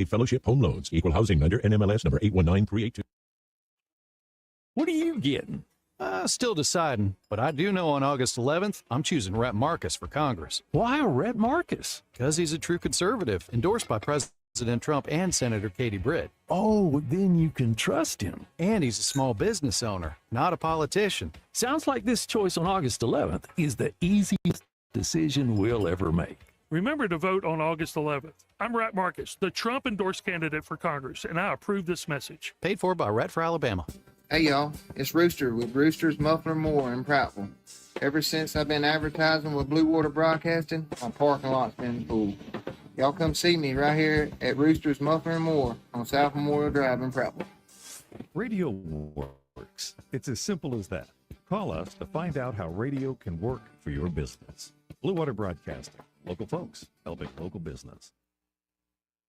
Fellowship Home Loans. Equal housing lender. NMLS number 819382. What are you getting? Still deciding, but I do know on August 11th, I'm choosing Rhett Marcus for Congress. Why Rhett Marcus? Because he's a true conservative, endorsed by President Trump and Senator Katie Britt. Oh, then you can trust him. And he's a small business owner, not a politician. Sounds like this choice on August 11th is the easiest decision we'll ever make. Remember to vote on August 11th. I'm Rhett Marcus, the Trump-endorsed candidate for Congress, and I approve this message. Paid for by Rhett for Alabama. Hey y'all, it's Rooster with Rooster's Muffler Moore in Prattville. Ever since I've been advertising with Blue Water Broadcasting, my parking lot's been full. Y'all come see me right here at Rooster's Muffler and More on South Memorial Drive in Prattville. Radio works. It's as simple as that. Call us to find out how radio can work for your business. Blue Water Broadcasting. Local folks helping local business.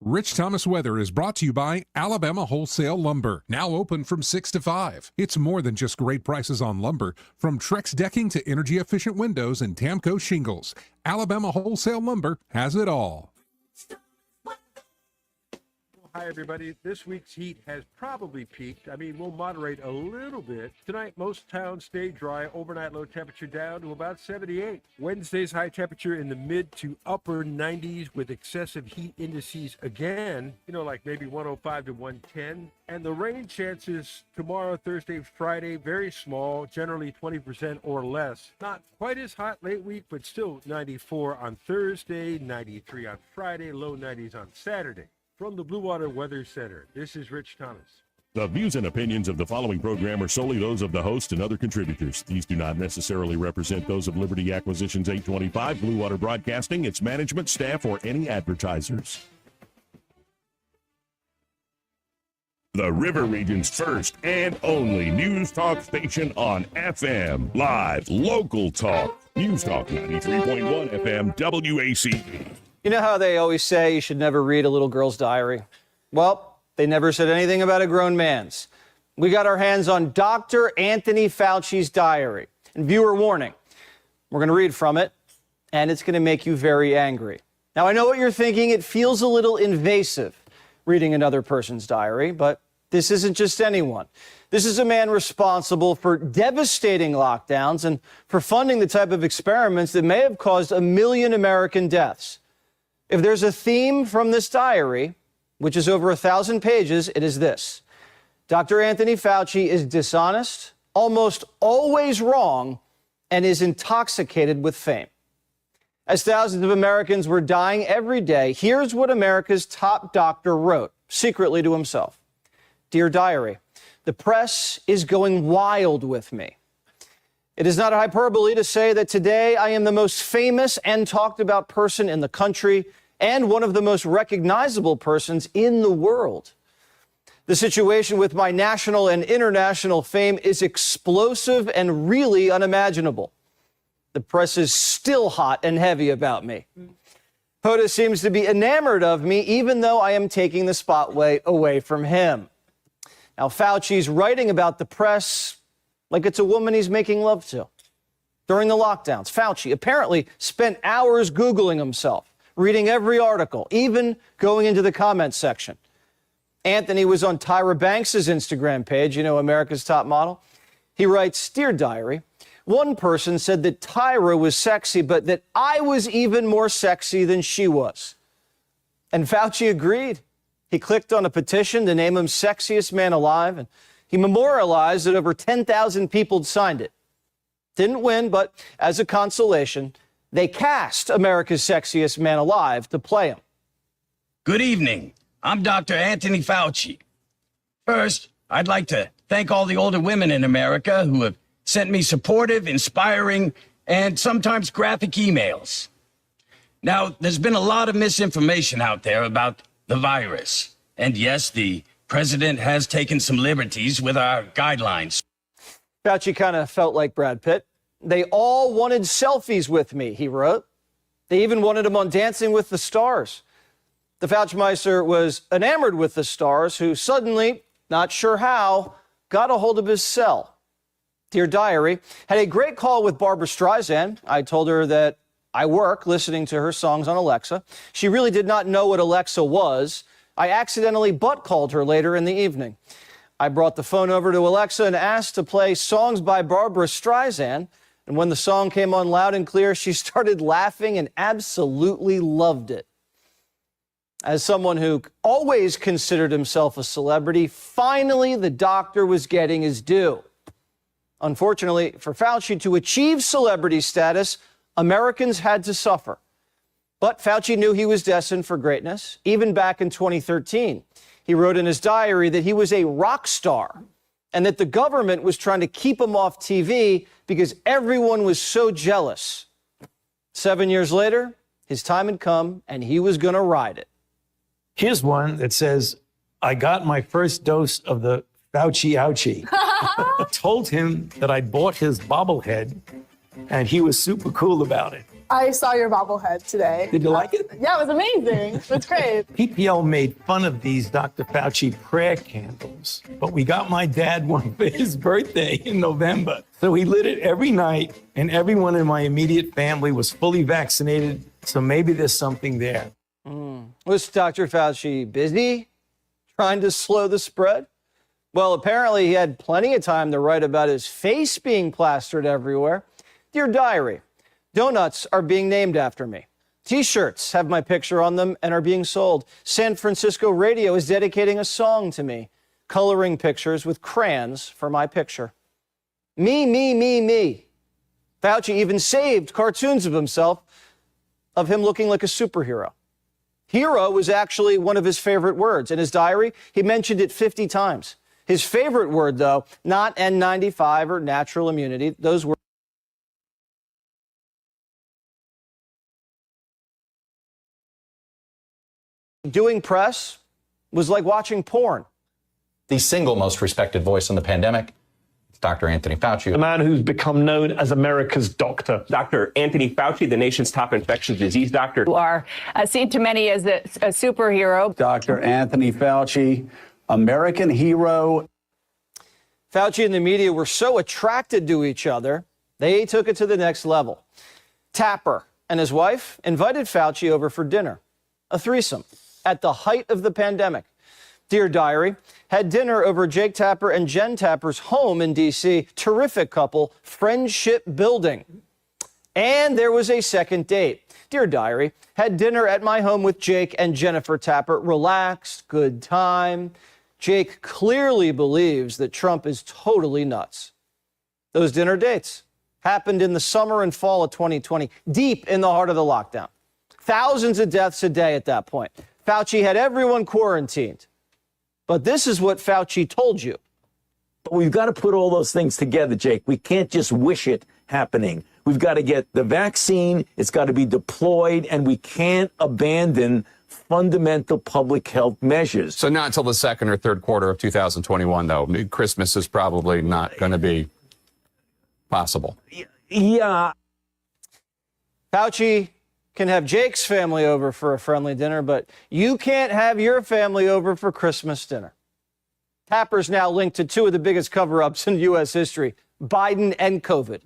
Rich Thomas Weather is brought to you by Alabama Wholesale Lumber, now open from 6 to 5. It's more than just great prices on lumber, from Trex decking to energy-efficient windows and Tamco shingles. Alabama Wholesale Lumber has it all. Hi, everybody. This week's heat has probably peaked. We'll moderate a little bit. Tonight, most towns stay dry. Overnight low temperature down to about 78. Wednesday's high temperature in the mid to upper 90s with excessive heat indices again, like maybe 105 to 110. And the rain chances tomorrow, Thursday, Friday, very small, generally 20% or less. Not quite as hot late week, but still 94 on Thursday, 93 on Friday, low 90s on Saturday. From the Blue Water Weather Center, this is Rich Thomas. The views and opinions of the following program are solely those of the host and other contributors. These do not necessarily represent those of Liberty Acquisitions 825, Blue Water Broadcasting, its management, staff, or any advertisers. The River Region's first and only news talk station on FM. Live, local talk. News Talk 93.1 FM, WACD. You know how they always say you should never read a little girl's diary? Well, they never said anything about a grown man's. We got our hands on Dr. Anthony Fauci's diary. And viewer warning, we're going to read from it, and it's going to make you very angry. Now, I know what you're thinking. It feels a little invasive reading another person's diary, but this isn't just anyone. This is a man responsible for devastating lockdowns and for funding the type of experiments that may have caused 1 million American deaths. If there's a theme from this diary, which is over 1,000 pages, it is this. Dr. Anthony Fauci is dishonest, almost always wrong, and is intoxicated with fame. As thousands of Americans were dying every day, here's what America's top doctor wrote, secretly to himself. Dear Diary, the press is going wild with me. It is not a hyperbole to say that today I am the most famous and talked about person in the country and one of the most recognizable persons in the world. The situation with my national and international fame is explosive and really unimaginable. The press is still hot and heavy about me. POTUS seems to be enamored of me, even though I am taking the spotlight away from him. Now, Fauci's writing about the press like it's a woman he's making love to. During the lockdowns, Fauci apparently spent hours Googling himself, reading every article, even going into the comments section. Anthony was on Tyra Banks' Instagram page, America's top model. He writes, Dear Diary, one person said that Tyra was sexy, but that I was even more sexy than she was. And Fauci agreed. He clicked on a petition to name him sexiest man alive, and he memorialized that over 10,000 people signed it. Didn't win, but as a consolation, they cast America's sexiest man alive to play him. Good evening. I'm Dr. Anthony Fauci. First, I'd like to thank all the older women in America who have sent me supportive, inspiring, and sometimes graphic emails. Now, there's been a lot of misinformation out there about the virus. And yes, the president has taken some liberties with our guidelines. Fauci kind of felt like Brad Pitt. They all wanted selfies with me, he wrote. They even wanted him on Dancing with the Stars. The Fauci-meister was enamored with the stars, who suddenly, not sure how, got a hold of his cell. Dear Diary, had a great call with Barbra Streisand. I told her that I work listening to her songs on Alexa. She really did not know what Alexa was. I accidentally butt-called her later in the evening. I brought the phone over to Alexa and asked to play songs by Barbara Streisand. And when the song came on loud and clear, she started laughing and absolutely loved it. As someone who always considered himself a celebrity, finally the doctor was getting his due. Unfortunately, for Fauci to achieve celebrity status, Americans had to suffer. But Fauci knew he was destined for greatness. Even back in 2013, he wrote in his diary that he was a rock star and that the government was trying to keep him off TV because everyone was so jealous. 7 years later, his time had come and he was going to ride it. Here's one that says, I got my first dose of the Fauci ouchie. I told him that I bought his bobblehead, and he was super cool about it. I saw your bobblehead today. Did you like it? Yeah, it was amazing. It's great. PPL made fun of these Dr. Fauci prayer candles, but we got my dad one for his birthday in November. So he lit it every night, and everyone in my immediate family was fully vaccinated, so maybe there's something there. Was Dr. Fauci busy trying to slow the spread? Well, apparently he had plenty of time to write about his face being plastered everywhere. Dear Diary, donuts are being named after me. T-shirts have my picture on them and are being sold. San Francisco radio is dedicating a song to me, coloring pictures with crayons for my picture. Me, me, me, me. Fauci even saved cartoons of himself, of him looking like a superhero. Hero was actually one of his favorite words. In his diary, he mentioned it 50 times. His favorite word, though, not N95 or natural immunity. Those words. Doing press was like watching porn. The single most respected voice in the pandemic, Dr. Anthony Fauci. The man who's become known as America's doctor. Dr. Anthony Fauci, the nation's top infectious disease doctor. Who are seen to many as a superhero. Dr. Anthony Fauci, American hero. Fauci and the media were so attracted to each other, they took it to the next level. Tapper and his wife invited Fauci over for dinner, a threesome, at the height of the pandemic. Dear Diary, had dinner over Jake Tapper and Jen Tapper's home in D.C. Terrific couple, friendship building. And there was a second date. Dear Diary, had dinner at my home with Jake and Jennifer Tapper. Relaxed, good time. Jake clearly believes that Trump is totally nuts. Those dinner dates happened in the summer and fall of 2020, deep in the heart of the lockdown. Thousands of deaths a day at that point. Fauci had everyone quarantined. But this is what Fauci told you. But we've got to put all those things together, Jake. We can't just wish it happening. We've got to get the vaccine. It's got to be deployed, and we can't abandon fundamental public health measures. So not until the second or third quarter of 2021, though. Christmas is probably not going to be possible. Yeah. Fauci can have Jake's family over for a friendly dinner, but you can't have your family over for Christmas dinner. Tapper's now linked to two of the biggest cover-ups in U.S. history, Biden and COVID.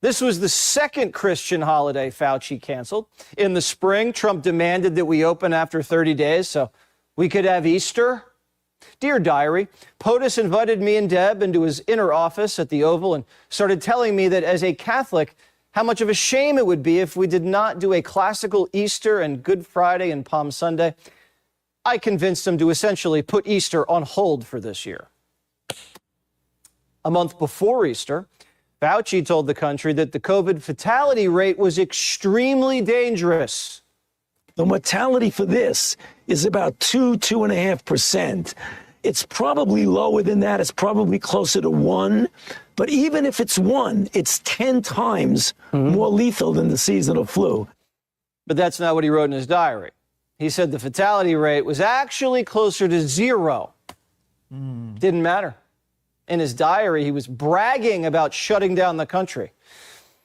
This was the second Christian holiday Fauci canceled. In the spring, Trump demanded that we open after 30 days so we could have Easter. Dear Diary, POTUS invited me and Deb into his inner office at the Oval and started telling me that as a Catholic, how much of a shame it would be if we did not do a classical Easter and Good Friday and Palm Sunday. I convinced him to essentially put Easter on hold for this year. A month before Easter, Fauci told the country that the COVID fatality rate was extremely dangerous. The mortality for this is about 2.5%. It's probably lower than that. It's probably closer to 1. But even if it's 1, it's 10 times more lethal than the seasonal flu. But that's not what he wrote in his diary. He said the fatality rate was actually closer to 0. Didn't matter. In his diary, he was bragging about shutting down the country.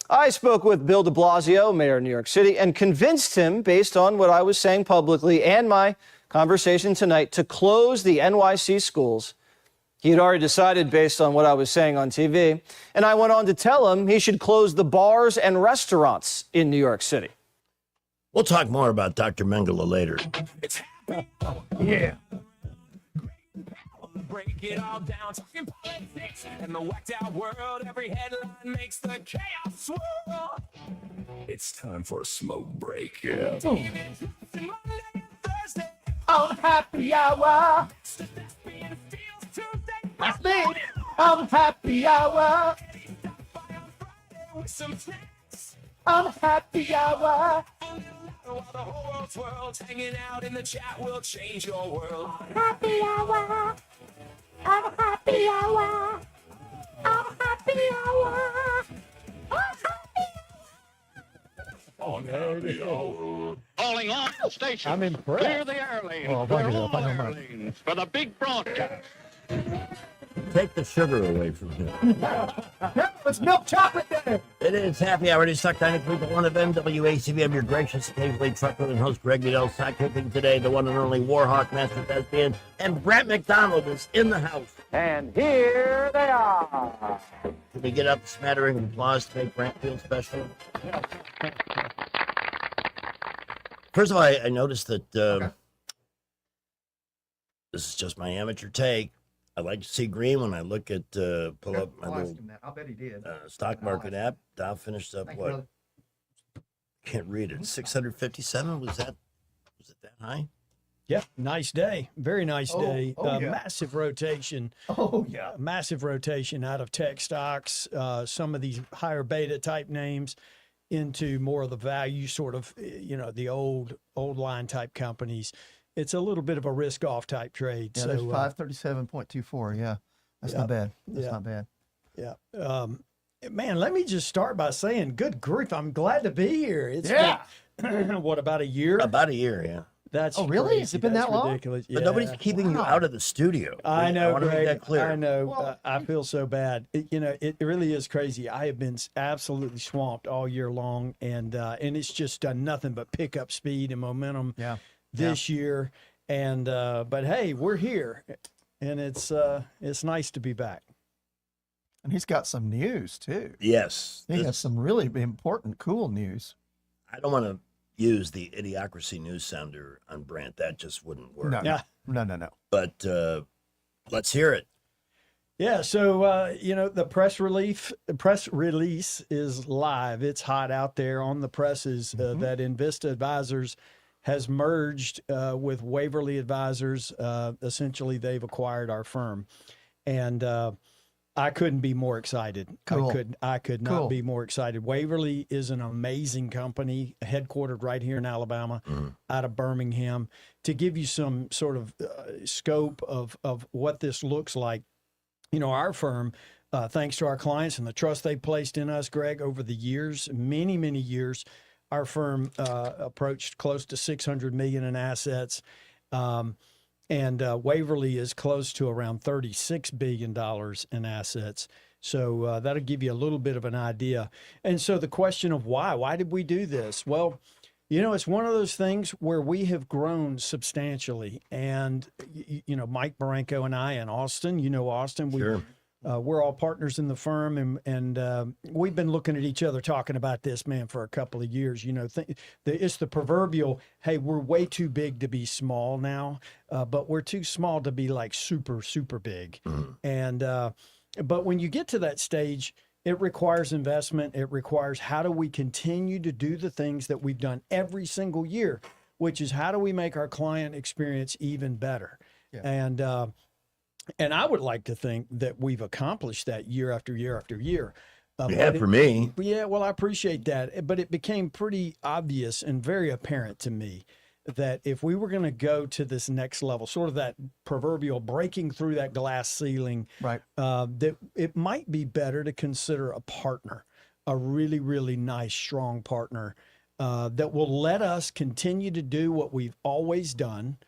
I spoke with Bill de Blasio, mayor of New York City, and convinced him, based on what I was saying publicly and my conversation tonight, to close the NYC schools. He had already decided based on what I was saying on TV, and I went on to tell him he should close the bars and restaurants in New York City. We'll talk more about Dr. Mengele later. It's Yeah. Break it all down, talking politics and the whacked out world. Every headline makes the chaos swirl. It's time for a smoke break. On happy hour. That's me. On happy hour. On happy hour. While the whole world's world's hanging out in the chat, will change your world. Happy hour. On happy hour. On happy hour. On happy hour. Calling all stations. I'm impressed. Clear the airlanes. Oh, Clear fuck it all up. I don't know. airlanes for the big broadcast. Take the sugar away from him. It's milk chocolate day. It is happy hour. It is Suck 93.1 of MWACV. I'm your gracious, occasionally truckload and host Greg Goodell. Sidekicking today, the one and only Warhawk, Master Thespian, and Brett McDonald is in the house. And here they are. Can we get up a smattering of applause to make Brent feel special? First of all, I noticed that this is just my amateur take. I like to see green when I look at pull up my little I'll bet he did. stock market app. Dow finished up Thank you, what? brother. Can't read it. 657. Was it that high? Yeah, nice day. Very nice day. yeah. Massive rotation. Oh, yeah. Massive rotation out of tech stocks, some of these higher beta type names into more of the value sort of, the old line type companies. It's a little bit of a risk off type trade. Yeah, so there's 537.24. Yeah, that's not bad. That's not bad. Yeah. Man, let me just start by saying, good grief, I'm glad to be here. It's been, what, about a year? About a year, yeah. That's really? crazy. Has it been That's that long? ridiculous. But nobody's keeping you out of the studio. I know, I want to make Greg. that clear. I know. I feel so bad. It really is crazy. I have been absolutely swamped all year long, and it's just done nothing but pick up speed and momentum this year. And but hey, we're here, and it's nice to be back. And he's got some news too. Yes. He has some really important, cool news. I don't want to use the Idiocracy news sounder on Brant. That just wouldn't work. No. But let's hear it. Yeah, so the press release is live. It's hot out there on the presses that Invista Advisors has merged with Waverly Advisors. Essentially, they've acquired our firm, and I couldn't be more excited. Cool. I could not be more excited. Waverly is an amazing company, headquartered right here in Alabama, out of Birmingham. To give you some sort of scope of what this looks like, our firm, thanks to our clients and the trust they placed in us, Greg, over the years, many, many years, our firm approached close to $600 million in assets. And Waverly is close to around $36 billion in assets. So that'll give you a little bit of an idea. And so the question of why did we do this? Well, it's one of those things where we have grown substantially. And, Mike Baranko and I and Austin, Austin, we're all partners in the firm, and we've been looking at each other talking about this, man, for a couple of years. It's the proverbial, hey, we're way too big to be small now, but we're too small to be like super, super big. And but when you get to that stage, it requires investment. It requires how do we continue to do the things that we've done every single year, which is how do we make our client experience even better? Yeah. And I would like to think that we've accomplished that year after year after year. For me. Yeah, well, I appreciate that. But it became pretty obvious and very apparent to me that if we were going to go to this next level, sort of that proverbial breaking through that glass ceiling, right? That it might be better to consider a partner, a really, really nice, strong partner that will let us continue to do what we've always done.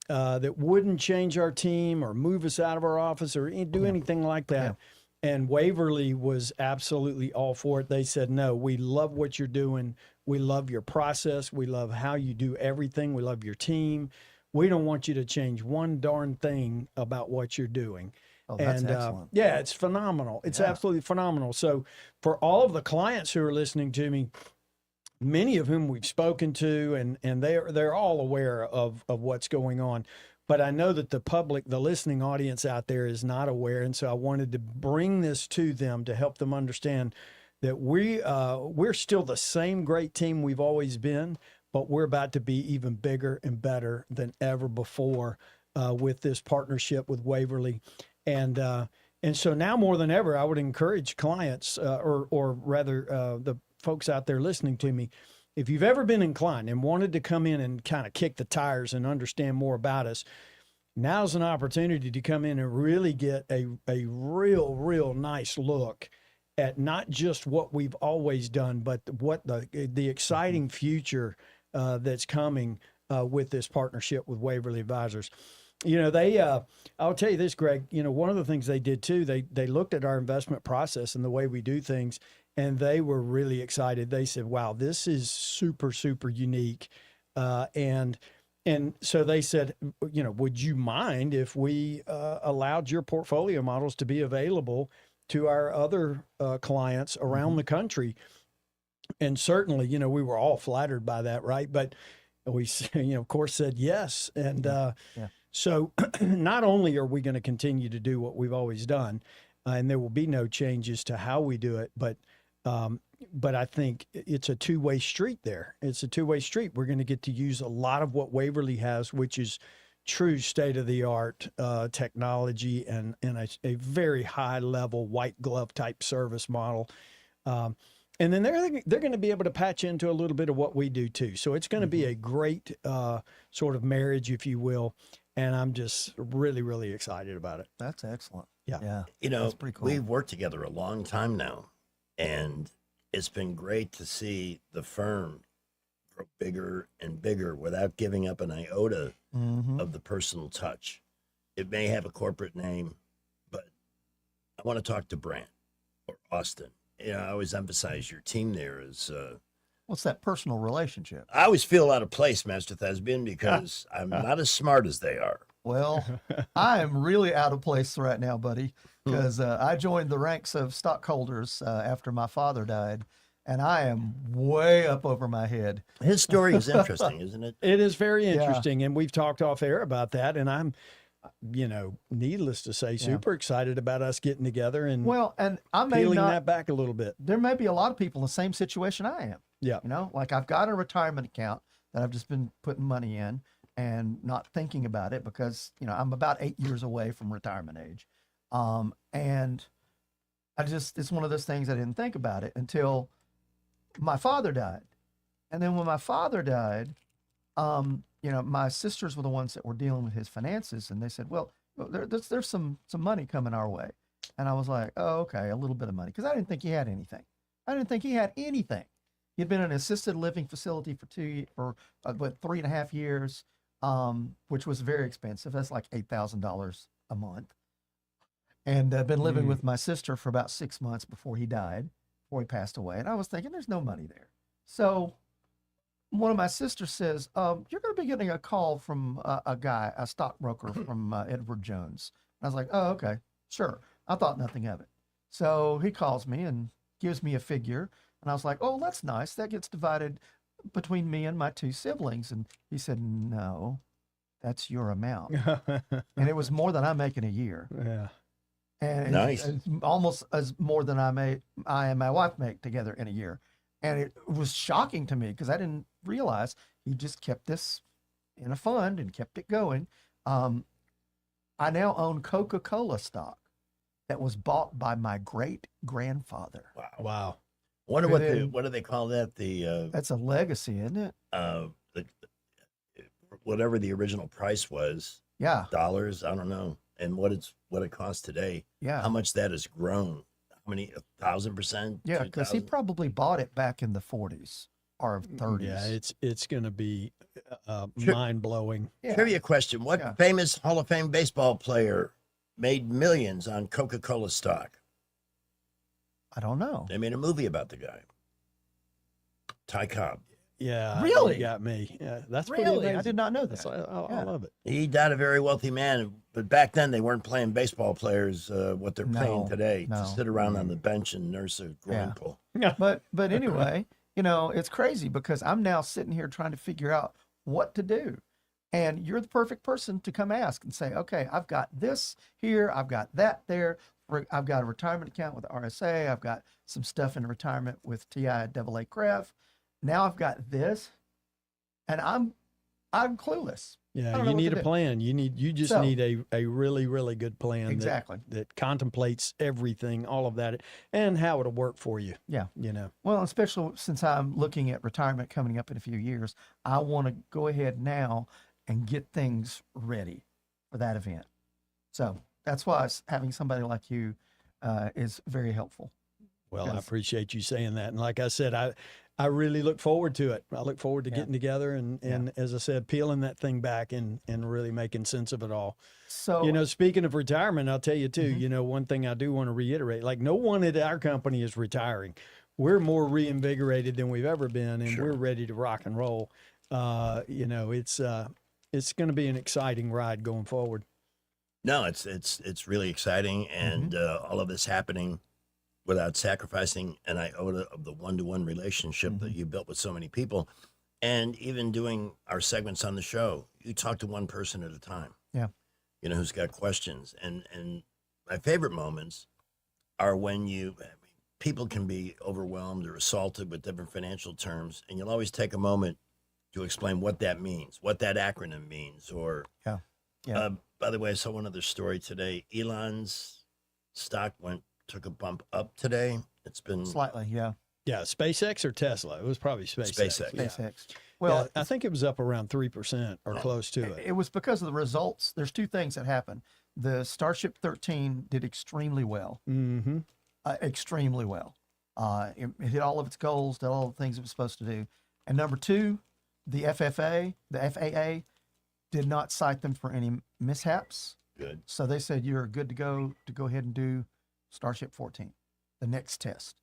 That wouldn't change our team or move us out of our office or do anything like that. Yeah. And Waverly was absolutely all for it. They said, no, we love what you're doing. We love your process. We love how you do everything. We love your team. We don't want you to change one darn thing about what you're doing. Oh, that's excellent. Yeah, it's phenomenal. It's absolutely phenomenal. So for all of the clients who are listening to me, many of whom we've spoken to, and they're all aware of what's going on. But I know that the public, the listening audience out there is not aware. And so I wanted to bring this to them to help them understand that we're still the same great team we've always been, but we're about to be even bigger and better than ever before with this partnership with Waverly. And so now more than ever, I would encourage clients or rather the folks out there listening to me, if you've ever been inclined and wanted to come in and kind of kick the tires and understand more about us, now's an opportunity to come in and really get a real nice look at not just what we've always done, but what the exciting future that's coming with this partnership with Waverly Advisors. You know, I'll tell you this, Greg, you know, one of the things they did too, they looked at our investment process and the way we do things, and they were really excited. They said, wow, this is super, super unique. And so they said, you know, would you mind if we allowed your portfolio models to be available to our other clients around the country? And certainly, you know, we were all flattered by that, right? But we, you know, of course, said yes. And so not only are we going to continue to do what we've always done, and there will be no changes to how we do it, but I think it's a two-way street there. It's a two-way street. We're going to get to use a lot of what Waverly has, which is true state-of-the-art technology and a very high-level white glove type service model. And then they're going to be able to patch into a little bit of what we do too. So it's going to be a great sort of marriage, if you will. And I'm just really, really excited about it. That's excellent. Yeah. You know, That's pretty cool. we've worked together a long time now, and it's been great to see the firm grow bigger and bigger without giving up an iota of the personal touch. It may have a corporate name, but I want to talk to Brant or Austin. You know, I always emphasize your team there is. What's that personal relationship? I always feel out of place, Master Thespian, because I'm not as smart as they are. Well, I am really out of place right now, buddy, because I joined the ranks of stockholders after my father died, and I am way up over my head. His story is interesting, isn't it? It is very interesting, and we've talked off air about that, and I'm, you know, needless to say, super excited about us getting together and and I may peeling not, that back a little bit. There may be a lot of people in the same situation I am. Yeah. You know, like I've got a retirement account that I've just been putting money in and not thinking about it because, you know, I'm about 8 years away from retirement age. And it's one of those things I didn't think about it until my father died. And then when my father died, you know, my sisters were the ones that were dealing with his finances, and they said, well, there's some money coming our way. And I was like, oh, okay, a little bit of money. Because I didn't think he had anything. He'd been in an assisted living facility for 3.5 years, which was very expensive. That's like $8,000 a month. And I've been living with my sister for about 6 months before he passed away. And I was thinking, there's no money there. So one of my sisters says, you're going to be getting a call from a stockbroker from Edward Jones. And I was like, oh, okay, sure. I thought nothing of it. So he calls me and gives me a figure. And I was like, oh, that's nice. That gets divided between me and my two siblings. And he said, no, that's your amount. And it was more than I make in a year. Yeah. And Nice. it's almost as more than I and my wife make together in a year. And it was shocking to me because I didn't realize he just kept this in a fund and kept it going. I now own Coca-Cola stock that was bought by my great-grandfather. Wow. What do they call that? That's a legacy, isn't it? Whatever the original price was. Yeah. Dollars, I don't know. And what it costs today. Yeah. How much that has grown. How many? 1,000%? Yeah, because he probably bought it back in the 40s or 30s. Yeah, it's going to be mind-blowing. Trivia question. What famous Hall of Fame baseball player made millions on Coca-Cola stock? I don't know. They made a movie about the guy. Ty Cobb. Yeah. Really? You got me. Yeah, that's Really? pretty amazing. I did not know that. I love it. He died a very wealthy man, but back then they weren't playing baseball players what they're playing today to sit around on the bench and nurse a groin pull. But anyway, You know, it's crazy because I'm now sitting here trying to figure out what to do. And you're the perfect person to come ask and say, okay, I've got this here, I've got that there. I've got a retirement account with RSA. I've got some stuff in retirement with TIAA-CREF. Now I've got this, and I'm clueless. Yeah, you need a plan. You just need a really, really good plan. Exactly. That contemplates everything, all of that, and how it'll work for you. Yeah. You know. Well, especially since I'm looking at retirement coming up in a few years, I want to go ahead now and get things ready for that event. So that's why having somebody like you is very helpful. Well, I appreciate you saying that. And like I said, I really look forward to it. I look forward to getting together and as I said, peeling that thing back and really making sense of it all. So, you know, speaking of retirement, I'll tell you too, you know, one thing I do want to reiterate, like no one at our company is retiring. We're more reinvigorated than we've ever been, and we're ready to rock and roll. You know, it's going to be an exciting ride going forward. No, it's really exciting, and all of this happening without sacrificing an iota of the one-to-one relationship that you built with so many people. And even doing our segments on the show, you talk to one person at a time. Yeah. You know, who's got questions. And my favorite moments are when people can be overwhelmed or assaulted with different financial terms, and you'll always take a moment to explain what that means, what that acronym means, or by the way, I saw one other story today. Elon's stock took a bump up today. It's been slightly, yeah. SpaceX or Tesla? It was probably SpaceX. SpaceX. Well, I think it was up around 3% or close to it. It was because of the results. There's two things that happened. The Starship 13 did extremely well. Mm-hmm. Extremely well. It hit all of its goals, did all the things it was supposed to do. And number two, the FAA did not cite them for any mishaps. Good. So they said you're good to go ahead and do Starship 14, the next test,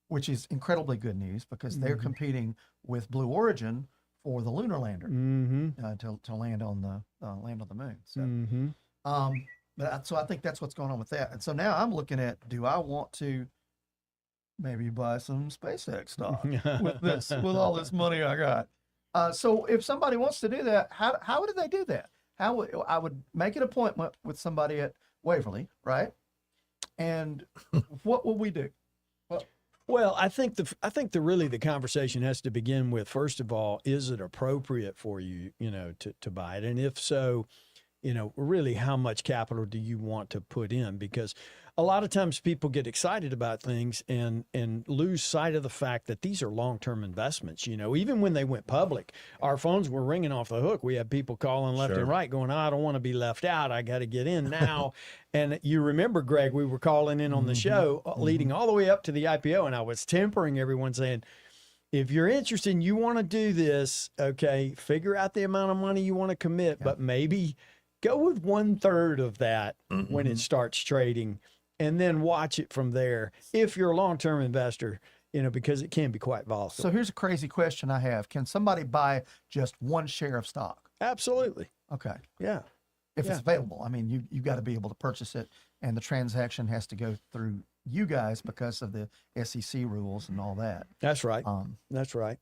which is incredibly good news because they're competing with Blue Origin for the lunar lander to land on the moon. So, so I think that's what's going on with that. And so now I'm looking at, do I want to maybe buy some SpaceX stock with all this money I got? So if somebody wants to do that, how would they do that? I would make an appointment with somebody at Waverly, right? And what will we do? Well, I think the conversation has to begin with, first of all, is it appropriate for you, you know, to buy it? And if so, you know, really how much capital do you want to put in? Because a lot of times people get excited about things and lose sight of the fact that these are long-term investments. You know, even when they went public, our phones were ringing off the hook. We had people calling left and right going, I don't want to be left out. I got to get in now. And you remember, Greg, we were calling in on the show leading all the way up to the IPO. And I was tempering everyone saying, if you're interested and you want to do this, okay, figure out the amount of money you want to commit, but maybe go with 1/3 of that when it starts trading, and then watch it from there if you're a long-term investor, you know, because it can be quite volatile. So here's a crazy question I have. Can somebody buy just one share of stock? Absolutely. Okay. Yeah. If it's available. I mean, you got to be able to purchase it, and the transaction has to go through you guys because of the SEC rules and all that. That's right. That's right.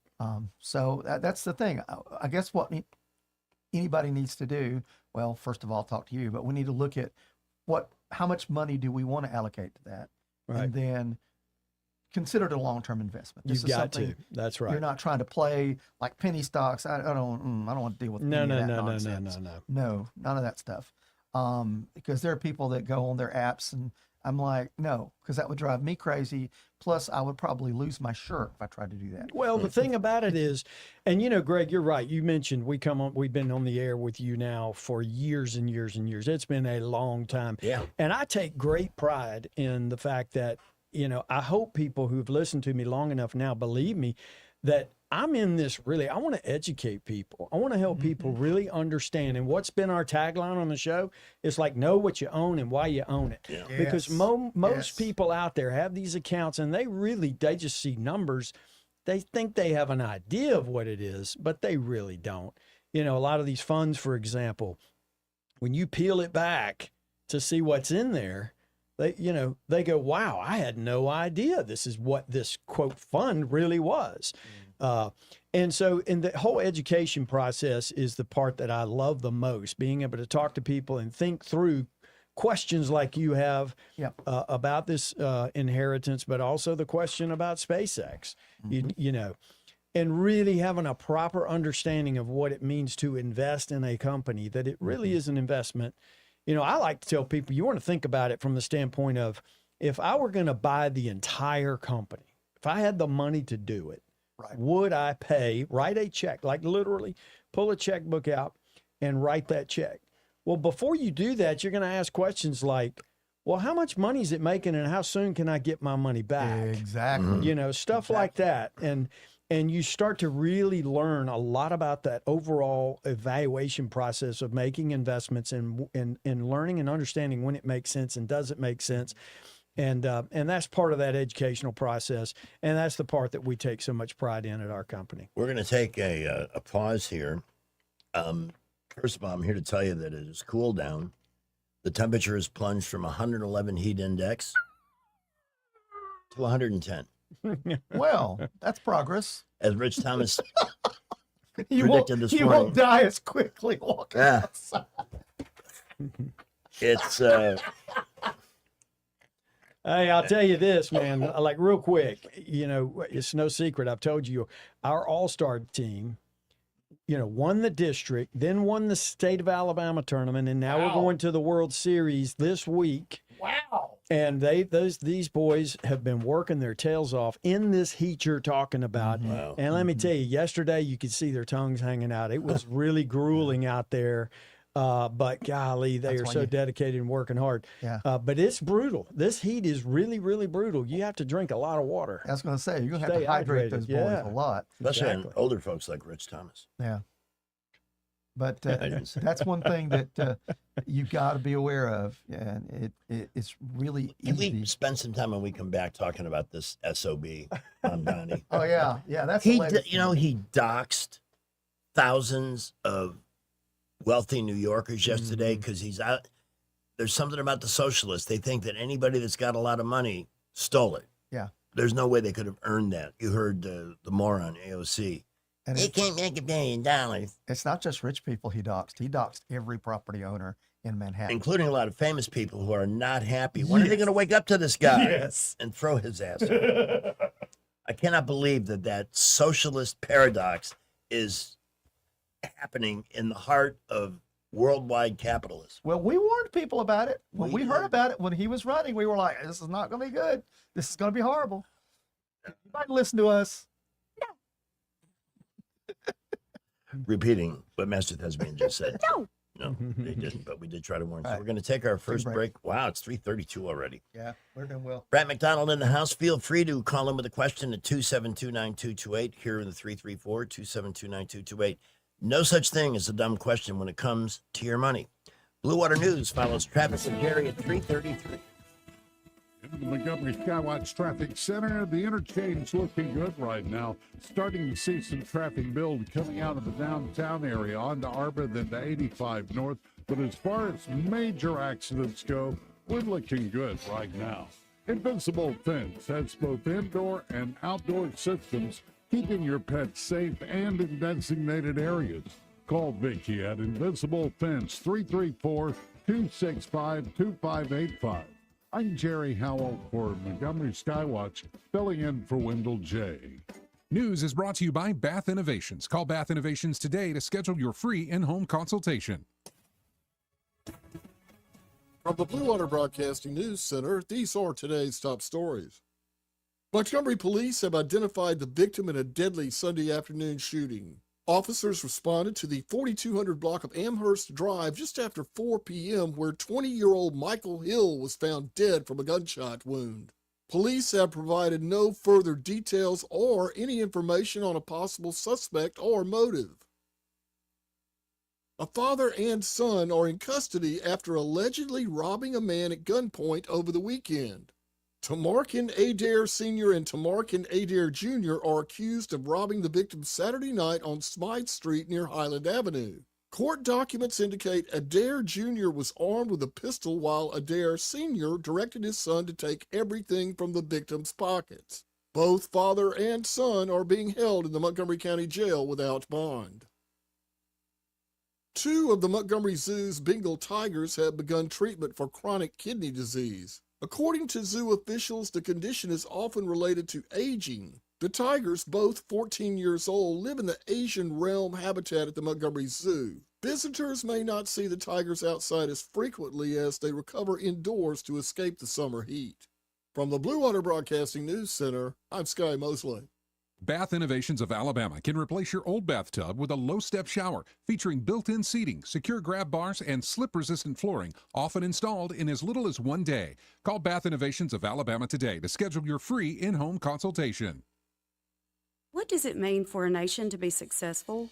So that's the thing. I guess what anybody needs to do, well, first of all, talk to you, but we need to look at how much money do we want to allocate to that? Right. And then consider it a long-term investment. You've got to. That's right. You're not trying to play like penny stocks. I don't want to deal with any of that nonsense. No, none of that stuff. Because there are people that go on their apps and I'm like, no, because that would drive me crazy. Plus, I would probably lose my shirt if I tried to do that. Well, the thing about it is, and you know, Greg, you're right. You mentioned we've been on the air with you now for years and years and years. It's been a long time. Yeah. And I take great pride in the fact that, you know, I hope people who've listened to me long enough now believe me that I'm in this really, I want to educate people. I want to help people really understand. And what's been our tagline on the show is like, know what you own and why you own it. Yeah. Because most people out there have these accounts and they just see numbers. They think they have an idea of what it is, but they really don't. You know, a lot of these funds, for example, when you peel it back to see what's in there, they go, wow, I had no idea this is what this quote fund really was. And so in the whole education process is the part that I love the most, being able to talk to people and think through questions like you have about this inheritance, but also the question about SpaceX, you know, and really having a proper understanding of what it means to invest in a company, that it really is an investment. You know, I like to tell people, you want to think about it from the standpoint of, if I were going to buy the entire company, if I had the money to do it, would I write a check, like literally pull a checkbook out and write that check? Well, before you do that, you're going to ask questions like, well, how much money is it making and how soon can I get my money back? Exactly. You know, stuff like that. And you start to really learn a lot about that overall evaluation process of making investments and learning and understanding when it makes sense and does it make sense. And that's part of that educational process. And that's the part that we take so much pride in at our company. We're going to take a pause here. First of all, I'm here to tell you that it has cooled down. The temperature has plunged from 111 heat index to 110. Well, that's progress. As Rich Thomas You predicted this won't morning. die as quickly walking outside. It's Hey, I'll tell you this, man, like real quick, you know, it's no secret. I've told you our all-star team, you know, won the district, then won the state of Alabama tournament. And now we're going to the World Series this week. Wow. And these boys have been working their tails off in this heat you're talking about. Wow. And let me tell you, yesterday you could see their tongues hanging out. It was really grueling out there. But golly, they are so dedicated and working hard. Yeah. But it's brutal. This heat is really, really brutal. You have to drink a lot of water. I was going to say, you're going to have Stay to hydrate hydrated. those boys Yeah. a lot. especially in older folks like Rich Thomas. Yeah. But that's one thing that you've got to be aware of. And it's really Can easy. we spend some time when we come back talking about this SOB on Donnie? Oh, yeah. Yeah, that's He, hilarious. you know, he doxed thousands of wealthy New Yorkers yesterday because he's out. There's something about the socialists. They think that anybody that's got a lot of money stole it. Yeah. There's no way they could have earned that. You heard the moron AOC. And They can't make $1 billion, It's not just rich people he doxed. He doxed every property owner in Manhattan. including a lot of famous people who are not happy. When are they going to wake up to this guy Yes. and throw his ass out? I cannot believe that socialist paradox is happening in the heart of worldwide capitalism. Well, we warned people about it. When we heard about it, when he was running, we were like, this is not going to be good. This is going to be horrible. You might listen to us. Repeating what Master Thespian just said. No, they didn't, but we did try to warn. So we're going to take our first break. Wow, it's 3:32 already. Yeah, we're doing well. Brad McDonald in the house. Feel free to call in with a question at 272-9228 here in the 334-272-9228. No such thing as a dumb question when it comes to your money. Blue Water News follows Travis and Jerry at 3:33. In the Montgomery Skywatch Traffic Center, the interchange looking good right now. Starting to see some traffic build coming out of the downtown area onto Arbor, then to 85 North. But as far as major accidents go, we're looking good right now. Invincible Fence has both indoor and outdoor systems, keeping your pets safe and in designated areas. Call Vicky at Invincible Fence, 334-265-2585. I'm Jerry Howell for Montgomery Skywatch, filling in for Wendell J. News is brought to you by Bath Innovations. Call Bath Innovations today to schedule your free in-home consultation. From the Blue Water Broadcasting News Center, these are today's top stories. Montgomery police have identified the victim in a deadly Sunday afternoon shooting. Officers responded to the 4200 block of Amherst Drive just after 4 p.m. where 20-year-old Michael Hill was found dead from a gunshot wound. Police have provided no further details or any information on a possible suspect or motive. A father and son are in custody after allegedly robbing a man at gunpoint over the weekend. Tamarkin Adair Sr. and Tamarkin Adair Jr. are accused of robbing the victim Saturday night on Smythe Street near Highland Avenue. Court documents indicate Adair Jr. was armed with a pistol while Adair Sr. directed his son to take everything from the victim's pockets. Both father and son are being held in the Montgomery County Jail without bond. 2 of the Montgomery Zoo's Bengal tigers have begun treatment for chronic kidney disease. According to zoo officials, the condition is often related to aging. The tigers, both 14 years old, live in the Asian realm habitat at the Montgomery Zoo. Visitors may not see the tigers outside as frequently as they recover indoors to escape the summer heat. From the Blue Water Broadcasting News Center, I'm Sky Mosley. Bath Innovations of Alabama can replace your old bathtub with a low-step shower featuring built-in seating, secure grab bars, and slip-resistant flooring, often installed in as little as 1 day. Call Bath Innovations of Alabama today to schedule your free in-home consultation. What does it mean for a nation to be successful?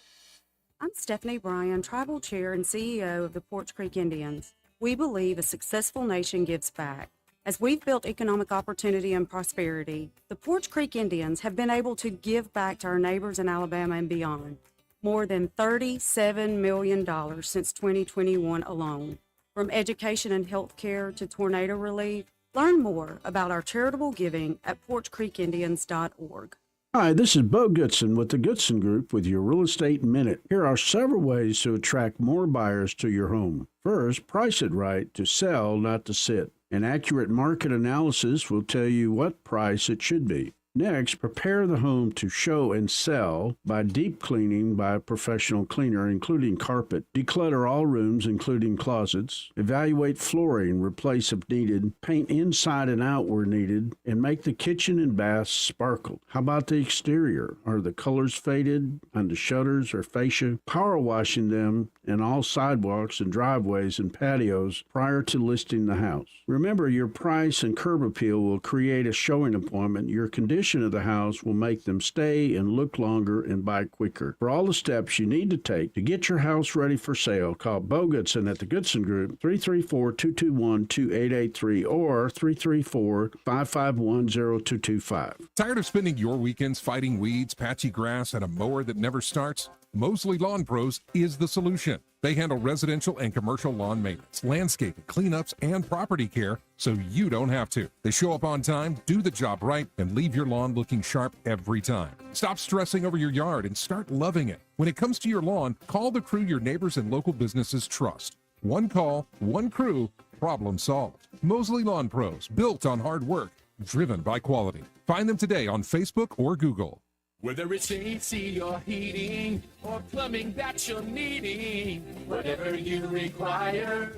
I'm Stephanie Bryan, Tribal Chair and CEO of the Poarch Creek Indians. We believe a successful nation gives back. As we've built economic opportunity and prosperity, the Poarch Creek Indians have been able to give back to our neighbors in Alabama and beyond. More than $37 million since 2021 alone. From education and health care to tornado relief, learn more about our charitable giving at PoarchCreekIndians.org. Hi, this is Bo Goodson with the Goodson Group with your Real Estate Minute. Here are several ways to attract more buyers to your home. First, price it right to sell, not to sit. An accurate market analysis will tell you what price it should be. Next, prepare the home to show and sell by deep cleaning by a professional cleaner, including carpet. Declutter all rooms, including closets. Evaluate flooring, replace if needed. Paint inside and out where needed, and make the kitchen and bath sparkle. How about the exterior? Are the colors faded on the shutters or fascia? Power washing them and all sidewalks and driveways and patios prior to listing the house. Remember, your price and curb appeal will create a showing appointment. Your condition of the house will make them stay and look longer and buy quicker. For all the steps you need to take to get your house ready for sale, call Bo Goodson at the Goodson Group, 334-221-2883 or 334-551-0225. Tired of spending your weekends fighting weeds, patchy grass, and a mower that never starts? Mosley Lawn Pros is the solution. They handle residential and commercial lawn maintenance, landscaping, cleanups, and property care so you don't have to. They show up on time, do the job right, and leave your lawn looking sharp every time. Stop stressing over your yard and start loving it. When it comes to your lawn, call the crew your neighbors and local businesses trust. One call, one crew, problem solved. Mosley Lawn Pros, built on hard work, driven by quality. Find them today on Facebook or Google. Whether it's AC or heating or plumbing that you're needing, whatever you require,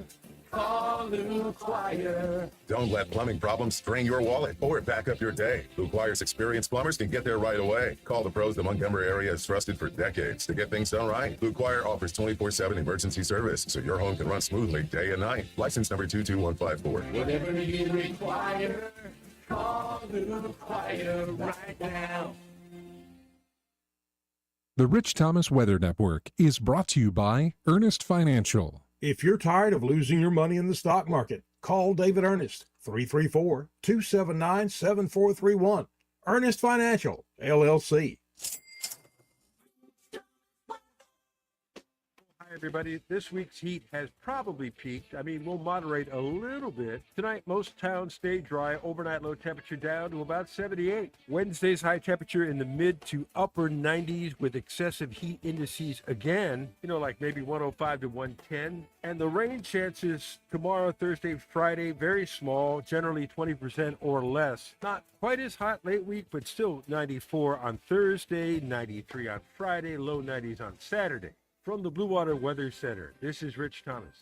call Lou Quire. Don't let plumbing problems strain your wallet or back up your day. Lou Quire's experienced plumbers can get there right away. Call the pros the Montgomery area has trusted for decades to get things done right. Lou Quire offers 24/7 emergency service so your home can run smoothly day and night. License number 22154. Whatever you require, call Lou Quire right now. The Rich Thomas Weather Network is brought to you by Ernest Financial. If you're tired of losing your money in the stock market, call David Ernest, 334-279-7431. Ernest Financial, LLC. Hi, everybody. This week's heat has probably peaked. We'll moderate a little bit. Tonight, most towns stay dry. Overnight low temperature down to about 78. Wednesday's high temperature in the mid to upper 90s with excessive heat indices again, like maybe 105 to 110. And the rain chances tomorrow, Thursday, Friday, very small, generally 20% or less. Not quite as hot late week, but still 94 on Thursday, 93 on Friday, low 90s on Saturday. From the Blue Water Weather Center, this is Rich Thomas.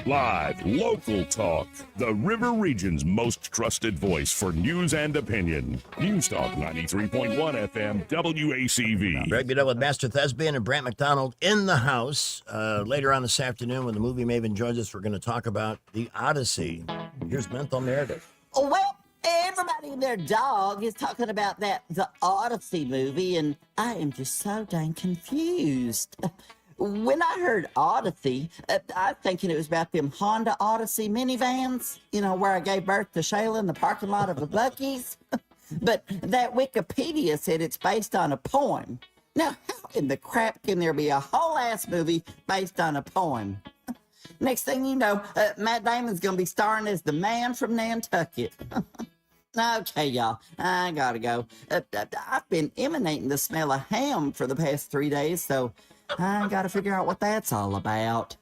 Live, local talk. The River Region's most trusted voice for news and opinion. News Talk 93.1 FM, WACV. Greg Goodell with Master Thespian and Brant McDonald in the house. Later on this afternoon, when the movie Maven joins us, we're going to talk about the Odyssey. Here's Menthol Meredith. Oh, well, everybody and their dog is talking about the Odyssey movie, and I am just so dang confused. When I heard Odyssey, I was thinking it was about them Honda Odyssey minivans, where I gave birth to Shayla in the parking lot of the Buc-ee's. But that Wikipedia said it's based on a poem. Now, how in the crap can there be a whole ass movie based on a poem? Next thing you know, Matt Damon's gonna be starring as the man from Nantucket. Okay, y'all, I gotta go. I've been emanating the smell of ham for the past 3 days, so I gotta figure out what that's all about.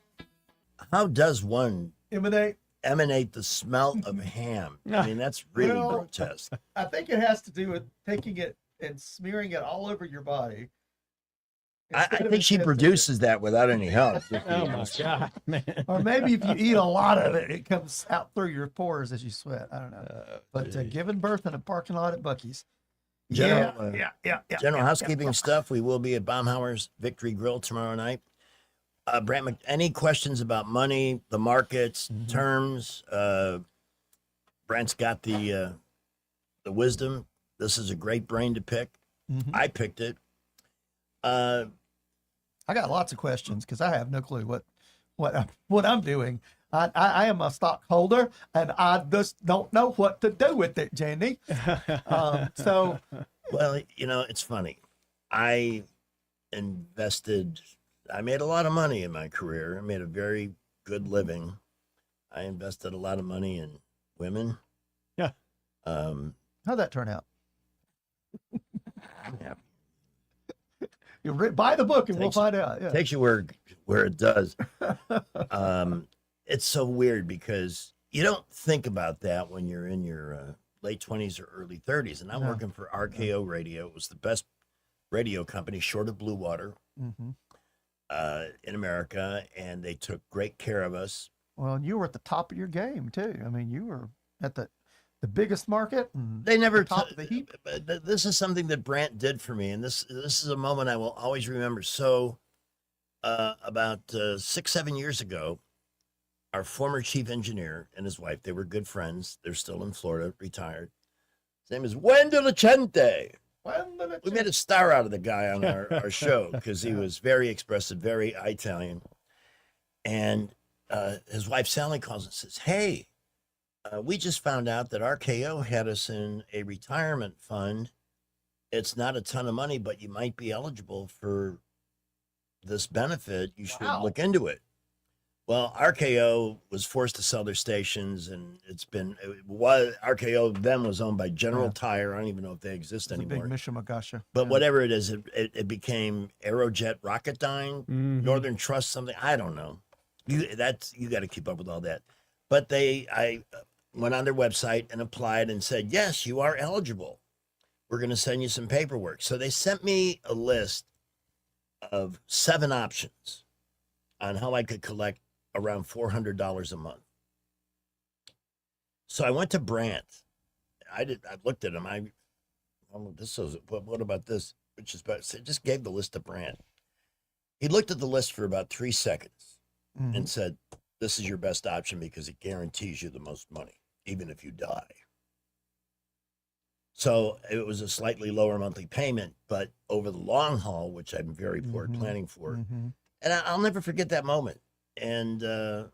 How does one Emanate? emanate the smell of ham? I mean, that's really Well, grotesque. I think it has to do with taking it and smearing it all over your body. I think she produces that without any help. Oh my God, man. Or maybe if you eat a lot of it, it comes out through your pores as you sweat. I don't know. But giving birth in a parking lot at Buc-ee's. General, Yeah. General housekeeping stuff. We will be at Baumhauer's Victory Grill tomorrow night. Brant, any questions about money, the markets, terms? Brant's got the wisdom. This is a great brain to pick. I picked it. I got lots of questions because I have no clue what I'm doing. I am a stockholder and I just don't know what to do with it, Jandy. So, well, you know, it's funny. I made a lot of money in my career. I made a very good living. I invested a lot of money in women. Yeah. How'd that turn out? Yeah. You buy the book and we'll find out. Yeah. Takes you where it does. It's so weird because you don't think about that when you're in your late 20s or early 30s. And I'm working for RKO Radio. It was the best radio company short of Blue Water in America, and they took great care of us. Well, you were at the top of your game too. I mean, you were at the biggest market. They never top of the heap. This is something that Brant did for me, and this is a moment I will always remember. So, about 6-7 years ago, our former chief engineer and his wife, they were good friends. They're still in Florida, retired. His name is Wendell Lecente. We made a star out of the guy on our show because he was very expressive, very Italian. And his wife, Sally, calls and says, hey, we just found out that RKO had us in a retirement fund. It's not a ton of money, but you might be eligible for this benefit. You should look into it. Well, RKO was forced to sell their stations, and RKO then was owned by General Tire. I don't even know if they exist anymore. Big Mishimagasha. But whatever it is, it became Aerojet Rocketdyne, Northern Trust, something. I don't know. You got to keep up with all that. But I went on their website and applied and said, yes, you are eligible. We're going to send you some paperwork. So they sent me a list of 7 options on how I could collect around $400 a month. So I went to Brant. I looked at him. What about this? Which is about, so I just gave the list to Brant. He looked at the list for about 3 seconds and said, this is your best option because it guarantees you the most money, even if you die. So it was a slightly lower monthly payment, but over the long haul, which I'm very poor at planning for, and I'll never forget that moment. And the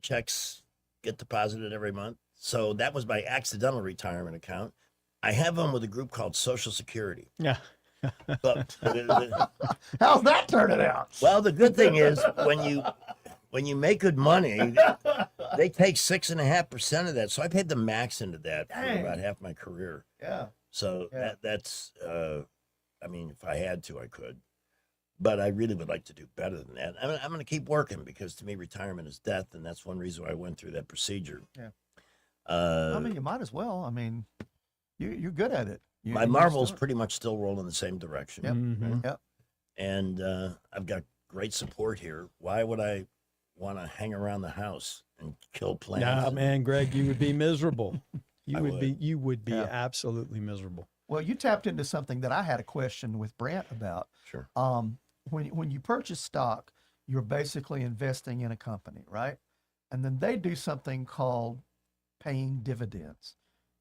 checks get deposited every month. So that was my accidental retirement account. I have one with a group called Social Security. Yeah. But how's that turning out? Well, the good thing is when you make good money, they take 6.5% of that. So I paid the max into that for about half my career. Yeah. So that's I mean, if I had to, I could. But I really would like to do better than that. I'm going to keep working because to me, retirement is death. And that's one reason why I went through that procedure. Yeah. I mean, you might as well. I mean, you're good at it. My marbles pretty much still roll in the same direction. Yep. Yep. And I've got great support here. Why would I want to hang around the house and kill plants? Nah, man, Greg, you would be miserable. You would be Yeah. absolutely miserable. Well, you tapped into something that I had a question with Brant about. Sure. When you purchase stock, you're basically investing in a company, right? And then they do something called paying dividends.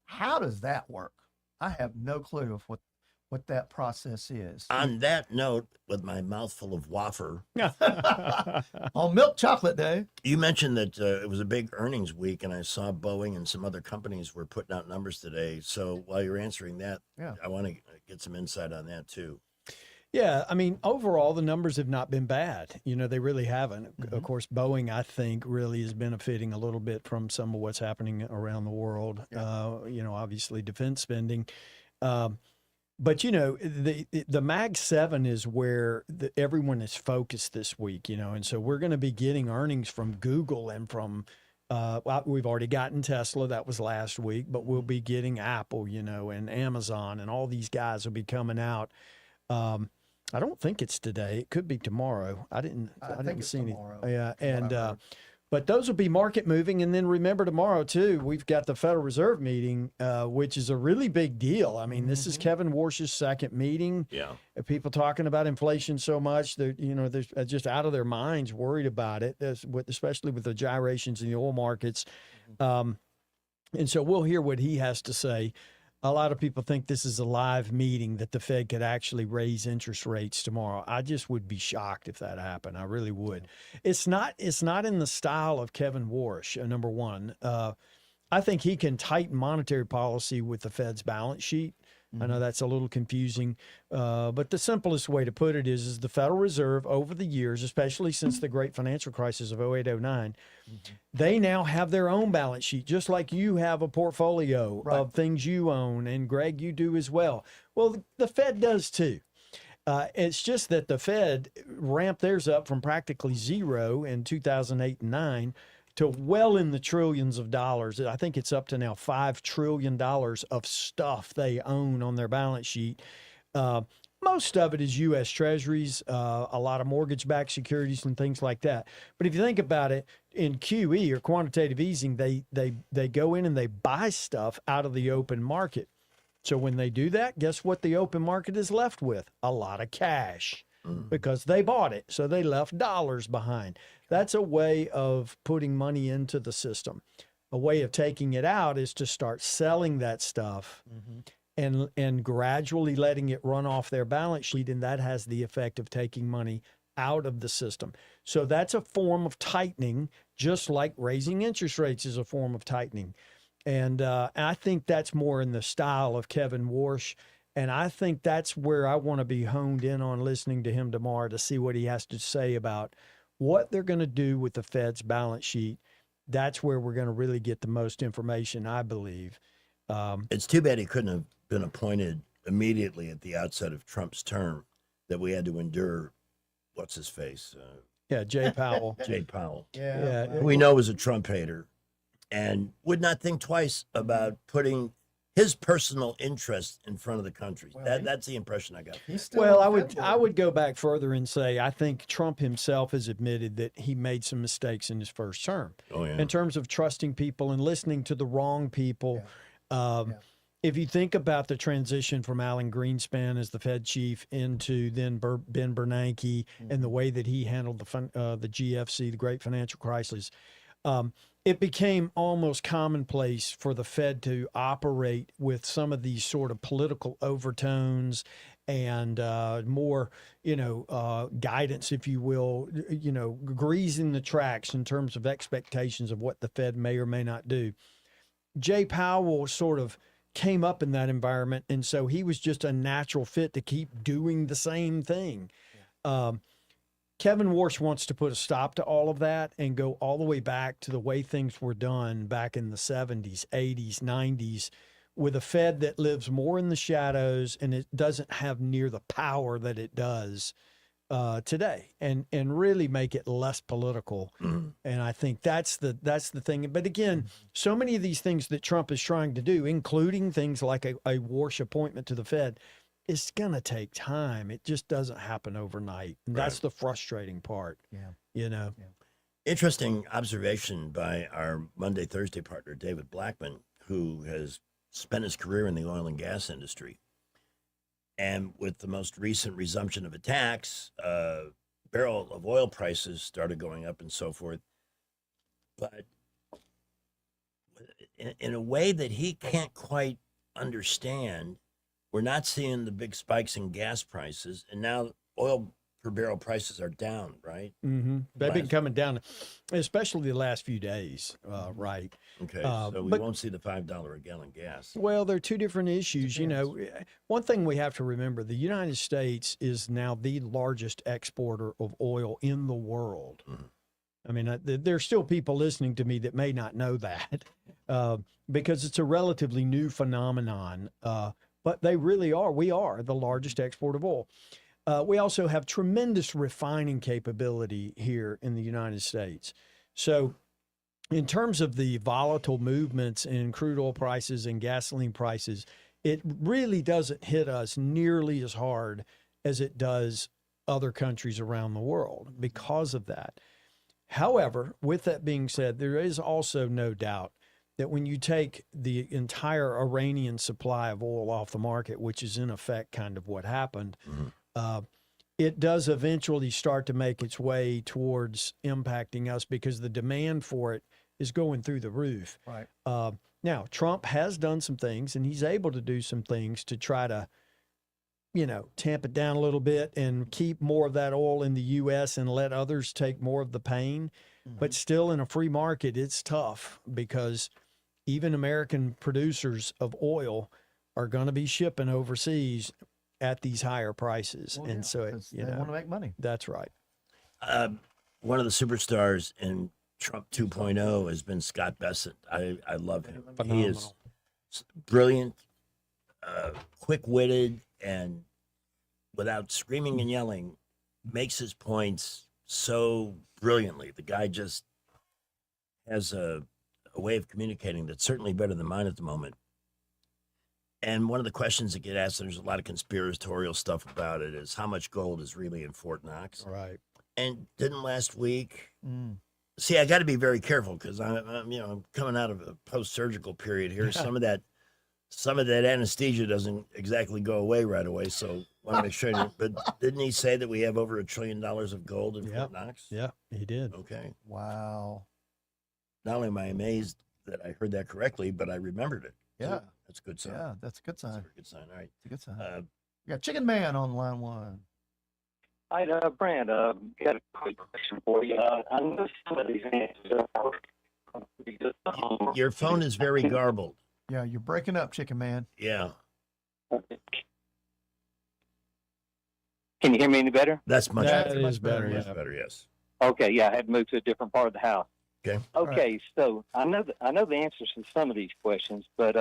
How does that work? I have no clue of what that process is. On that note, with my mouth full of wafer, on Milk Chocolate Day, you mentioned that it was a big earnings week, and I saw Boeing and some other companies were putting out numbers today. So while you're answering that, I want to get some insight on that too. Yeah, I mean, overall, the numbers have not been bad. You know, they really haven't. Of course, Boeing, I think, really is benefiting a little bit from some of what's happening around the world. You know, obviously, defense spending. But you know, the Mag 7 is where everyone is focused this week. You know, and so we're going to be getting earnings from Google and from. Well, we've already gotten Tesla. That was last week, but we'll be getting Apple. You know, and Amazon, and all these guys will be coming out. I don't think it's today. It could be tomorrow. I didn't see any. Yeah, and but those will be market moving. And then remember tomorrow too, we've got the Federal Reserve meeting, which is a really big deal. I mean, this is Kevin Warsh's second meeting. Yeah, people talking about inflation so much that they're just out of their minds, worried about it, especially with the gyrations in the oil markets. And so we'll hear what he has to say. A lot of people think this is a live meeting, that the Fed could actually raise interest rates tomorrow. I just would be shocked if that happened. I really would. It's not in the style of Kevin Warsh, number one. I think he can tighten monetary policy with the Fed's balance sheet. I know that's a little confusing, but the simplest way to put it is the Federal Reserve over the years, especially since the great financial crisis of 08-09, they now have their own balance sheet, just like you have a portfolio of things you own, and Greg, you do as well. Well, the Fed does too. It's just that the Fed ramped theirs up from practically zero in 2008 and 9 to well in the trillions of dollars. I think it's up to now $5 trillion of stuff they own on their balance sheet. Most of it is U.S. Treasuries, a lot of mortgage-backed securities and things like that. But if you think about it, in QE or quantitative easing, they go in and they buy stuff out of the open market. So when they do that, guess what the open market is left with? A lot of cash. Because they bought it, so they left dollars behind. That's a way of putting money into the system. A way of taking it out is to start selling that stuff and gradually letting it run off their balance sheet, and that has the effect of taking money out of the system. So that's a form of tightening, just like raising interest rates is a form of tightening. And I think that's more in the style of Kevin Warsh. And I think that's where I want to be honed in on listening to him tomorrow to see what he has to say about what they're going to do with the Fed's balance sheet. That's where we're going to really get the most information, I believe. It's too bad he couldn't have been appointed immediately at the outset of Trump's term, that we had to endure, what's his face? Jay Powell. Jay Powell. Yeah. Who we know is a Trump hater and would not think twice about putting his personal interest in front of the country. That's the impression I got. Well, I would go back further and say I think Trump himself has admitted that he made some mistakes in his first term. In terms of trusting people and listening to the wrong people. If you think about the transition from Alan Greenspan as the Fed chief into then Ben Bernanke and the way that he handled the GFC, the Great Financial Crisis, it became almost commonplace for the Fed to operate with some of these sort of political overtones and more, guidance, if you will, greasing the tracks in terms of expectations of what the Fed may or may not do. Jay Powell sort of came up in that environment, and so he was just a natural fit to keep doing the same thing. Kevin Warsh wants to put a stop to all of that and go all the way back to the way things were done back in the 70s, 80s, 90s, with a Fed that lives more in the shadows and it doesn't have near the power that it does today, and really make it less political. And I think that's the thing. But again, so many of these things that Trump is trying to do, including things like a Warsh appointment to the Fed, it's going to take time. It just doesn't happen overnight. And that's the frustrating part. Interesting observation by our Monday, Thursday partner, David Blackman, who has spent his career in the oil and gas industry. And with the most recent resumption of attacks, barrel of oil prices started going up and so forth. But in a way that he can't quite understand, we're not seeing the big spikes in gas prices. And now oil per barrel prices are down, right? Mm-hmm. They've been Last- coming down, especially the last few days, right? Okay, so we but- won't see the $5 a gallon gas. Well, they're two different issues. You know, one thing we have to remember, the United States is now the largest exporter of oil in the world. I mean, there's still people listening to me that may not know that because it's a relatively new phenomenon. But they really are. We are the largest export of oil. We also have tremendous refining capability here in the United States. So in terms of the volatile movements in crude oil prices and gasoline prices, it really doesn't hit us nearly as hard as it does other countries around the world because of that. However, with that being said, there is also no doubt that when you take the entire Iranian supply of oil off the market, which is in effect kind of what happened, it does eventually start to make its way towards impacting us because the demand for it is going through the roof. Right. Now, Trump has done some things, and he's able to do some things to try to, you know, tamp it down a little bit and keep more of that oil in the U.S. and let others take more of the pain. But still, in a free market, it's tough because even American producers of oil are going to be shipping overseas at these higher prices. Well, and yeah, so, 'cause you they know, want to make money. that's right. One of the superstars in Trump 2.0 has been Scott Bessent. I love him. He is brilliant, quick-witted, and without screaming and yelling, makes his points so brilliantly. The guy just has a way of communicating that's certainly better than mine at the moment. And one of the questions that get asked, and there's a lot of conspiratorial stuff about it, is how much gold is really in Fort Knox? Right. And didn't last week. See, I got to be very careful because I'm coming out of a post-surgical period here. Some of that anesthesia doesn't exactly go away right away. So I want to make sure. But didn't he say that we have over $1 trillion of gold in Fort Knox? Yeah, he did. Okay. Wow. Not only am I amazed that I heard that correctly, but I remembered it. Yeah. That's a good sign. Yeah, that's a good sign. That's a very good sign. All right. It's a good sign. We got Chicken Man on line one. Hi, Brand. Got a quick question for you. I know some of these answers are Your phone is very garbled. Yeah, you're breaking up, Chicken Man. Yeah. Can you hear me any better? That's much That better. is better, Much yeah. better, yes. Okay, yeah, I had moved to a different part of the house. Okay. Okay, so I know the answers to some of these questions, but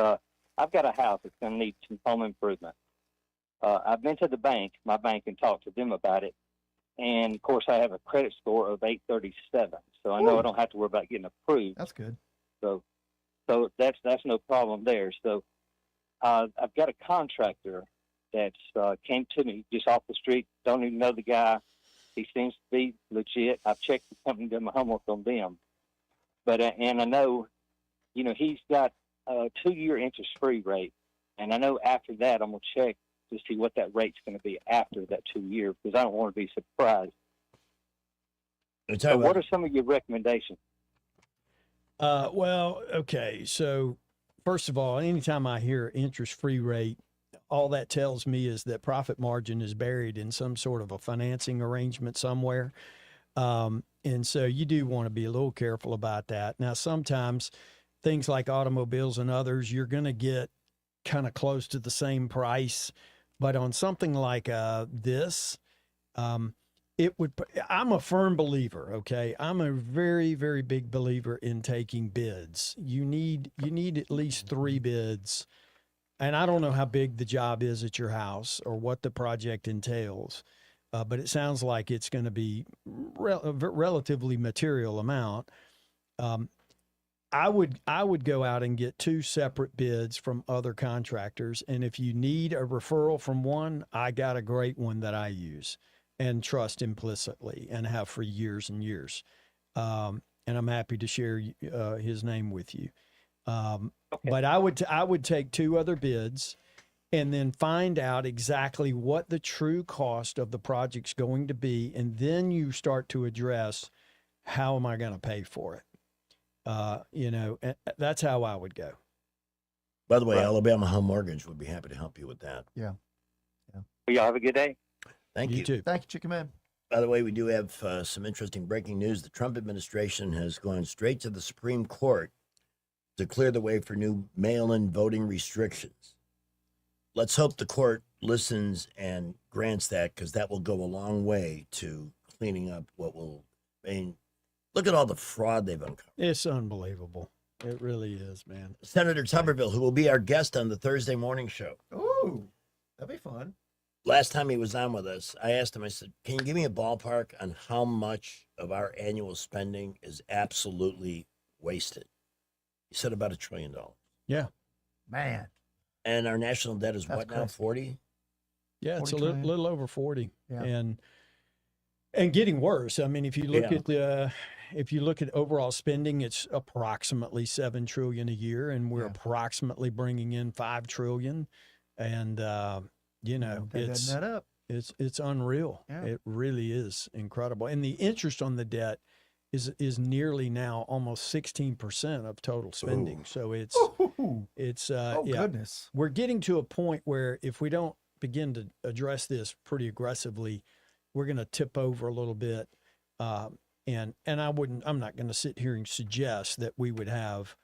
I've got a house that's going to need some home improvement. I've been to my bank, and talked to them about it. And of course, I have a credit score of 837, so I know I don't have to worry about getting approved. That's good. So that's no problem there. So I've got a contractor that's came to me just off the street. Don't even know the guy. He seems to be legit. I've checked the company, done my homework on them. But and I know, he's got a 2-year interest-free rate, and I know after that I'm gonna check to see what that rate's going to be after that 2 year, because I don't want to be surprised. So what are some of your recommendations? Well, okay. So first of all, anytime I hear interest-free rate, all that tells me is that profit margin is buried in some sort of a financing arrangement somewhere. And so you do want to be a little careful about that. Now, sometimes things like automobiles and others, you're going to get kind of close to the same price. But on something like this, I'm a firm believer, okay? I'm a very, very big believer in taking bids. You need at least 3 bids. And I don't know how big the job is at your house or what the project entails, but it sounds like it's going to be a relatively material amount. I would go out and get 2 separate bids from other contractors. And if you need a referral from one, I got a great one that I use and trust implicitly and have for years and years. And I'm happy to share his name with you. But I would take 2 other bids and then find out exactly what the true cost of the project's going to be. And then you start to address, how am I going to pay for it? That's how I would go. By the way, Alabama Home Mortgage would be happy to help you with that. Yeah. Well, y'all have a good day. Thank you. You too. Thank you, Chicken Man. By the way, we do have some interesting breaking news. The Trump administration has gone straight to the Supreme Court to clear the way for new mail-in voting restrictions. Let's hope the court listens and grants that, because that will go a long way to cleaning up look at all the fraud they've uncovered. It's unbelievable. It really is, man. Senator Tuberville, who will be our guest on the Thursday morning show. Ooh, that'd be fun. Last time he was on with us, I asked him, I said, can you give me a ballpark on how much of our annual spending is absolutely wasted? He said about $1 trillion. Yeah. Man. And our national debt is That's what now, crazy. 40? Yeah, it's 40 a trillion. little over 40. Yeah. And getting worse. I mean, if you look Yeah. at overall spending, it's approximately $7 trillion a year, and we're approximately bringing in $5 trillion. And It's that up. it's unreal. Yeah. It really is incredible. And the interest on the debt is nearly now almost 16% of total spending. Ooh. So it's goodness. We're getting to a point where if we don't begin to address this pretty aggressively, we're going to tip over a little bit. And I'm not going to sit here and suggest that we would have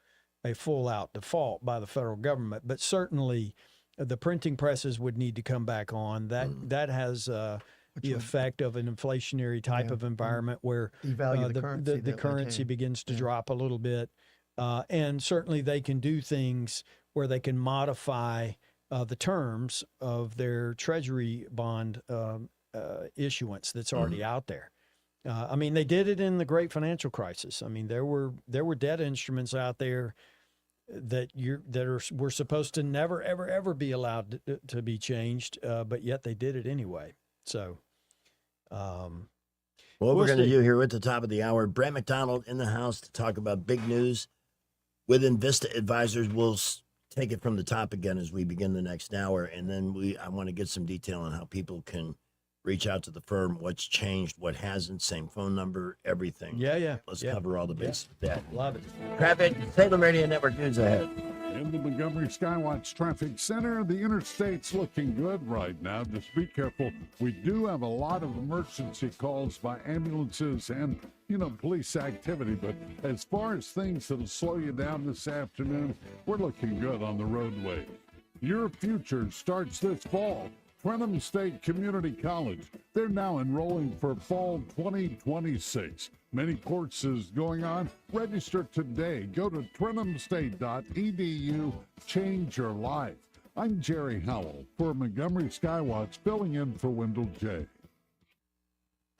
a full out default by the federal government, but certainly the printing presses would need to come back on. That has the effect of an inflationary type of environment where Devalue the currency. the currency begins to drop a little bit. And certainly they can do things where they can modify the terms of their treasury bond issuance that's already out there. I mean, they did it in the great financial crisis. I mean, there were debt instruments out there that were supposed to never, ever, ever be allowed to be changed, but yet they did it anyway. So, What we're going to do here at the top of the hour, Brett McDonald in the house to talk about big news with Invista Advisors. We'll take it from the top again as we begin the next hour, and then I want to get some detail on how people can reach out to the firm, what's changed, what hasn't, same phone number, everything. Yeah. Let's cover all the bases with that. Love it. Traffic, Salem Radio Network News ahead. In the Montgomery Skywatch Traffic Center, the interstate's looking good right now. Just be careful. We do have a lot of emergency calls by ambulances and, police activity. But as far as things that'll slow you down this afternoon, we're looking good on the roadway. Your future starts this fall. Trenham State Community College. They're now enrolling for fall 2026. Many courses going on. Register today. Go to trenhamstate.edu. Change your life. I'm Jerry Howell for Montgomery Skywatch, filling in for Wendell J.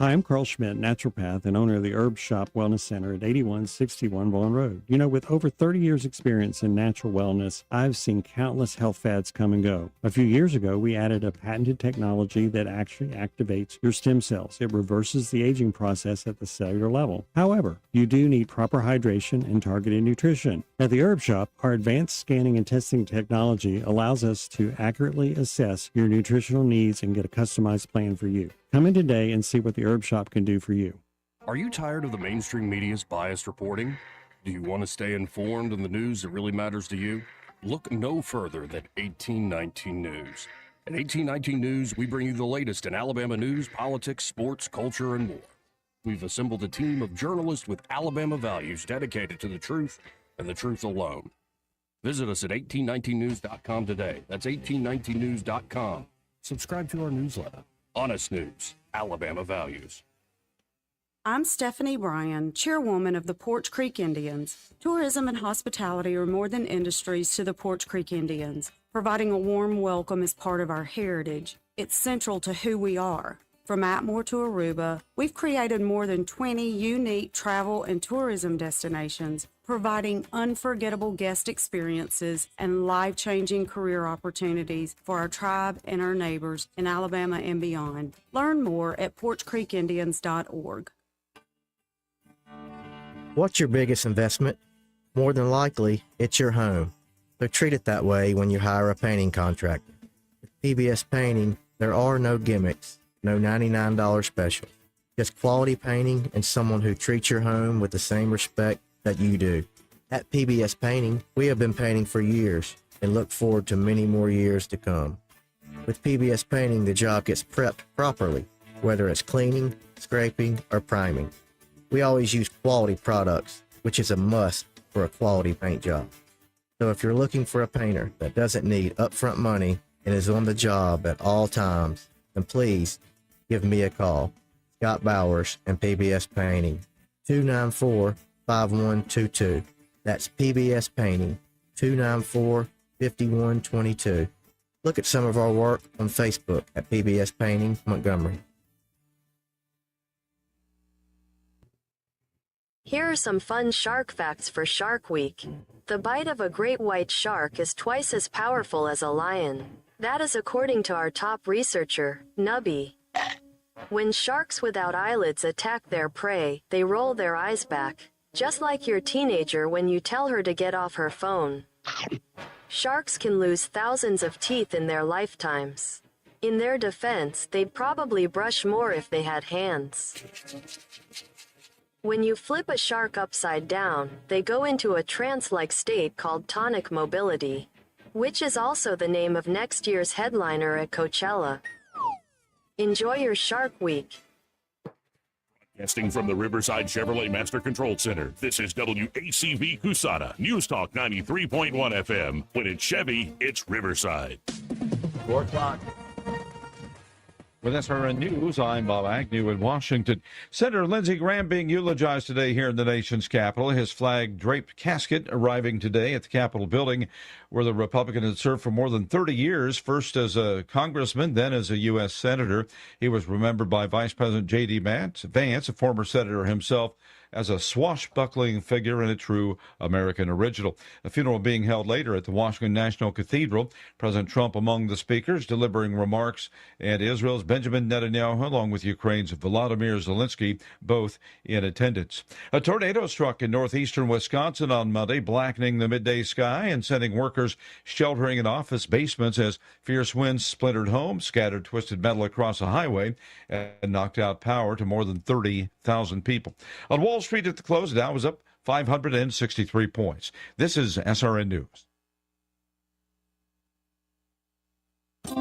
Hi, I'm Carl Schmidt, naturopath and owner of the Herb Shop Wellness Center at 8161 Bowen Road. With over 30 years experience in natural wellness, I've seen countless health fads come and go. A few years ago, we added a patented technology that actually activates your stem cells. It reverses the aging process at the cellular level. However, you do need proper hydration and targeted nutrition. At the Herb Shop, our advanced scanning and testing technology allows us to accurately assess your nutritional needs and get a customized plan for you. Come in today and see what the Herb Shop can do for you. Are you tired of the mainstream media's biased reporting? Do you want to stay informed on the news that really matters to you? Look no further than 1819 News. At 1819 News, we bring you the latest in Alabama news, politics, sports, culture, and more. We've assembled a team of journalists with Alabama values dedicated to the truth and the truth alone. Visit us at 1819news.com today. That's 1819news.com. Subscribe to our newsletter. Honest News, Alabama Values. I'm Stephanie Bryan, chairwoman of the Porch Creek Indians. Tourism and hospitality are more than industries to the Porch Creek Indians. Providing a warm welcome is part of our heritage. It's central to who we are. From Atmore to Aruba, we've created more than 20 unique travel and tourism destinations, providing unforgettable guest experiences and life-changing career opportunities for our tribe and our neighbors in Alabama and beyond. Learn more at porchcreekindians.org. What's your biggest investment? More than likely, it's your home. So treat it that way when you hire a painting contractor. With PBS Painting, there are no gimmicks, no $99 special. Just quality painting and someone who treats your home with the same respect that you do. At PBS Painting, we have been painting for years and look forward to many more years to come. With PBS Painting, the job gets prepped properly. whether it's cleaning, scraping, or priming. We always use quality products, which is a must for a quality paint job. So if you're looking for a painter that doesn't need upfront money and is on the job at all times, then please give me a call. Scott Bowers and PBS Painting, 294-5122. That's PBS Painting, 294-5122. Look at some of our work on Facebook at PBS Painting Montgomery. Here are some fun shark facts for Shark Week. The bite of a great white shark is twice as powerful as a lion. That is according to our top researcher, Nubby. When sharks without eyelids attack their prey, they roll their eyes back, just like your teenager when you tell her to get off her phone. Sharks can lose thousands of teeth in their lifetimes. In their defense, they'd probably brush more if they had hands. When you flip a shark upside down, they go into a trance-like state called tonic mobility, which is also the name of next year's headliner at Coachella. Enjoy your Shark Week. Casting from the Riverside Chevrolet Master Control Center, this is WACV Cusana, News Talk 93.1 FM. When it's Chevy, it's Riverside. 4 o'clock. With SRN News, I'm Bob Agnew in Washington. Senator Lindsey Graham being eulogized today here in the nation's capital. His flag-draped casket arriving today at the Capitol building, where the Republican had served for more than 30 years, first as a congressman, then as a U.S. senator. He was remembered by Vice President J.D. Vance, a former senator himself, as a swashbuckling figure and a true American original. A funeral being held later at the Washington National Cathedral. President Trump among the speakers, delivering remarks, and Israel's Benjamin Netanyahu, along with Ukraine's Volodymyr Zelensky, both in attendance. A tornado struck in northeastern Wisconsin on Monday, blackening the midday sky and sending workers sheltering in office basements as fierce winds splintered homes, scattered twisted metal across a highway, and knocked out power to more than 30,000 people. On Wall Street at the close, Dow was up 563 points. This is SRN News.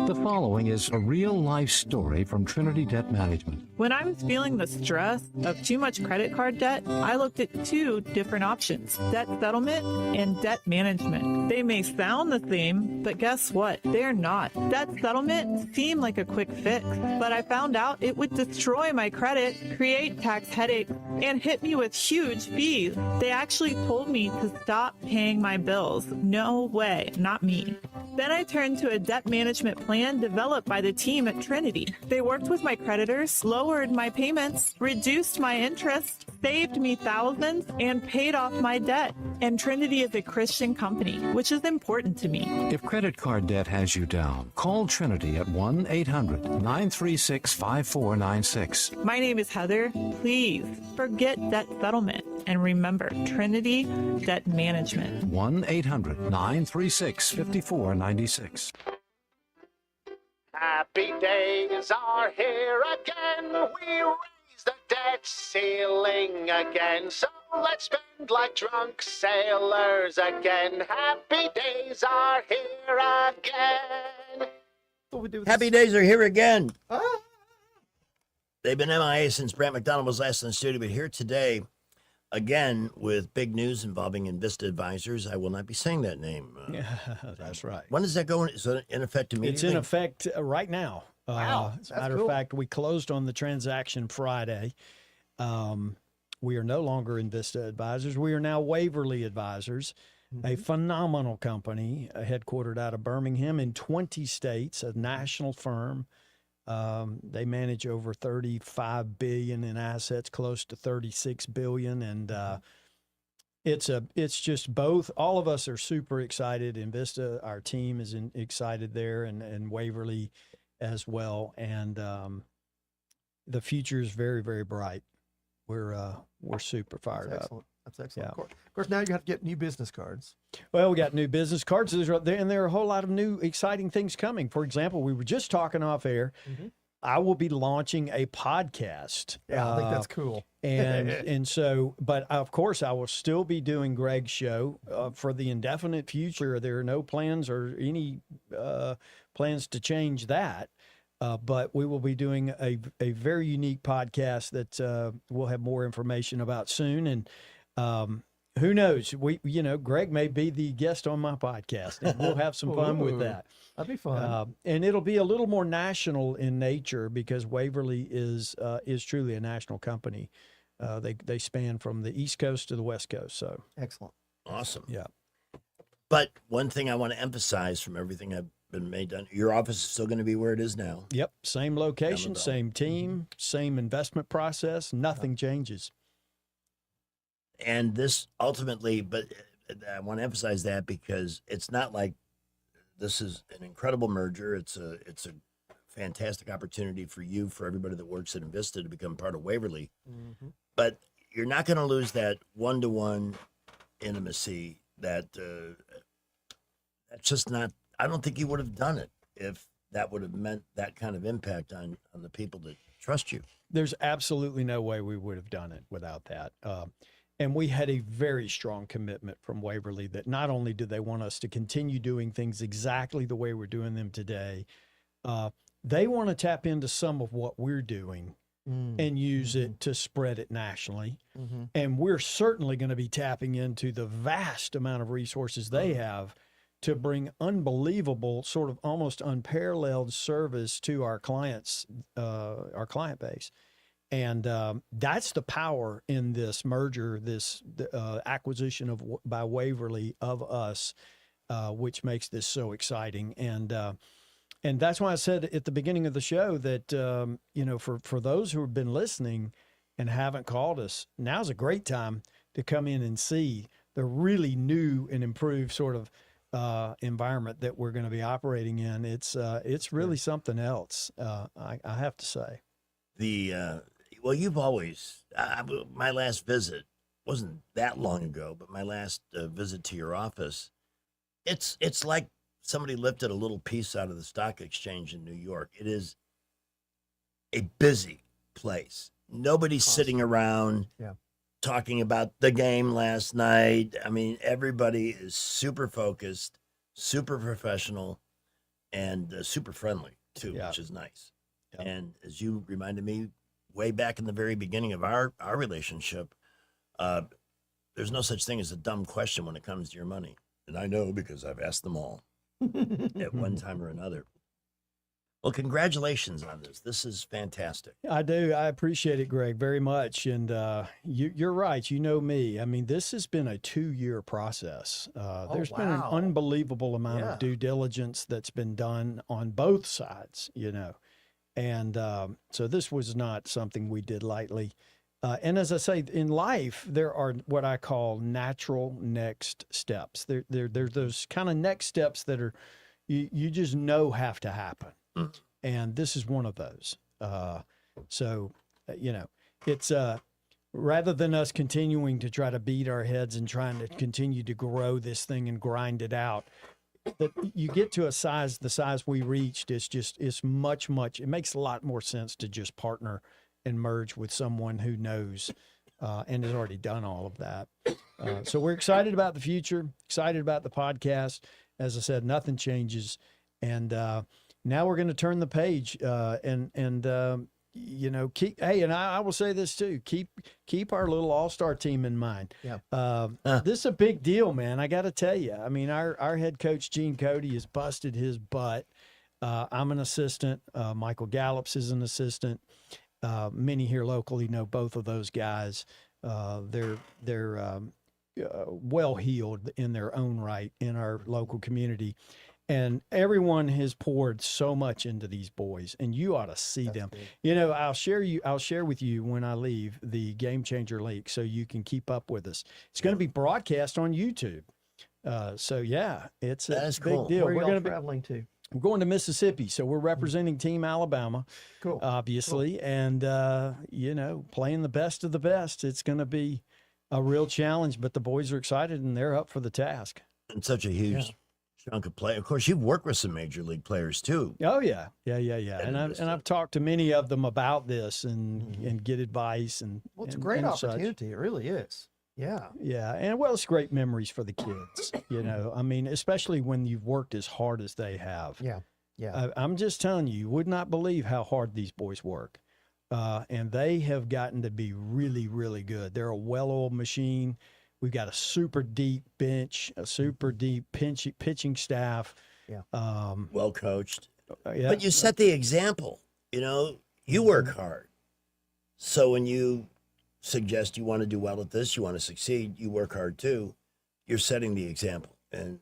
The following is a real-life story from Trinity Debt Management. When I was feeling the stress of too much credit card debt, I looked at 2 different options, debt settlement and debt management. They may sound the same, but guess what? They're not. Debt settlement seemed like a quick fix, but I found out it would destroy my credit, create tax headaches, and hit me with huge fees. They actually told me to stop paying my bills. No way, not me. Then I turned to a debt management plan developed by the team at Trinity. They worked with my creditors, lowered my payments, reduced my interest, saved me thousands, and paid off my debt. And Trinity is a Christian company, which is important to me. If credit card debt has you down, call Trinity at 1-800-936-5496. My name is Heather. Please forget debt settlement and remember Trinity Debt Management. 1-800-936-5496. Happy days are here again. We raise the debt ceiling again. So let's spend like drunk sailors again. Happy days are here again. Happy days are here again. They've been MIA since Brant McDonald was last in the studio, but here today, again, with big news involving Invista Advisors. I will not be saying that name. That's right. When does that go in? Is it in effect immediately? It's in effect right now. Wow, as a matter of fact, we closed on the transaction Friday. We are no longer Invista Advisors. We are now Waverly Advisors, a phenomenal company headquartered out of Birmingham in 20 states, a national firm. They manage over $35 billion in assets, close to $36 billion, and it's just both. All of us are super excited. Invista, our team is excited there, and Waverly as well. And the future is very, very bright. We're super fired That's up. excellent. That's excellent. Yeah. Of course, now you have to get new business cards. Well, we got new business cards, and there are a whole lot of new exciting things coming. For example, we were just talking off air. I will be launching a podcast. Yeah, I think that's cool. And so, but of course, I will still be doing Greg's show for the indefinite future. There are no plans or any plans to change that. But we will be doing a very unique podcast that we'll have more information about soon. And who knows? Greg may be the guest on my podcast, and we'll have some fun with that. That'd be fun. And it'll be a little more national in nature because Waverly is truly a national company. They span from the East Coast to the West Coast. So excellent. Awesome. Yeah. But one thing I want to emphasize from everything I've been made done, your office is still going to be where it is now. Yep. Same location, same team, same investment process. Nothing changes. And this ultimately, but I want to emphasize that because it's not like this is an incredible merger. It's a fantastic opportunity for you, for everybody that works at Invista to become part of Waverly. Mm-hmm. But you're not going to lose that one-to-one intimacy that's just not, I don't think you would have done it if that would have meant that kind of impact on the people that trust you. There's absolutely no way we would have done it without that. And we had a very strong commitment from Waverly that not only do they want us to continue doing things exactly the way we're doing them today, they want to tap into some of what we're doing and use it to spread it nationally. Mm-hmm. And we're certainly going to be tapping into the vast amount of resources they have to bring unbelievable, sort of almost unparalleled service to our clients, our client base. And that's the power in this merger, this acquisition by Waverly of us, which makes this so exciting. And that's why I said at the beginning of the show that, for those who have been listening and haven't called us, now's a great time to come in and see the really new and improved sort of environment that we're going to be operating in. It's really something else, I have to say. Well, you've always, my last visit wasn't that long ago, but my last visit to your office, it's like somebody lifted a little piece out of the stock exchange in New York. It is a busy place. Nobody's sitting around talking about the game last night. I mean, everybody is super focused, super professional, and super friendly too, which is nice. And as you reminded me, way back in the very beginning of our relationship, there's no such thing as a dumb question when it comes to your money. And I know because I've asked them all at one time or another. Well, congratulations on this. This is fantastic. I do. I appreciate it, Greg, very much. And you're right. You know me. I mean, this has been a 2-year process. There's been an unbelievable amount of due diligence that's been done on both sides, And so this was not something we did lightly. And as I say, in life, there are what I call natural next steps. There those kind of next steps that are you just know have to happen. And this is one of those. It's rather than us continuing to try to beat our heads and trying to continue to grow this thing and grind it out, that you get to the size we reached, it's much, it makes a lot more sense to just partner and merge with someone who knows and has already done all of that. So we're excited about the future, excited about the podcast. As I said, nothing changes. And now we're going to turn the page and I will say this too, keep our little all-star team in mind. This is a big deal, man. I got to tell you, I mean, our head coach, Gene Cody, has busted his butt. I'm an assistant. Michael Gallups is an assistant. Many here locally know both of those guys. They're well-heeled in their own right in our local community. And everyone has poured so much into these boys, and you ought to see them. I'll share with you when I leave the Game Changer link so you can keep up with us. It's going to be broadcast on YouTube. It's a big deal. Where are y'all traveling to? We're going to Mississippi, so we're representing Team Alabama, obviously, and playing the best of the best. It's going to be a real challenge, but the boys are excited and they're up for the task. And such a huge chunk of play. Of course, you've worked with some major league players too. Oh yeah. And I've talked to many of them about this and get advice and. Well, it's a great opportunity. It really is. Yeah. Yeah. And it's great memories for the kids, I mean, especially when you've worked as hard as they have. Yeah. Yeah. I'm just telling you, you would not believe how hard these boys work. And they have gotten to be really, really good. They're a well-oiled machine. We've got a super deep bench, a super deep pitching staff. Yeah. Well coached. Yeah. But you set the example. You know, you work hard. So when you suggest you want to do well at this, you want to succeed, you work hard too. You're setting the example, and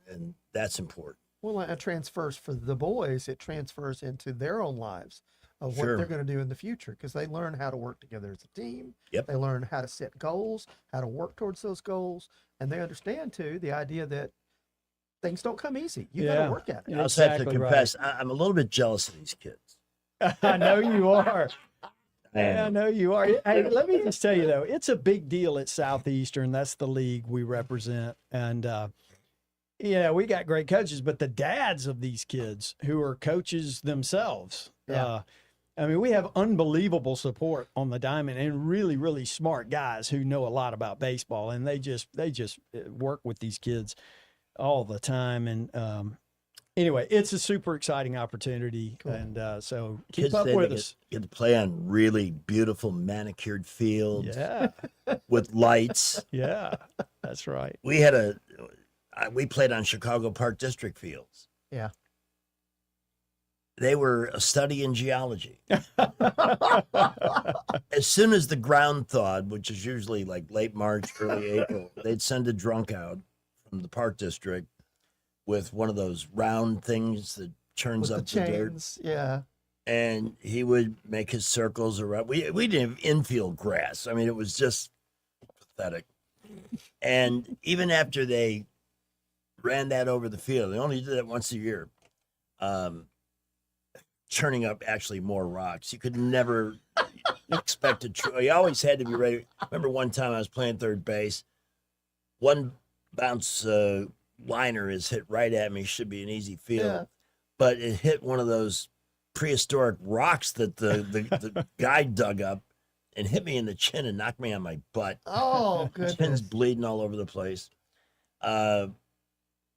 that's important. Well, it transfers for the boys. It transfers into their own lives of what Sure. they're going to do in the future because they learn how to work together as a team. Yep. They learn how to set goals, how to work towards those goals, and they understand too the idea that things don't come easy. You got to work at it. I also have to confess, I'm a little bit jealous of these kids. I know you are. I know you are. Hey, let me just tell you though, it's a big deal at Southeastern. That's the league we represent, and we got great coaches, but the dads of these kids who are coaches themselves. Yeah. I mean, we have unbelievable support on the diamond and really, really smart guys who know a lot about baseball, and they just work with these kids all the time. And anyway, it's a super exciting opportunity, and so keep Kids up then with us. get to play on really beautiful manicured fields. Yeah. With lights. Yeah, that's right. We had we played on Chicago Park District fields. Yeah. They were a study in geology. As soon as the ground thawed, which is usually like late March, early April, they'd send a drunk out from the Park District with one of those round things that churns With up the the dirt. chains, yeah. And he would make his circles around. We didn't have infield grass. I mean, it was just pathetic. And even after they ran that over the field, they only did that once a year, churning up actually more rocks. You could never expect you always had to be ready. I remember one time I was playing third base. One bounce liner is hit right at me. Should be an easy field. Yeah. But it hit one of those prehistoric rocks that the guy dug up and hit me in the chin and knocked me on my butt. Oh, goodness. Chin's bleeding all over the place.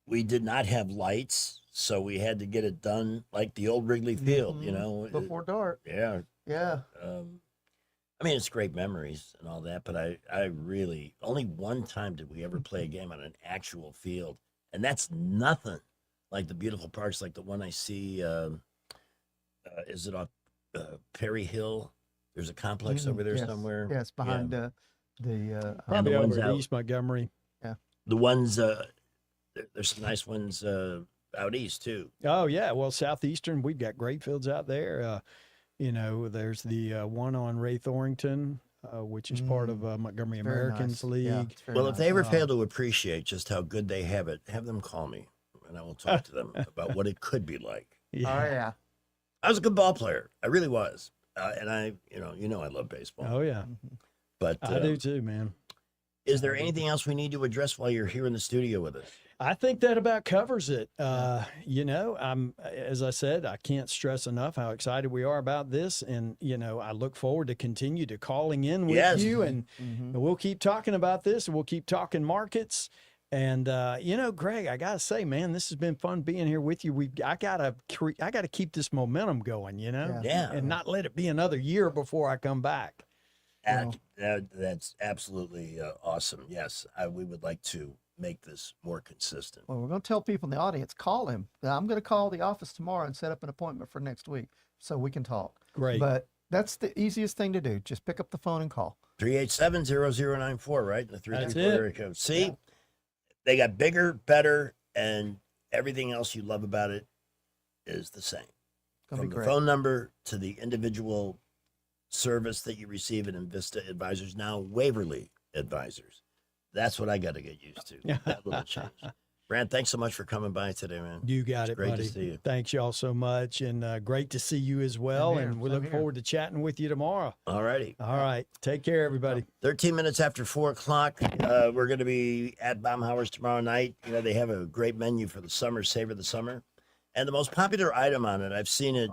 We did not have lights, so we had to get it done like the old Wrigley Field, you know. Before dark. Yeah. Yeah. I mean, it's great memories and all that, but I really, only one time did we ever play a game on an actual field, and that's nothing like the beautiful parks like the one I see, is it off Perry Hill? There's a complex over there Yes. somewhere. Yes, behind Yeah. the Probably the ones over at out- East Montgomery. Yeah. The ones, there's some nice ones out east too. Oh yeah, well Southeastern, we've got great fields out there. There's the one on Ray Thornton, which is part of Montgomery Very nice. Americans Yeah, League. it's very Well, if they ever nice. fail to appreciate just how good they have it, have them call me, and I will talk to them about what it could be like. Oh, yeah. I was a good ball player. I really was, and I love baseball. Oh yeah, But I do too, man. Is there anything else we need to address while you're here in the studio with us? I think that about covers it. As I said, I can't stress enough how excited we are about this. And, I look forward to continue to calling in with Yes. you and we'll keep talking about this and we'll keep talking markets. And, Greg, I got to say, man, this has been fun being here with you. I got to keep this momentum going, Yeah. and not let it be another year before I come back. That's absolutely awesome. Yes, we would like to make this more consistent. Well, we're going to tell people in the audience, call him. I'm going to call the office tomorrow and set up an appointment for next week so we can talk. Great. But that's the easiest thing to do. Just pick up the phone and call. 387-0094, right? The 334 That's it. area code. See, they got bigger, better, and everything else you love about it is the same. Gonna From be the great. phone number to the individual service that you receive at Invista Advisors, now Waverly Advisors. That's what I got to get used to. That little change. Brand, thanks so much for coming by today, man. You got It's it, great buddy. to see you. Thanks y'all so much. And great to see you as well. here. And we Same look here. forward to chatting with you tomorrow. All righty. All right. Take care, everybody. 13 minutes after 4 o'clock. We're going to be at Baumhauer's tomorrow night. They have a great menu for the summer, Savor the Summer. And the most popular item on it, I've seen it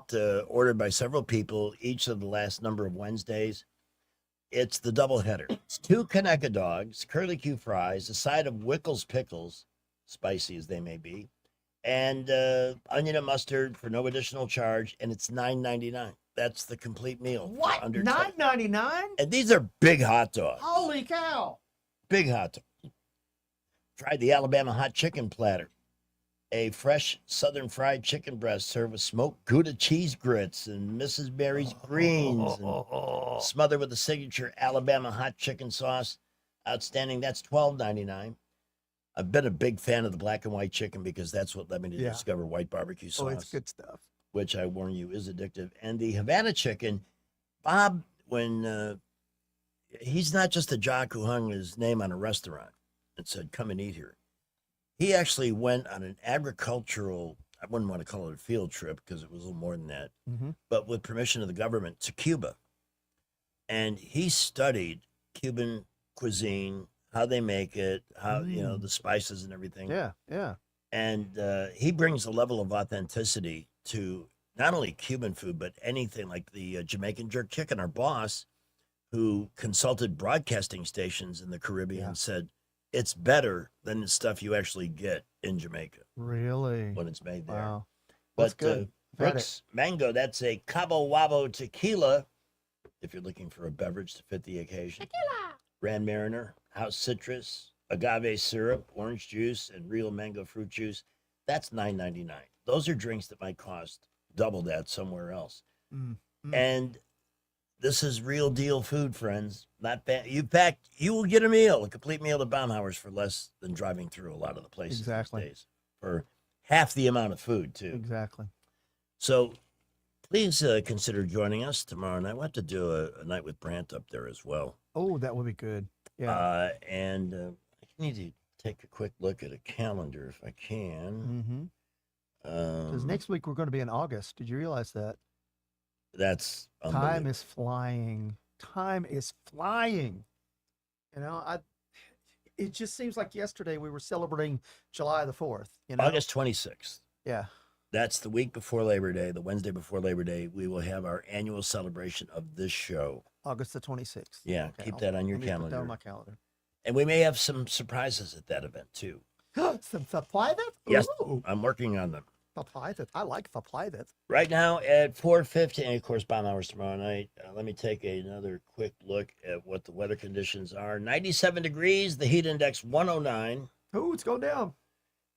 ordered by several people each of the last number of Wednesdays. It's the doubleheader. It's 2 Conecuh dogs, curly Q fries, a side of Wickles pickles, spicy as they may be, and onion and mustard for no additional charge, and it's $9.99. That's the complete meal. What? Under $9.99? And these are big hot dogs. Holy cow! Big hot dog. Tried the Alabama hot chicken platter. A fresh southern fried chicken breast served with smoked Gouda cheese grits and Mrs. Mary's greens, and smothered with the signature Alabama hot chicken sauce. Outstanding. That's $12.99. I've been a big fan of the black and white chicken because that's what led me to discover white barbecue sauce. Oh, it's good stuff. Which I warn you is addictive. And the Havana chicken, Bob, when he's not just a jock who hung his name on a restaurant and said, come and eat here. He actually went on an agricultural, I wouldn't want to call it a field trip because it was a little more than that, but with permission of the government, to Cuba. And he studied Cuban cuisine, how they make it, how, you know, the spices and everything. Yeah, yeah. And he brings a level of authenticity to not only Cuban food, but anything like the Jamaican jerk chicken. Our boss, who consulted broadcasting stations in the Caribbean, said, it's better than the stuff you actually get in Jamaica. Really? When it's made there. Wow. But That's good. I've had Brooks Mango, that's a Cabo Wabo tequila, if you're looking for a beverage to fit the occasion. Tequila. Grand Mariner, House Citrus, agave syrup, orange juice, and real mango fruit juice. That's $9.99. Those are drinks that might cost double that somewhere else. And this is real deal food, friends. Not bad. You will get a meal, a complete meal at Baumhauer's for less than driving through a lot of the places these days. For half the amount of food, too. Exactly. So please consider joining us tomorrow night. We'll have to do a night with Brant up there as well. Oh, that would be good. Yeah. And I need to take a quick look at a calendar if I can. Because next week we're going to be in August. Did you realize that? That's Time is flying. Time is flying. You know, it just seems like yesterday we were celebrating July the 4th. You know? August 26th. Yeah. That's the week before Labor Day, the Wednesday before Labor Day. We will have our annual celebration of this show. August the 26th. Yeah, Okay, keep that on your let me put that calendar. on my calendar. And we may have some surprises at that event, too. Some surprises? Yes, Ooh. I'm working on them. Surprises. I like surprises. Right now at 4:50, and of course, bomb hours tomorrow night. Let me take another quick look at what the weather conditions are. 97 degrees, the heat index 109. Oh, it's going down.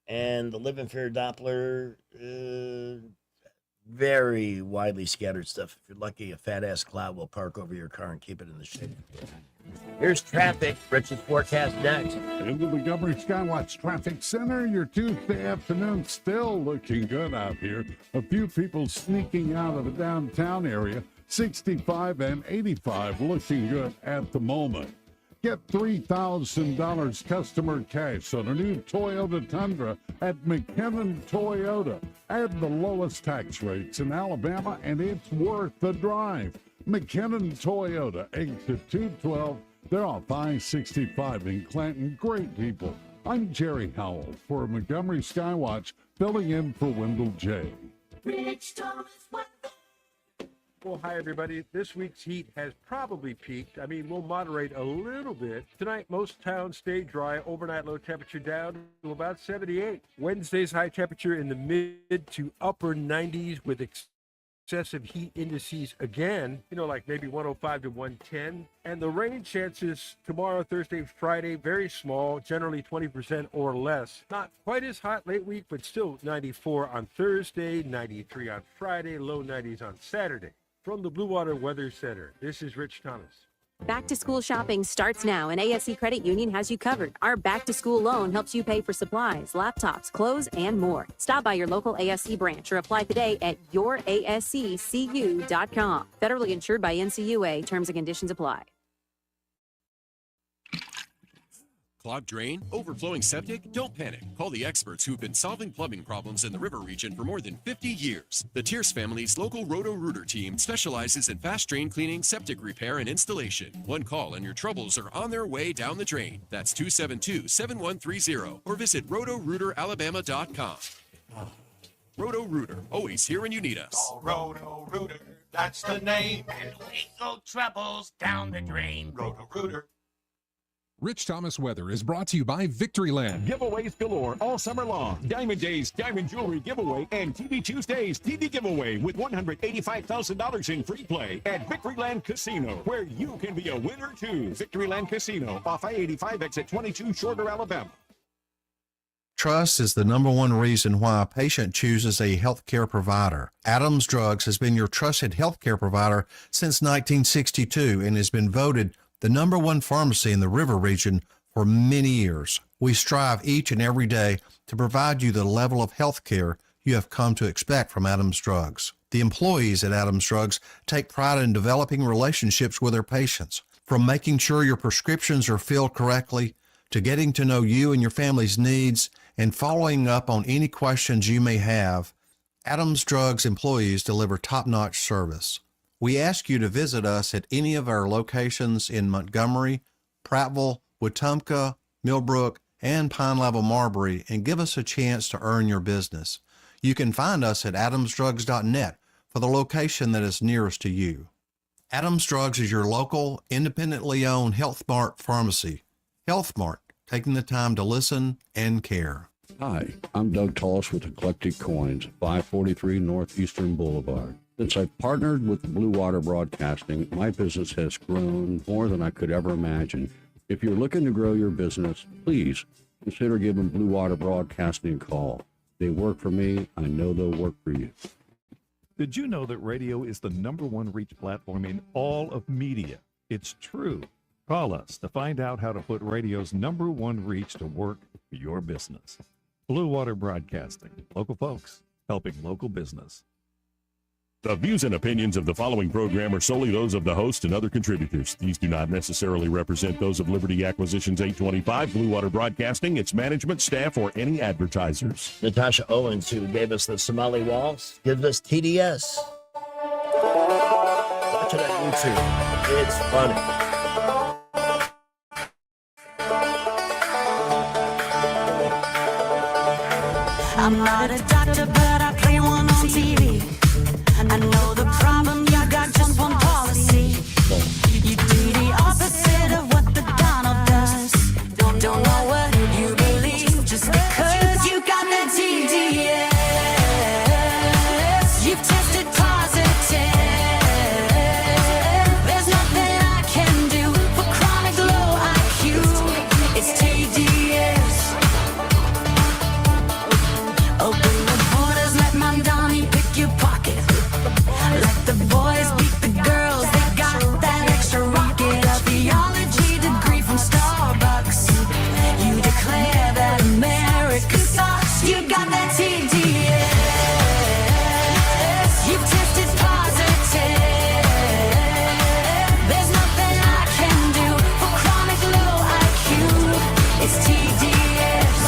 And the live and fear Doppler, very widely scattered stuff. If you're lucky, a fat ass cloud will park over your car and keep it in the shade. Here's traffic. Rich's forecast next. Into the Montgomery Skywatch Traffic Center. Your Tuesday afternoon still looking good out here. A few people sneaking out of the downtown area. 65 and 85 looking good at the moment. Get $3,000 customer cash on a new Toyota Tundra at McKinnon Toyota. Add the lowest tax rates in Alabama, and it's worth the drive. McKinnon Toyota, 8 to 212. They're off I-65 in Clanton. Great people. I'm Jerry Howell for Montgomery Skywatch, filling in for Wendell J. Rich Thomas Well, hi, everybody. This week's heat has probably peaked. I mean, we'll moderate a little bit. Tonight, most towns stay dry. Overnight low temperature down to about 78. Wednesday's high temperature in the mid to upper 90s with excessive heat indices again, like maybe 105 to 110. And the rain chances tomorrow, Thursday, Friday, very small, generally 20% or less. Not quite as hot late week, but still 94 on Thursday, 93 on Friday, low 90s on Saturday. From the Blue Water Weather Center, this is Rich Thomas. Back to school shopping starts now, and ASC Credit Union has you covered. Our back to school loan helps you pay for supplies, laptops, clothes, and more. Stop by your local ASC branch or apply today at yourasccu.com. Federally insured by NCUA. Terms and conditions apply. Clogged drain? Overflowing septic? Don't panic. Call the experts who've been solving plumbing problems in the river region for more than 50 years. The Tierce family's local Roto-Rooter team specializes in fast drain cleaning, septic repair, and installation. One call and your troubles are on their way down the drain. That's 272-7130 or visit rotorooteralabama.com. Roto-Rooter, always here when you need us. Oh, Roto-Rooter, that's the name. And we go troubles down the drain. Roto-Rooter. Rich Thomas Weather is brought to you by Victoryland. Giveaways galore all summer long. Diamond Days Diamond Jewelry Giveaway and TV Tuesdays TV Giveaway with $185,000 in free play at Victoryland Casino, where you can be a winner too. Victoryland Casino off I-85 exit 22 Shorter, Alabama. Trust is the number one reason why a patient chooses a healthcare provider. Adams Drugs has been your trusted healthcare provider since 1962 and has been voted the number one pharmacy in the River region for many years. We strive each and every day to provide you the level of health care you have come to expect from Adams Drugs. The employees at Adams Drugs take pride in developing relationships with their patients. From making sure your prescriptions are filled correctly, to getting to know you and your family's needs, and following up on any questions you may have, Adams Drugs employees deliver top-notch service. We ask you to visit us at any of our locations in Montgomery, Prattville, Wetumpka, Millbrook, and Pine Level Marbury and give us a chance to earn your business. You can find us at adamsdrugs.net for the location that is nearest to you. Adams Drugs is your local, independently owned Health Mart pharmacy. Health Mart, taking the time to listen and care. Hi, I'm Doug Tullis with Eclectic Coins, 543 Northeastern Boulevard. Since I've partnered with Blue Water Broadcasting, my business has grown more than I could ever imagine. If you're looking to grow your business, please consider giving Blue Water Broadcasting a call. They work for me. I know they'll work for you. Did you know that radio is the #1 reach platform in all of media? It's true. Call us to find out how to put radio's #1 reach to work for your business. Blue Water Broadcasting. Local folks helping local business. The views and opinions of the following program are solely those of the host and other contributors. These do not necessarily represent those of Liberty Acquisitions 825, Blue Water Broadcasting, its management, staff, or any advertisers. Natasha Owens, who gave us the Somali Waltz, gives us TDS. Watch it on YouTube. It's funny. I'm not a doctor, but I play one on TV. I know the problem, you got just one policy. You do the opposite of what the Donald does. Don't know what you believe just because you got the TDS. You've tested positive. There's nothing I can do for chronic low IQ. It's TDS. Open the borders, let my Donnie pick your pocket. Let the boys beat the girls, they got that extra rocket. A theology degree from Starbucks. You declare that America sucks. You got that TDS. You've tested positive. There's nothing I can do for chronic low IQ. It's TDS.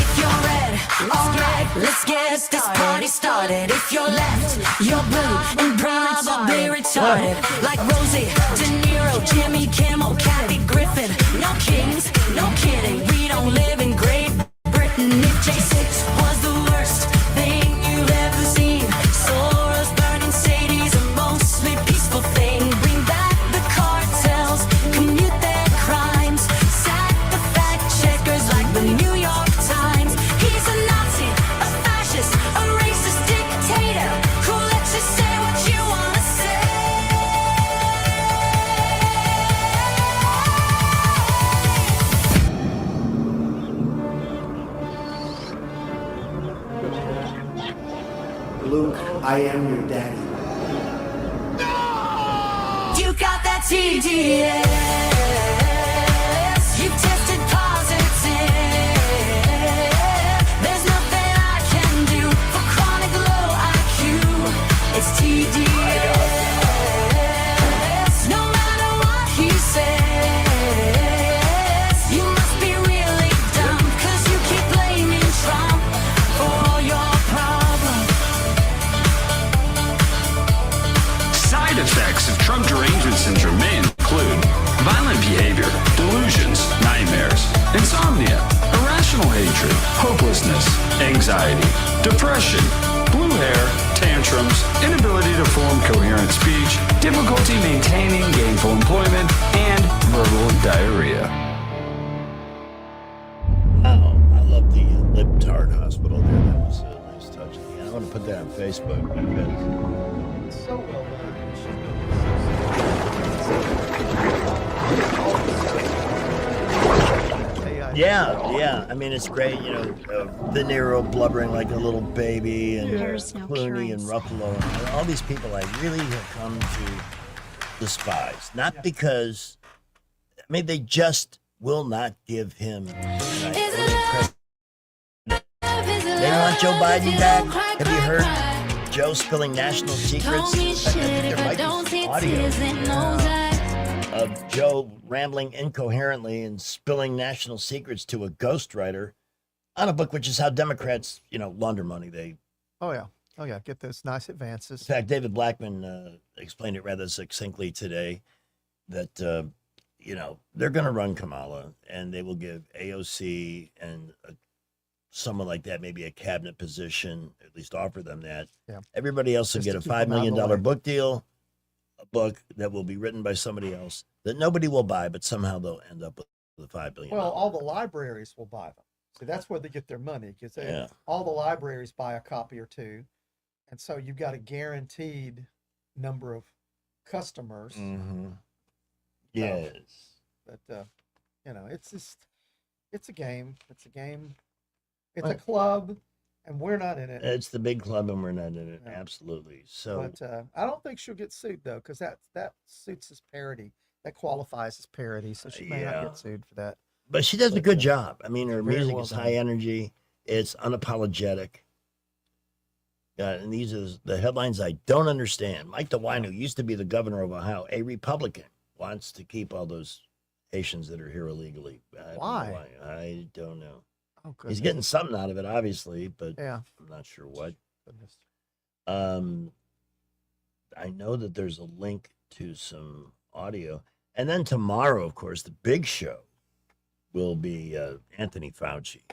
If you're red, alright, let's get this party started. If you're left, you're blue and probably retarded. Like Rosie, De Niro, Jimmy Kimmel, Kathy Griffin. No kings, no kidding. We don't live in Great Britain. If J6 was the worst thing you've ever seen, Soros, burning Sadie's a mostly peaceful thing. Bring back the cartels, commute their crimes, sack the fact checkers like the New York Times. He's a Nazi, a fascist, a racist dictator who lets you say what you wanna say. Luke, I am your daddy. You got that TDS. You've tested positive. There's nothing I can do for chronic low IQ. It's TDS. No matter what he says, you must be really dumb, 'cause you keep blaming Trump for all your problems. Side effects of Trump derangement syndrome may include violent behavior, delusions, nightmares, insomnia, irrational hatred, hopelessness, anxiety, depression, blue hair, tantrums, inability to form coherent speech, difficulty maintaining gainful employment, and verbal diarrhea. Wow, I love the Libtard Hospital there. That was a nice touch. Yeah, I want to put that on Facebook because It's so well done. yeah. I mean, it's great. You know, De Niro blubbering like a little baby, and There's no Clooney and currents. Ruffalo, and all these people I really have come to despise. Not because, I mean, they just will not give him an iota credit. They want Joe Biden back. Have you heard Joe spilling national secrets? There might be some audio of Joe rambling incoherently and spilling national secrets to a ghostwriter on a book, which is how Democrats, launder money. They, Oh yeah, get those nice advances. in fact, David Blackman explained it rather succinctly today that, they're going to run Kamala and they will give AOC and someone like that, maybe a cabinet position, at least offer them that. Yeah. Everybody else will Just get a to keep $5 them out of the million way. book deal, a book that will be written by somebody else that nobody will buy, but somehow they'll end up with the $5 billion. Well, all the libraries will buy them. See, that's where they get their money because Yeah. all the libraries buy a copy or two, and so you've got a guaranteed number of customers. Mm-hmm. Yes. But it's just it's a game. It's a game. It's a club, and we're not in it. It's the big club and we're not in it. Absolutely. So But I don't think she'll get sued though, because that suits as parody. That qualifies as parody, so she may not Yeah. get sued for that. But she does a good job. I mean, her Very music well is done. high energy. It's unapologetic. And these are the headlines I don't understand. Mike DeWine, who used to be the governor of Ohio, a Republican, wants to keep all those Haitians that are here illegally. I don't know Why? I don't know. Oh, He's goodness. getting something out of it, obviously, but Yeah. I'm not sure what. Goodness. I know that there's a link to some audio. And then tomorrow, of course, the big show will be Anthony Fauci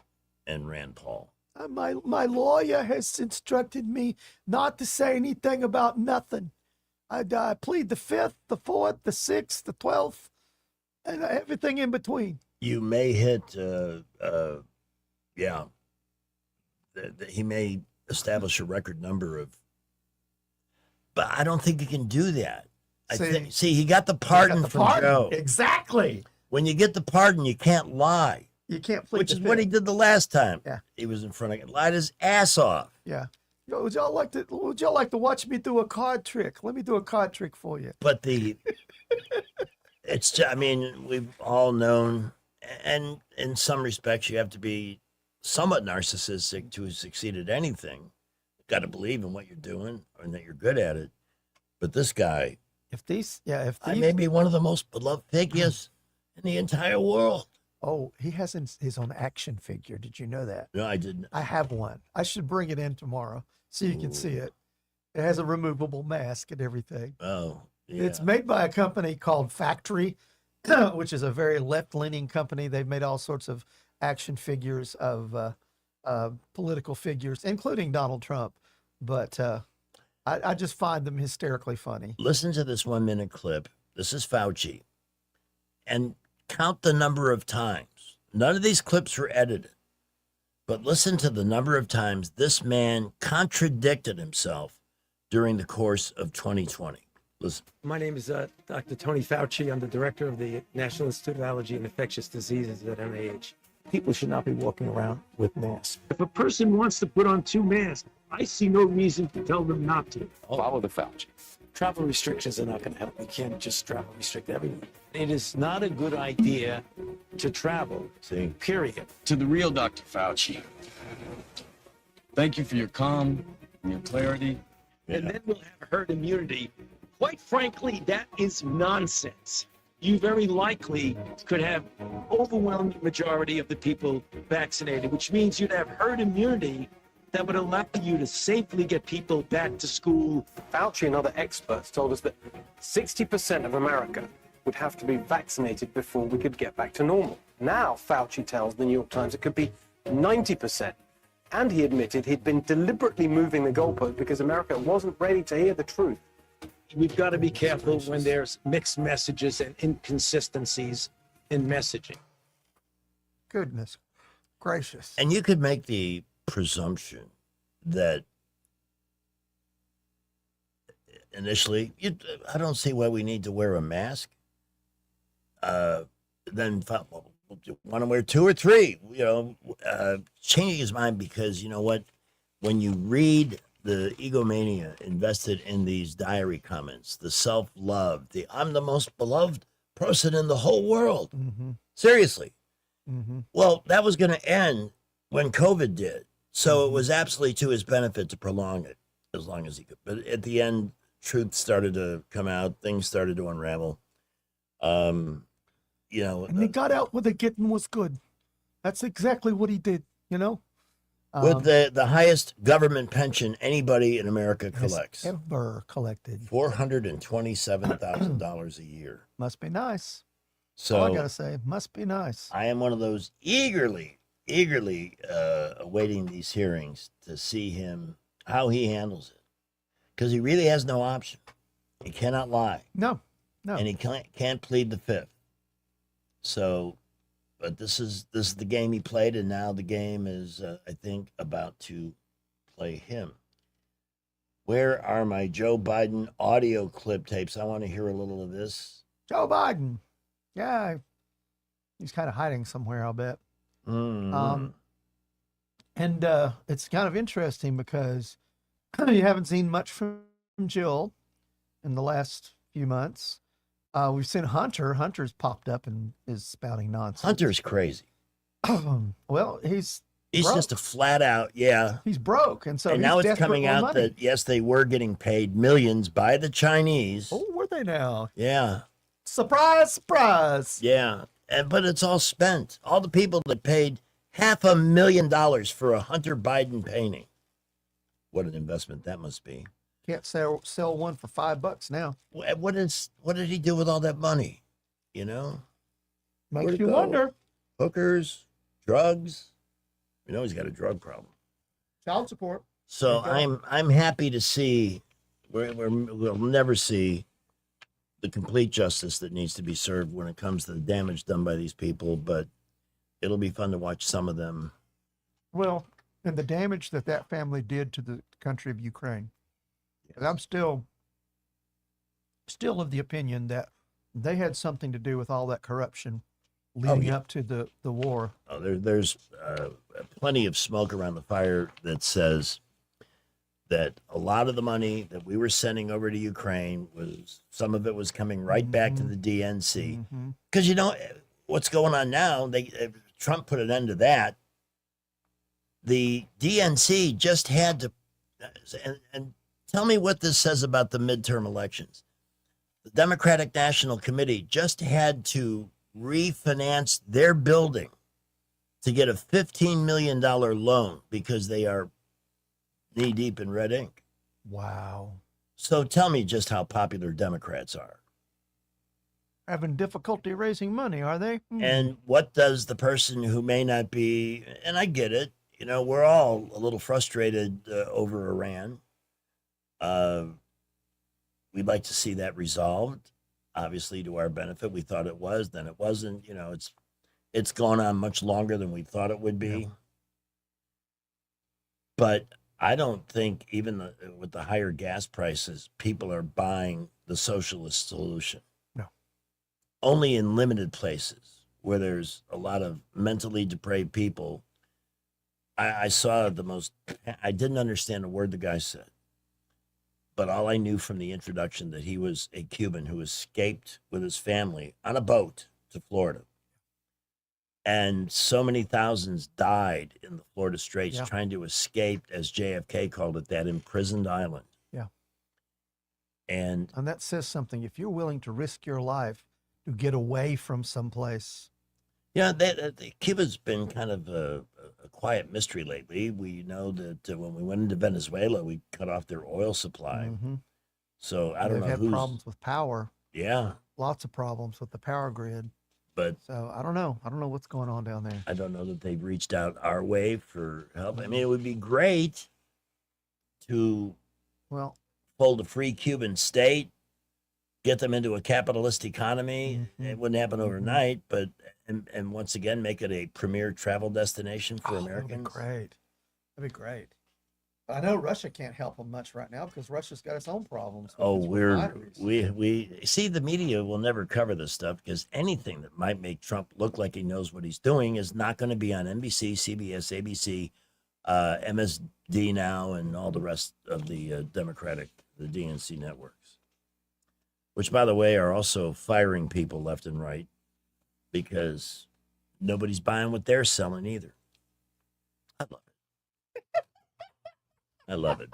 and Rand Paul. My lawyer has instructed me not to say anything about nothing. I plead the 5th, the 4th, the 6th, the 12th, and everything in between. You may hit, he may establish a record number of, but I don't think he can do that. See, he got the pardon from Joe. Exactly. When you get the pardon, you can't lie. You can't plead Which the is what he fifth. did the last time. Yeah. He was in front of it, lied his ass off. Yeah. Would y'all like to watch me do a card trick? Let me do a card trick for you. But it's just, I mean, we've all known, and in some respects, you have to be somewhat narcissistic to succeed at anything. You've got to believe in what you're doing and that you're good at it. But this guy, I may be one of the most beloved figures in the entire world. Oh, he has his own action figure. Did you know that? No, I didn't. I have one. I should bring it in tomorrow so you can see it. It has a removable mask and everything. Oh, yeah. It's made by a company called Factory, which is a very left-leaning company. They've made all sorts of action figures of political figures, including Donald Trump. But I just find them hysterically funny. Listen to this 1 minute clip. This is Fauci. And count the number of times. None of these clips were edited. But listen to the number of times this man contradicted himself during the course of 2020. Listen. My name is Dr. Tony Fauci. I'm the director of the National Institute of Allergy and Infectious Diseases at NIH. People should not be walking around with masks. If a person wants to put on 2 masks, I see no reason to tell them not to. Follow the Fauci. Travel restrictions are not going to help. We can't just travel restrict everyone. It is not a good idea to travel, period. To the real Dr. Fauci, thank you for your calm and your clarity. And then we'll have herd immunity. Quite frankly, that is nonsense. You very likely could have overwhelming majority of the people vaccinated, which means you'd have herd immunity that would allow you to safely get people back to school. Fauci and other experts told us that 60% of America would have to be vaccinated before we could get back to normal. Now, Fauci tells the New York Times it could be 90%. And he admitted he'd been deliberately moving the goalpost because America wasn't ready to hear the truth. We've got to be careful when there's mixed messages and inconsistencies in messaging. Goodness gracious. And you could make the presumption that initially, I don't see why we need to wear a mask. Then want to wear 2 or 3, changing his mind because you know what? When you read the egomania invested in these diary comments, the self-love, I'm the most beloved person in the whole world. Mm-hmm. Seriously. Mm-hmm. Well, that was going to end when COVID did. So it was absolutely to his benefit to prolong it as long as he could. But at the end, truth started to come out. Things started to unravel. And he got out with a getting was good. That's exactly what he did, with the highest government pension anybody in America collects. Ever collected. $427,000 a year. Must be nice. So all I gotta say, must be nice. I am one of those eagerly awaiting these hearings to see how he handles it, because he really has no option. He cannot lie. No, and he can't plead the fifth. So, but this is the game he played, and now the game is, I think, about to play him. Where are my Joe Biden audio clip tapes? I want to hear a little of this. Joe Biden. Yeah, he's kind of hiding somewhere, I'll bet. Mm-hmm. And it's kind of interesting because you haven't seen much from Jill in the last few months. We've seen Hunter. Hunter's popped up and is spouting nonsense. Hunter's crazy. Well, he's broke. Just a flat out, yeah. He's broke, and so now it's coming out that yes, they were getting paid millions by the Chinese. Oh, were they now? Yeah. Surprise, surprise. Yeah, but it's all spent. All the people that paid $500,000 for a Hunter Biden painting. What an investment that must be. Can't sell one for $5 now. What did he do with all that money? Makes you wonder. Hookers, drugs. He's got a drug problem. Child support. So I'm happy to see. We'll never see the complete justice that needs to be served when it comes to the damage done by these people, but it'll be fun to watch some of them. Well, and the damage that family did to the country of Ukraine. I'm still of the opinion that they had something to do with all that corruption leading up to the war. Oh, there's plenty of smoke around the fire that says that a lot of the money that we were sending over to Ukraine some of it was coming right back to the DNC. Because what's going on now, Trump put an end to that. The DNC just had to, and tell me what this says about the midterm elections. The Democratic National Committee just had to refinance their building to get a $15 million loan because they are knee deep in red ink. Wow. So tell me just how popular Democrats are. Having difficulty raising money, are they? And what does the person who may not be, and I get it, we're all a little frustrated over Iran. We'd like to see that resolved, obviously to our benefit. We thought it was, then it wasn't. It's gone on much longer than we thought it would be. Yeah. But I don't think even with the higher gas prices, people are buying the socialist solution. No. Only in limited places where there's a lot of mentally depraved people. I saw I didn't understand a word the guy said. But all I knew from the introduction that he was a Cuban who escaped with his family on a boat to Florida. And so many thousands died in the Florida Straits trying to escape, as JFK called it, that imprisoned island. Yeah. And that says something. If you're willing to risk your life to get away from someplace. Yeah, Cuba's been kind of a quiet mystery lately. We know that when we went into Venezuela, we cut off their oil supply. Mm-hmm. So I don't know They've had problems with power. Yeah. Lots of problems with the power grid. But So I don't know. I don't know what's going on down there. I don't know that they've reached out our way for help. I mean, it would be great to Well, fold a free Cuban state, get them into a capitalist economy. It wouldn't happen overnight, but and once again make it a premier travel destination for Americans. That'd be great. That'd be great. I know Russia can't help them much right now because Russia's got its own problems. with Oh, its refineries. we see the media will never cover this stuff because anything that might make Trump look like he knows what he's doing is not going to be on NBC, CBS, ABC, MSD now, and all the rest of the the DNC networks, which, by the way, are also firing people left and right because nobody's buying what they're selling either. I love it. I love it.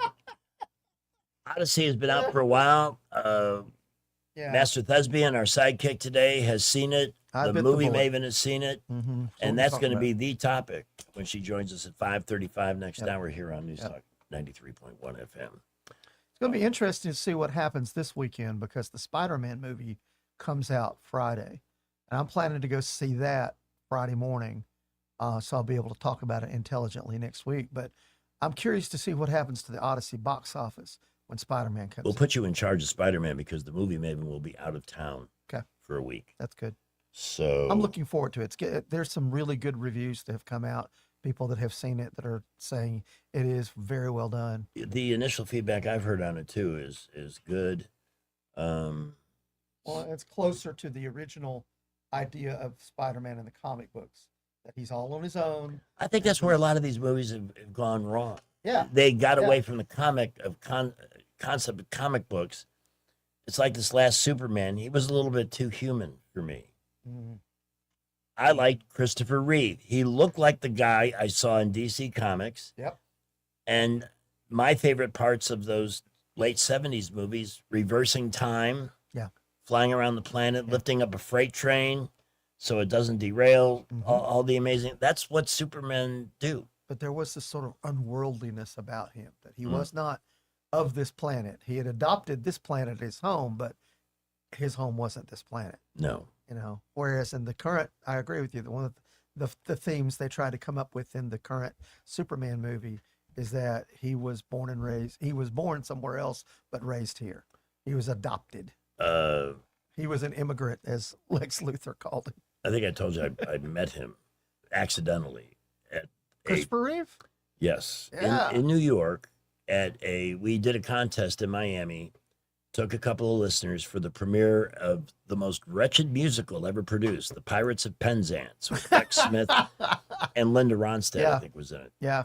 Odyssey has been out for a while. Yeah. Master Thespian, our sidekick today, has seen it. I The bit the movie bullet. Maven has seen it. Mhm. So And we'll that's talk going to about be it. the topic when she joins us at 5:35 next Yep. hour here on News Yep. Talk 93.1 FM. It's going to be interesting to see what happens this weekend because the Spider-Man movie comes out Friday, and I'm planning to go see that Friday morning, so I'll be able to talk about it intelligently next week. But I'm curious to see what happens to the Odyssey box office when Spider-Man comes. We'll put you in charge of Spider-Man because the movie Maven will be out of town Okay. for a week. That's good. So I'm looking forward to it. There's some really good reviews that have come out. People that have seen it that are saying it is very well done. the initial feedback I've heard on it too is good. Well, it's closer to the original idea of Spider-Man in the comic books, that he's all on his own. I think that's where a lot of these movies have gone wrong. Yeah. They got Yeah. away from the concept of comic books. It's like this last Superman. He was a little bit too human for me. Mhm. I liked Christopher Reeve. He looked like the guy I saw in DC Comics. Yep. And my favorite parts of those late 70s movies, reversing time, Yeah. flying around the planet, lifting up a freight train so it doesn't derail, Mm-hmm. all the amazing. That's what Supermen do. But there was this sort of unworldliness about him, that he Mm. was not of this planet. He had adopted this planet as home, but his home wasn't this planet. No. You know, whereas in the current, I agree with you. One of the themes they tried to come up with in the current Superman movie is that he was born and raised. He was born somewhere else, but raised here. He was adopted. He was an immigrant, as Lex Luthor called him. I think I told you I met him accidentally at Christopher Reeve? Yes, Yeah. in New York we did a contest in Miami, took a couple of listeners for the premiere of the most wretched musical ever produced, The Pirates of Penzance, with Rex Smith and Linda Ronstadt, I Yeah. think was in it. Yeah.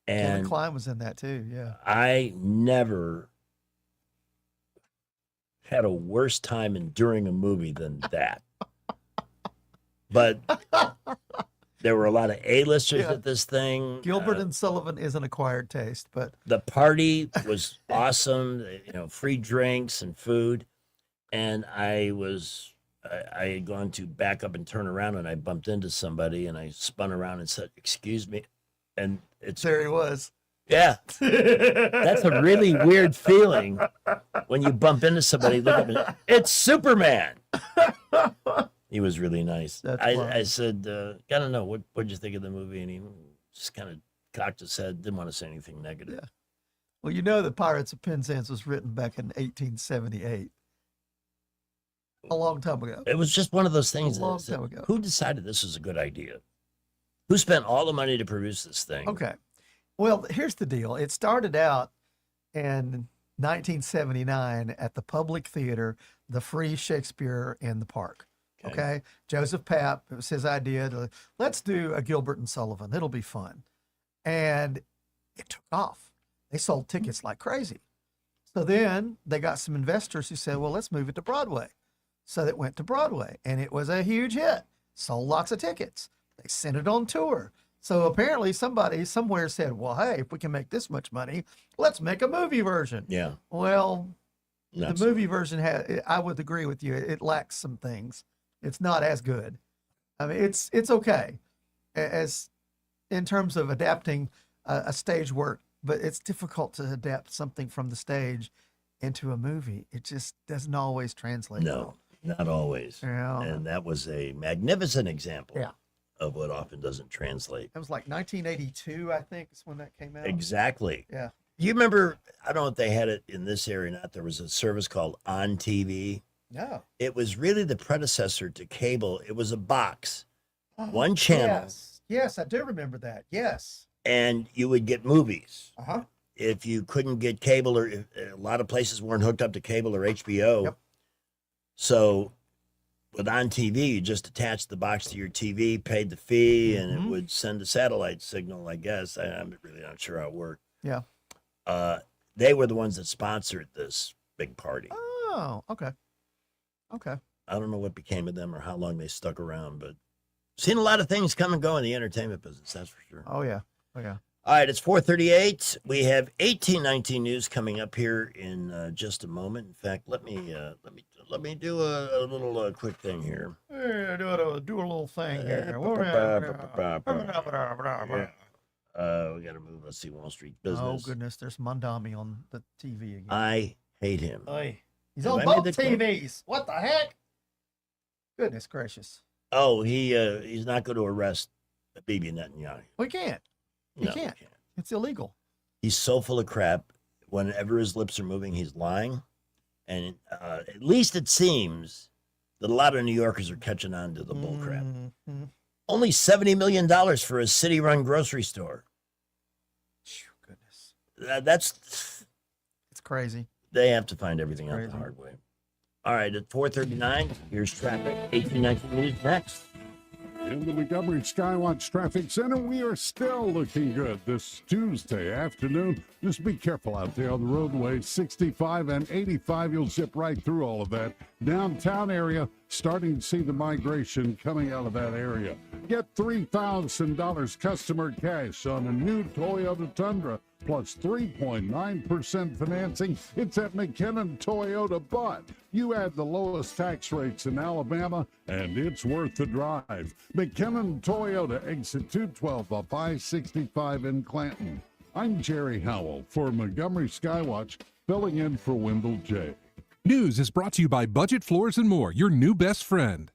And Kevin Kline was in that too. Yeah. I never had a worse time enduring a movie than that. But there were a lot of A-listers Yeah. at this thing. Gilbert and Sullivan is an acquired taste, but The party was awesome, free drinks and food. And I had gone to back up and turn around and I bumped into somebody and I spun around and said, "Excuse me." And there he was. Yeah. That's a really weird feeling when you bump into somebody. Look up and, it's Superman. He was really nice. That's I wild. said, gotta know, what'd you think of the movie? And he just kind of cocked his head, didn't want to say anything negative. Yeah. Well, you know that Pirates of Penzance was written back in 1878. A long time ago. It was just one of those things. A long that- time ago. Who decided this was a good idea? Who spent all the money to produce this thing? Okay. Well, here's the deal. It started out in 1979 at the Public Theater, the Free Shakespeare in the Park. Okay. Joseph Papp, it was his idea to let's do a Gilbert and Sullivan. It'll be fun. And it took off. They sold tickets like crazy. So then they got some investors who said, well, let's move it to Broadway. So it went to Broadway and it was a huge hit. Sold lots of tickets. They sent it on tour. So apparently somebody somewhere said, well, hey, if we can make this much money, let's make a movie version. Yeah. Well, Not the movie version I would agree with you. It lacks some things. It's not as good. I mean, it's okay as in terms of adapting a stage work, but it's difficult to adapt something from the stage into a movie. It just doesn't always translate. No. Not always. Yeah. And that was a magnificent example Yeah. of what often doesn't translate. That was like 1982, I think, is when that came out. Exactly. Yeah. You remember, I don't know if they had it in this area or not, there was a service called On TV. No. It was really the predecessor to cable. It was a box, one channel, Yes. Yes, I do remember that. Yes. and you would get movies. Uh-huh. If you couldn't get cable, or if, a lot of places weren't hooked up to cable or HBO. So with On TV, you just attached the box to your TV, paid the fee, and it would send a satellite signal, I guess. I'm really not sure how it worked. Yeah. They were the ones that sponsored this big party. Oh, okay. Okay. I don't know what became of them or how long they stuck around, but seen a lot of things come and go in the entertainment business, that's for sure. Oh, yeah. Oh, yeah. All right, it's 4:38. We have 1819 news coming up here in just a moment. In fact, let me do a little quick thing here. Yeah, do a little thing here. We got to move. Let's see, Wall Street business. Oh, goodness. There's Mondami on the TV again. I hate him. Oy. He's Have on I made both the claim? TVs. What the heck? Goodness gracious. Oh, he's not going to arrest Bibi Netanyahu. We can't. No, You can't. It's illegal. He's so full of crap. Whenever his lips are moving, he's lying. And at least it seems that a lot of New Yorkers are catching on to the bull crap. Only $70 million for a city-run grocery store. Goodness. That's It's crazy. They have to find everything out Crazy. the hard way. All right, at 4:39, here's traffic. 1819 news next. In the Montgomery Skywatch Traffic Center, we are still looking good this Tuesday afternoon. Just be careful out there on the roadway. 65 and 85, you'll zip right through all of that. Downtown area, starting to see the migration coming out of that area. Get $3,000 customer cash on a new Toyota Tundra, plus 3.9% financing. It's at McKinnon Toyota, but you add the lowest tax rates in Alabama, and it's worth the drive. McKinnon Toyota, exit 212 off I-65 in Clanton. I'm Jerry Howell for Montgomery Skywatch, filling in for Wendell J. News is brought to you by Budget Floors and More, your new best friend.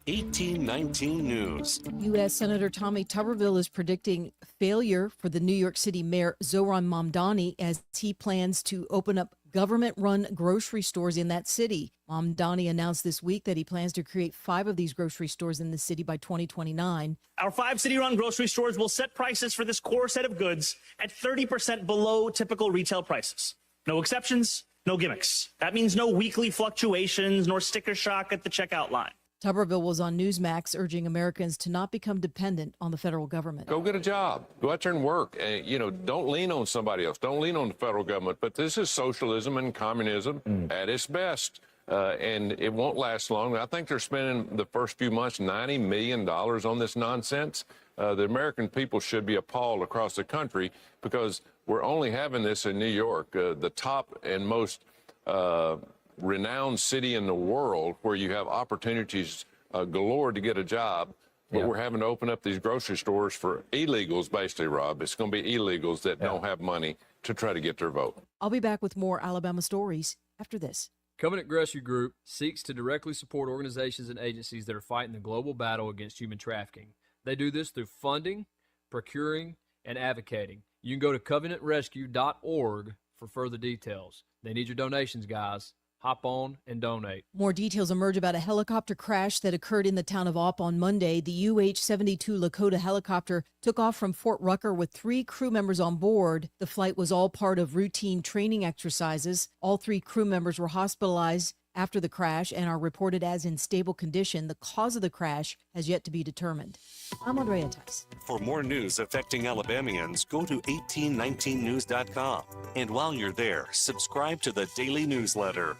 1819 News. U.S. Senator Tommy Tuberville is predicting failure for the New York City Mayor Zohran Mamdani as he plans to open up government-run grocery stores in that city. Mamdani announced this week that he plans to create 5 of these grocery stores in the city by 2029. Our 5 city-run grocery stores will set prices for this core set of goods at 30% below typical retail prices. No exceptions, no gimmicks. That means no weekly fluctuations nor sticker shock at the checkout line. Tuberville was on Newsmax urging Americans to not become dependent on the federal government. Go get a job. Go out there and work. And, don't lean on somebody else. Don't lean on the federal government. But this is socialism and communism at its best. And it won't last long. I think they're spending the first few months $90 million on this nonsense. The American people should be appalled across the country because we're only having this in New York, the top and most renowned city in the world where you have opportunities galore to get a job. But we're having to open up these grocery stores for illegals, basically, Rob. It's going to be illegals that don't have money to try to get their vote. I'll be back with more Alabama stories after this. Covenant Grocery Group seeks to directly support organizations and agencies that are fighting the global battle against human trafficking. They do this through funding, procuring, and advocating. You can go to covenantrescue.org for further details. They need your donations, guys. Hop on and donate. More details emerge about a helicopter crash that occurred in the town of Opp on Monday. The UH-72 Lakota helicopter took off from Fort Rucker with 3 crew members on board. The flight was all part of routine training exercises. All 3 crew members were hospitalized after the crash and are reported as in stable condition. The cause of the crash has yet to be determined. I'm Andrea Tice. For more news affecting Alabamians, go to 1819news.com. And while you're there, subscribe to the daily newsletter.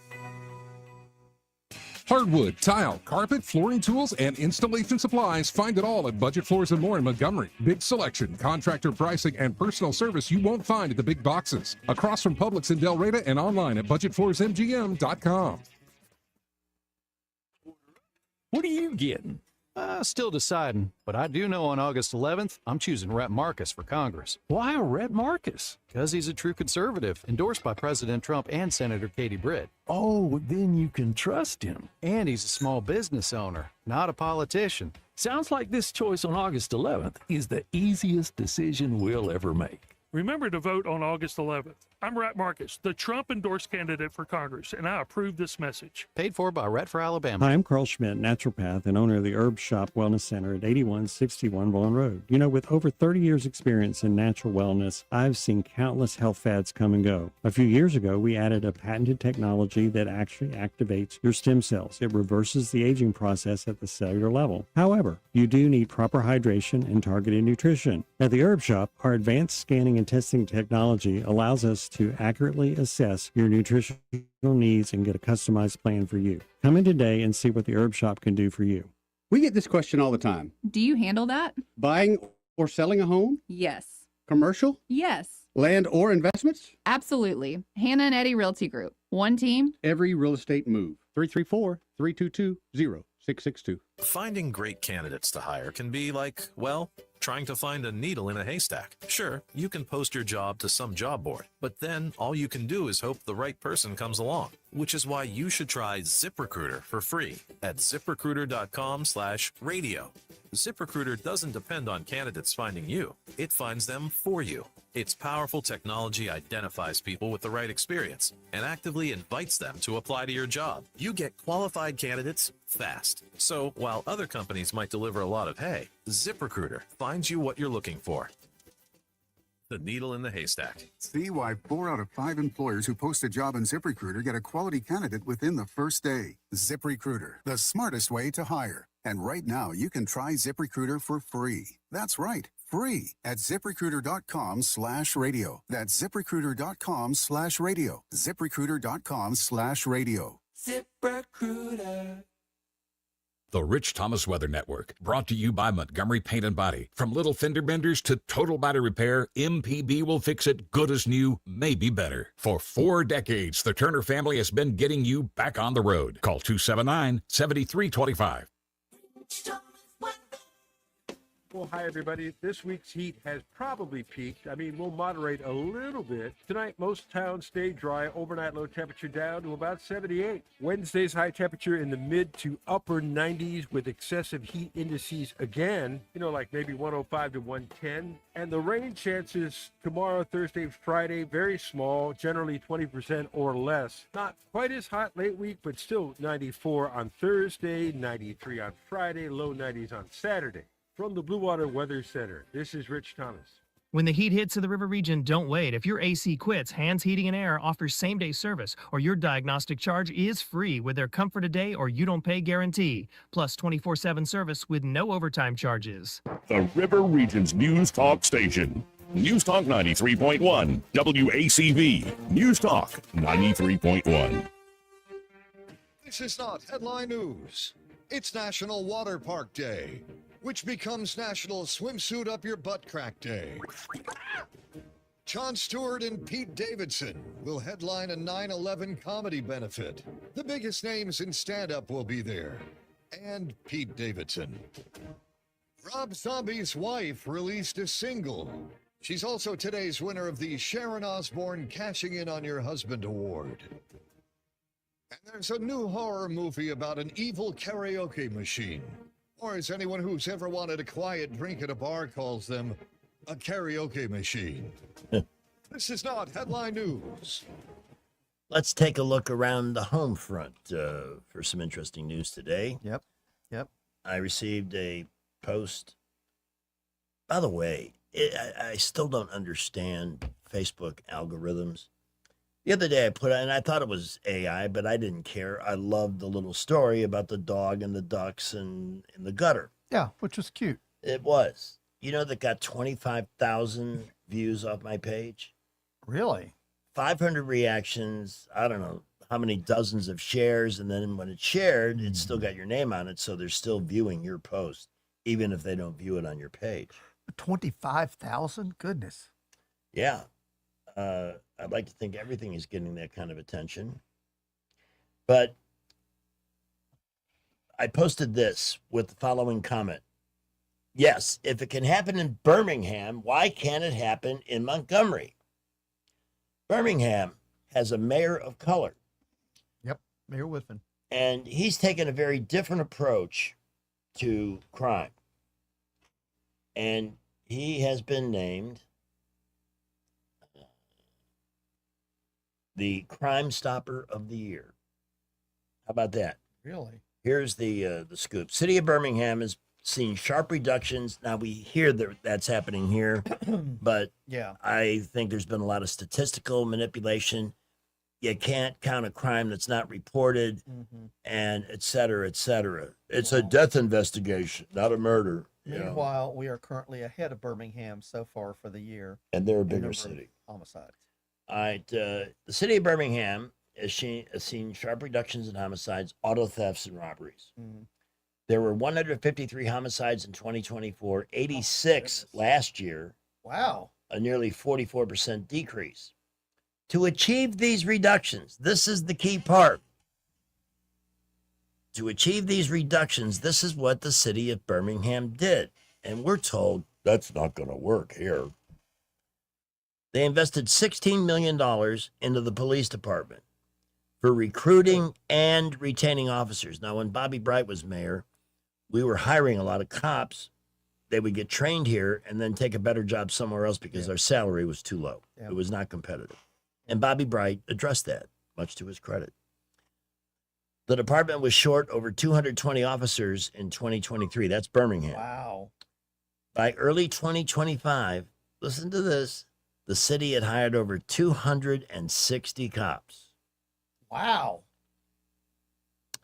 Hardwood, tile, carpet, flooring tools, and installation supplies. Find it all at Budget Floors and More in Montgomery. Big selection, contractor pricing, and personal service you won't find at the big boxes. Across from Publix in Del Reyta and online at budgetfloorsmgm.com. What are you getting? Still deciding, but I do know on August 11th, I'm choosing Rhett Marcus for Congress. Why Rhett Marcus? Because he's a true conservative, endorsed by President Trump and Senator Katie Britt. Oh, then you can trust him. And he's a small business owner, not a politician. Sounds like this choice on August 11th is the easiest decision we'll ever make. Remember to vote on August 11th. I'm Rhett Marcus, the Trump-endorsed candidate for Congress, and I approve this message. Paid for by Rhett for Alabama. Hi, I'm Carl Schmidt, naturopath and owner of the Herb Shop Wellness Center at 8161 Vaughan Road. You know, with over 30 years experience in natural wellness, I've seen countless health fads come and go. A few years ago, we added a patented technology that actually activates your stem cells. It reverses the aging process at the cellular level. However, you do need proper hydration and targeted nutrition. At the Herb Shop, our advanced scanning and testing technology allows us to accurately assess your nutritional needs and get a customized plan for you. Come in today and see what the Herb Shop can do for you. We get this question all the time. Do you handle that? Buying or selling a home? Yes. Commercial? Yes. Land or investments? Absolutely. Hannah and Eddie Realty Group. One team. Every real estate move. 334-322-0662. Finding great candidates to hire can be like, well, trying to find a needle in a haystack. Sure, you can post your job to some job board, but then all you can do is hope the right person comes along, which is why you should try ZipRecruiter for free at ZipRecruiter.com/radio. ZipRecruiter doesn't depend on candidates finding you. It finds them for you. Its powerful technology identifies people with the right experience and actively invites them to apply to your job. You get qualified candidates fast. So while other companies might deliver a lot of hay, ZipRecruiter finds you what you're looking for. The needle in the haystack. See why 4 out of 5 employers who post a job on ZipRecruiter get a quality candidate within the first day. ZipRecruiter, the smartest way to hire. And right now, you can try ZipRecruiter for free. That's right, free at ZipRecruiter.com/radio. That's ZipRecruiter.com/radio. ZipRecruiter.com/radio. ZipRecruiter. The Rich Thomas Weather Network, brought to you by Montgomery Paint and Body. From little fender benders to total body repair, MPB will fix it good as new, maybe better. For 4 decades, the Turner family has been getting you back on the road. Call 279-7325. Well, hi, everybody. This week's heat has probably peaked. I mean, we'll moderate a little bit. Tonight, most towns stay dry. Overnight low temperature down to about 78. Wednesday's high temperature in the mid to upper 90s with excessive heat indices again, like maybe 105 to 110. And the rain chances tomorrow, Thursday, Friday, very small, generally 20% or less. Not quite as hot late week, but still 94 on Thursday, 93 on Friday, low 90s on Saturday. From the Blue Water Weather Center, this is Rich Thomas. When the heat hits to the river region, don't wait. If your AC quits, Hands Heating and Air offers same-day service, or your diagnostic charge is free with their Comfort a Day or You Don't Pay guarantee, plus 24/7 service with no overtime charges. The River Region's News Talk Station. News Talk 93.1, WACV. News Talk 93.1. This is not headline news. It's National Water Park Day, which becomes National Swimsuit Up Your Butt Crack Day. Jon Stewart and Pete Davidson will headline a 9/11 comedy benefit. The biggest names in stand-up will be there. And Pete Davidson. Rob Zombie's wife released a single. She's also today's winner of the Sharon Osbourne Cashing In on Your Husband Award. And there's a new horror movie about an evil karaoke machine. Or as anyone who's ever wanted a quiet drink at a bar calls them, a karaoke machine. This is not headline news. Let's take a look around the home front for some interesting news today. Yep. I received a post. By the way, I still don't understand Facebook algorithms. The other day I put and I thought it was AI, but I didn't care. I loved the little story about the dog and the ducks and in the gutter. Yeah, which was cute. It was. That got 25,000 views off my page. Really? 500 reactions. I don't know how many dozens of shares. And then when it's shared, it's still got your name on it. So they're still viewing your post, even if they don't view it on your page. 25,000? Goodness. Yeah. I'd like to think everything is getting that kind of attention. But I posted this with the following comment. Yes, if it can happen in Birmingham, why can't it happen in Montgomery? Birmingham has a mayor of color. Yep, Mayor Whitman. And he's taken a very different approach to crime. And he has been named the Crime Stopper of the Year. How about that? Really? Here's the scoop. City of Birmingham has seen sharp reductions. Now we hear that that's happening here, but Yeah. I think there's been a lot of statistical manipulation. You can't count a crime that's not reported, and et cetera, et cetera. It's a death investigation, not a murder. you know. Meanwhile, we are currently ahead of Birmingham so far for the year. And they're a in bigger number of city. Homicides. All right. The city of Birmingham has seen sharp reductions in homicides, auto thefts, and robberies. There were 153 homicides in 2024, 86 last year. Wow. A nearly 44% decrease. To achieve these reductions, this is the key part. To achieve these reductions, this is what the city of Birmingham did. And we're told that's not going to work here. They invested $16 million into the police department for recruiting and retaining officers. Now, when Bobby Bright was mayor, we were hiring a lot of cops. They would get trained here and then take a better job somewhere else because their salary was too low. It was not competitive. And Bobby Bright addressed that, much to his credit. The department was short over 220 officers in 2023. That's Birmingham. Wow. By early 2025, listen to this, the city had hired over 260 cops. Wow.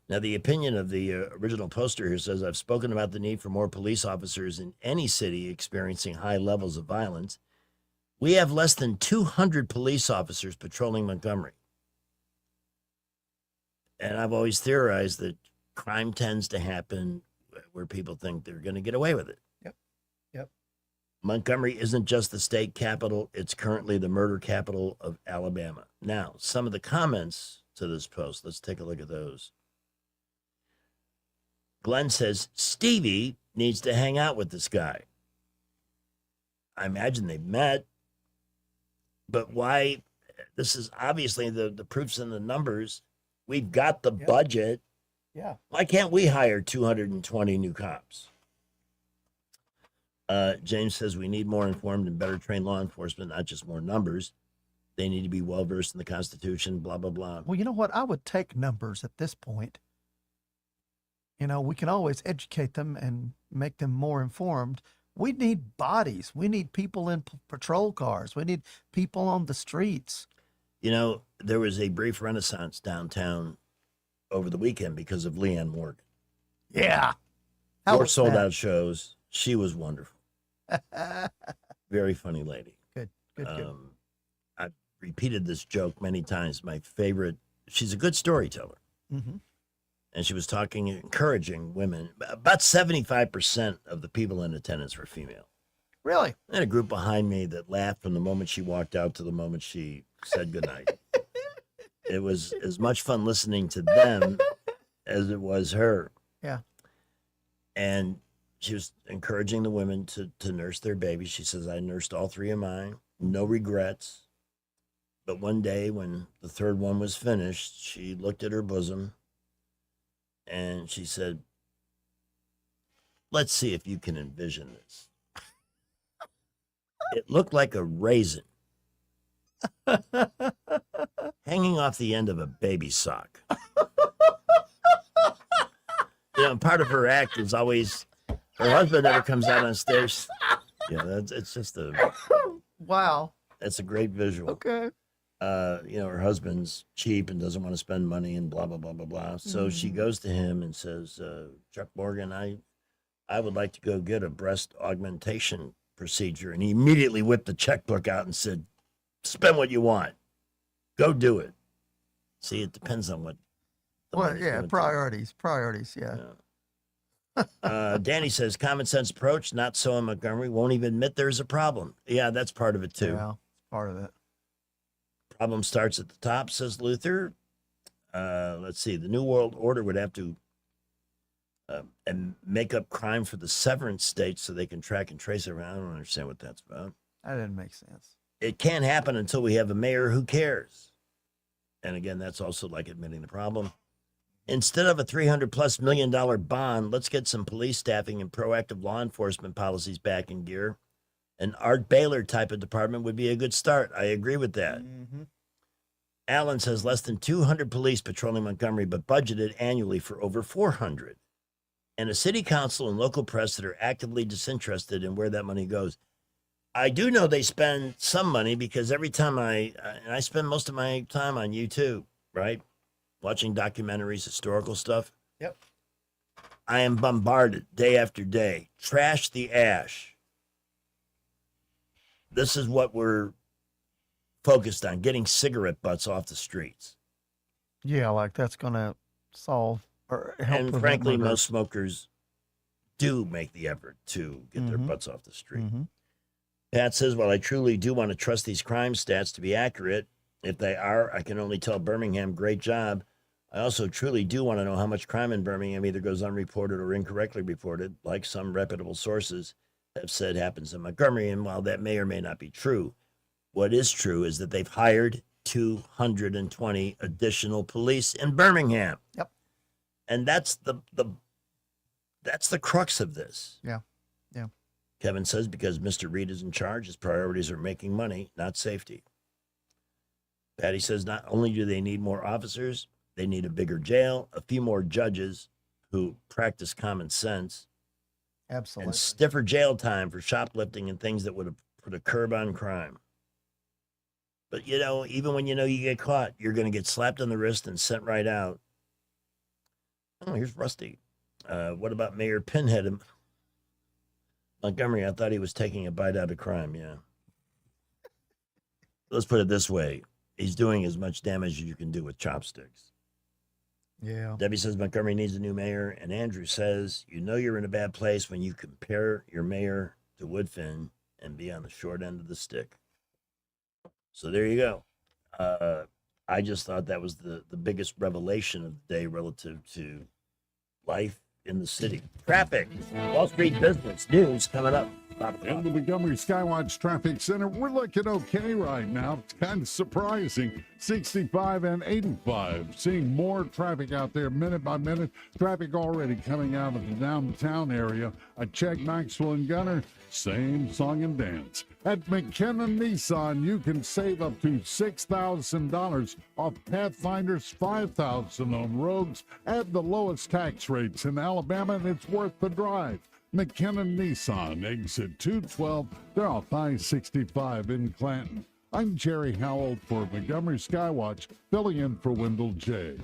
Now, the opinion of the original poster here says, I've spoken about the need for more police officers in any city experiencing high levels of violence. We have less than 200 police officers patrolling Montgomery. And I've always theorized that crime tends to happen where people think they're going to get away with it. Yep. Montgomery isn't just the state capital. It's currently the murder capital of Alabama. Now, some of the comments to this post, let's take a look at those. Glenn says, Stevie needs to hang out with this guy. I imagine they met. But why? This is obviously the proof's in the numbers. We've got the budget. Yeah. Why can't we hire 220 new cops? James says we need more informed and better trained law enforcement, not just more numbers. They need to be well versed in the Constitution, blah, blah, blah. Well, you know what? I would take numbers at this point. You know, we can always educate them and make them more informed. We need bodies. We need people in patrol cars. We need people on the streets. You know, there was a brief renaissance downtown over the weekend because of Leanne Morgan. Yeah. How 4 was sold that? out shows. She was wonderful. Very funny lady. Good. I've repeated this joke many times. My favorite, she's a good storyteller. Mm-hmm. And she was talking, encouraging women. About 75% of the people in attendance were female. Really? I had a group behind me that laughed from the moment she walked out to the moment she said goodnight. It was as much fun listening to them as it was her. Yeah. And she was encouraging the women to nurse their babies. She says, I nursed all 3 of mine, no regrets. But one day when the 3rd one was finished, she looked at her bosom and she said, let's see if you can envision this. It looked like a raisin hanging off the end of a baby sock. You know, part of her act is always, her husband never comes out on stage. Yeah, it's just Wow. That's a great visual. Okay. You know, her husband's cheap and doesn't want to spend money and blah, blah, blah, blah, blah. So she goes to him and says, Chuck Morgan, I would like to go get a breast augmentation procedure. And he immediately whipped the checkbook out and said, spend what you want. Go do it. See, it depends on what. Well, yeah, priorities, yeah. Danny says, common sense approach, not so in Montgomery, won't even admit there's a problem. Yeah, that's part of it too. Yeah, part of it. Problem starts at the top, says Luther. Let's see. The New World Order would have to and make up crime for the severance states so they can track and trace everyone. I don't understand what that's about. That didn't make sense. It can't happen until we have a mayor who cares. And again, that's also like admitting the problem. Instead of a $300+ million bond, let's get some police staffing and proactive law enforcement policies back in gear. An Art Baylor type of department would be a good start. I agree with that. Allen says less than 200 police patrolling Montgomery, but budgeted annually for over 400. And a city council and local press that are actively disinterested in where that money goes. I do know they spend some money because every time I spend most of my time on YouTube, right? Watching documentaries, historical stuff. Yep. I am bombarded day after day. Trash the ash. This is what we're focused on, getting cigarette butts off the streets. Yeah, like that's going to solve or help. And frankly, most smokers do make the effort to get their butts off the street. Pat says, well, I truly do want to trust these crime stats to be accurate. If they are, I can only tell Birmingham, great job. I also truly do want to know how much crime in Birmingham either goes unreported or incorrectly reported, like some reputable sources have said happens in Montgomery. And while that may or may not be true, what is true is that they've hired 220 additional police in Birmingham. Yep. And that's the crux of this. Yeah. Yeah. Kevin says because Mr. Reed is in charge, his priorities are making money, not safety. Patty says not only do they need more officers, they need a bigger jail, a few more judges who practice common sense, Absolutely. and stiffer jail time for shoplifting and things that would have put a curb on crime. But, you know, even when you know you get caught, you're going to get slapped on the wrist and sent right out. Oh, here's Rusty. What about Mayor Pinhead in Montgomery? I thought he was taking a bite out of crime, yeah. Let's put it this way. He's doing as much damage as you can do with chopsticks. Yeah. Debbie says Montgomery needs a new mayor. And Andrew says, you know you're in a bad place when you compare your mayor to Woodfin and be on the short end of the stick. So there you go. I just thought that was the biggest revelation of the day relative to life in the city. Traffic, Wall Street business news coming up. In the Montgomery Skywatch Traffic Center, we're looking okay right now. It's kind of surprising. 65 and 85. Seeing more traffic out there minute by minute. Traffic already coming out of the downtown area. I checked Maxwell and Gunner. Same song and dance. At McKinnon Nissan, you can save up to $6,000 off Pathfinders, $5,000 on Rogues at the lowest tax rates in Alabama, and it's worth the drive. McKinnon Nissan, exit 212. They're off I-65 in Clanton. I'm Jerry Howell for Montgomery Skywatch, filling in for Wendell J.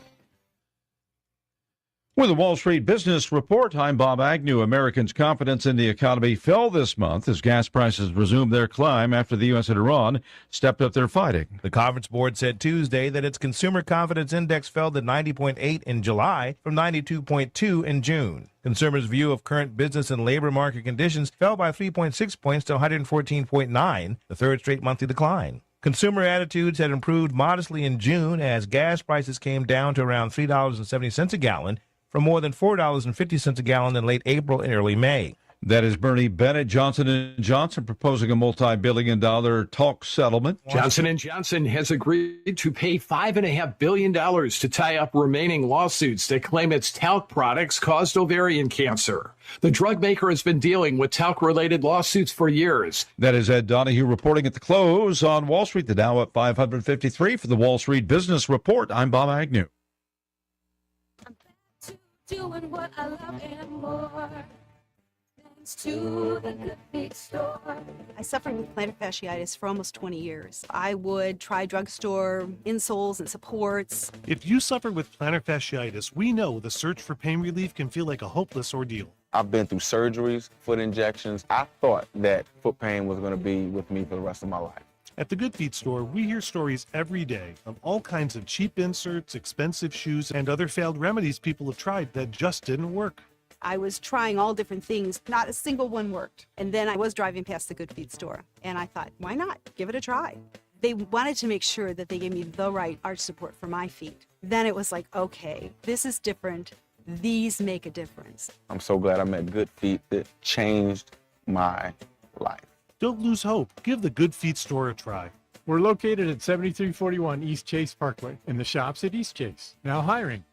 With the Wall Street Business Report, I'm Bob Agnew. Americans' confidence in the economy fell this month as gas prices resumed their climb after the U.S. and Iran stepped up their fighting. The Conference Board said Tuesday that its consumer confidence index fell to 90.8 in July from 92.2 in June. Consumers' view of current business and labor market conditions fell by 3.6 points to 114.9, the third straight monthly decline. Consumer attitudes had improved modestly in June as gas prices came down to around $3.70 a gallon, from more than $4.50 a gallon in late April and early May. That is Bernie Bennett. Johnson & Johnson proposing a multi-billion-dollar talc settlement. Johnson & Johnson has agreed to pay $5.5 billion to tie up remaining lawsuits that claim its talc products caused ovarian cancer. The drug maker has been dealing with talc-related lawsuits for years. That is Ed Donahue reporting at the close on Wall Street. The Dow at 553 for the Wall Street Business Report. I'm Bob Agnew. Doing what I love and more. Thanks to the Good Feet store. I suffered with plantar fasciitis for almost 20 years. I would try drugstore insoles and supports. If you suffer with plantar fasciitis, we know the search for pain relief can feel like a hopeless ordeal. I've been through surgeries, foot injections. I thought that foot pain was going to be with me for the rest of my life. At the Good Feet store, we hear stories every day of all kinds of cheap inserts, expensive shoes, and other failed remedies people have tried that just didn't work. I was trying all different things. Not a single one worked. And then I was driving past the Good Feet store, and I thought, why not? Give it a try. They wanted to make sure that they gave me the right arch support for my feet. Then it was like, okay, this is different these make a difference. I'm so glad I met Good Feet. It changed my life. Don't lose hope. Give the Good Feet store a try. We're located at 7341 East Chase Parkway in the shops at East Chase. Now hiring.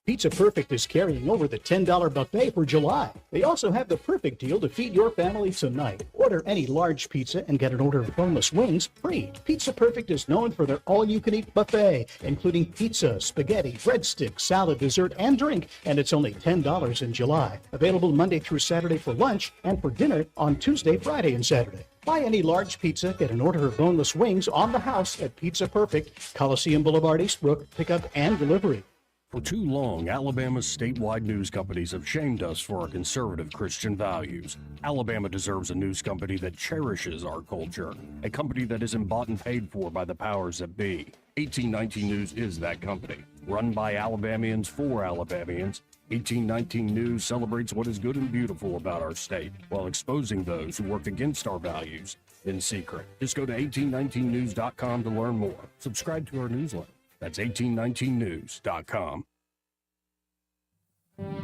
Pizza Perfect is carrying over the $10 buffet for July. They also have the perfect deal to feed your family tonight. Order any large pizza and get an order of boneless wings free. Pizza Perfect is known for their all-you-can-eat buffet, including pizza, spaghetti, breadsticks, salad, dessert, and drink, and it's only $10 in July. Available Monday through Saturday for lunch and for dinner on Tuesday, Friday, and Saturday. Buy any large pizza, get an order of boneless wings on the house at Pizza Perfect, Coliseum Boulevard, Eastbrook, pickup and delivery. For too long, Alabama's statewide news companies have shamed us for our conservative Christian values. Alabama deserves a news company that cherishes our culture, a company that isn't bought and paid for by the powers that be. 1819 News is that company. Run by Alabamians for Alabamians, 1819 News celebrates what is good and beautiful about our state, while exposing those who work against our values in secret. Just go to 1819news.com to learn more. Subscribe to our newsletter. That's 1819news.com.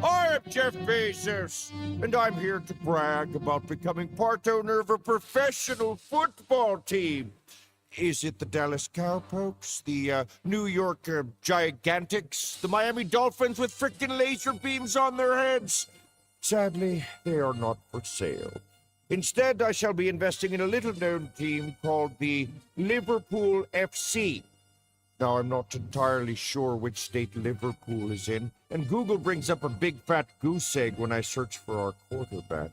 I'm Jeff Bezos, and I'm here to brag about becoming part owner of a professional football team. Is it the Dallas Cowpokes, the New York Gigantics, the Miami Dolphins with frickin' laser beams on their heads? Sadly, they are not for sale. Instead, I shall be investing in a little-known team called the Liverpool FC. Now, I'm not entirely sure which state Liverpool is in, and Google brings up a big fat goose egg when I search for our quarterback.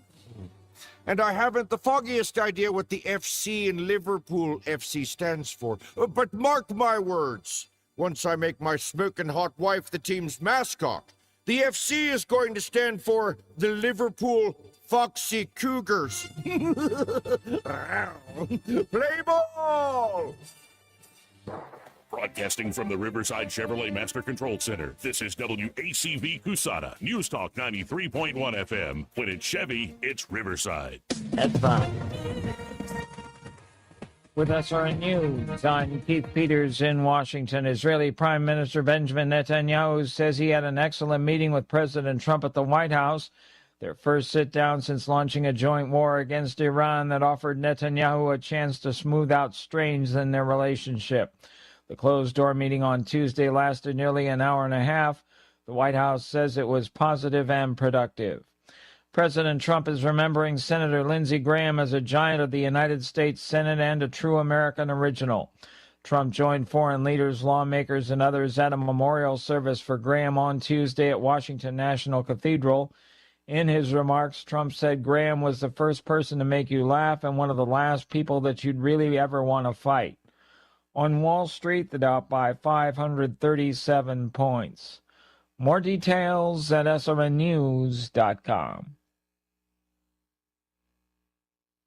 And I haven't the foggiest idea what the FC in Liverpool FC stands for. But mark my words, once I make my smoking hot wife the team's mascot, the FC is going to stand for the Liverpool Foxy Cougars. Play ball! Broadcasting from the Riverside Chevrolet Master Control Center, this is WACV Cusada, News Talk 93.1 FM. When it's Chevy, it's Riverside. That's fine. With SRN News, I'm Keith Peters in Washington. Israeli Prime Minister Benjamin Netanyahu says he had an excellent meeting with President Trump at the White House. Their first sit-down since launching a joint war against Iran that offered Netanyahu a chance to smooth out strains in their relationship. The closed-door meeting on Tuesday lasted nearly an hour and a half. The White House says it was positive and productive. President Trump is remembering Senator Lindsey Graham as a giant of the United States Senate and a true American original. Trump joined foreign leaders, lawmakers, and others at a memorial service for Graham on Tuesday at Washington National Cathedral. In his remarks, Trump said Graham was the first person to make you laugh and one of the last people that you'd really ever want to fight. On Wall Street, the Dow by 537 points. More details at srnnews.com.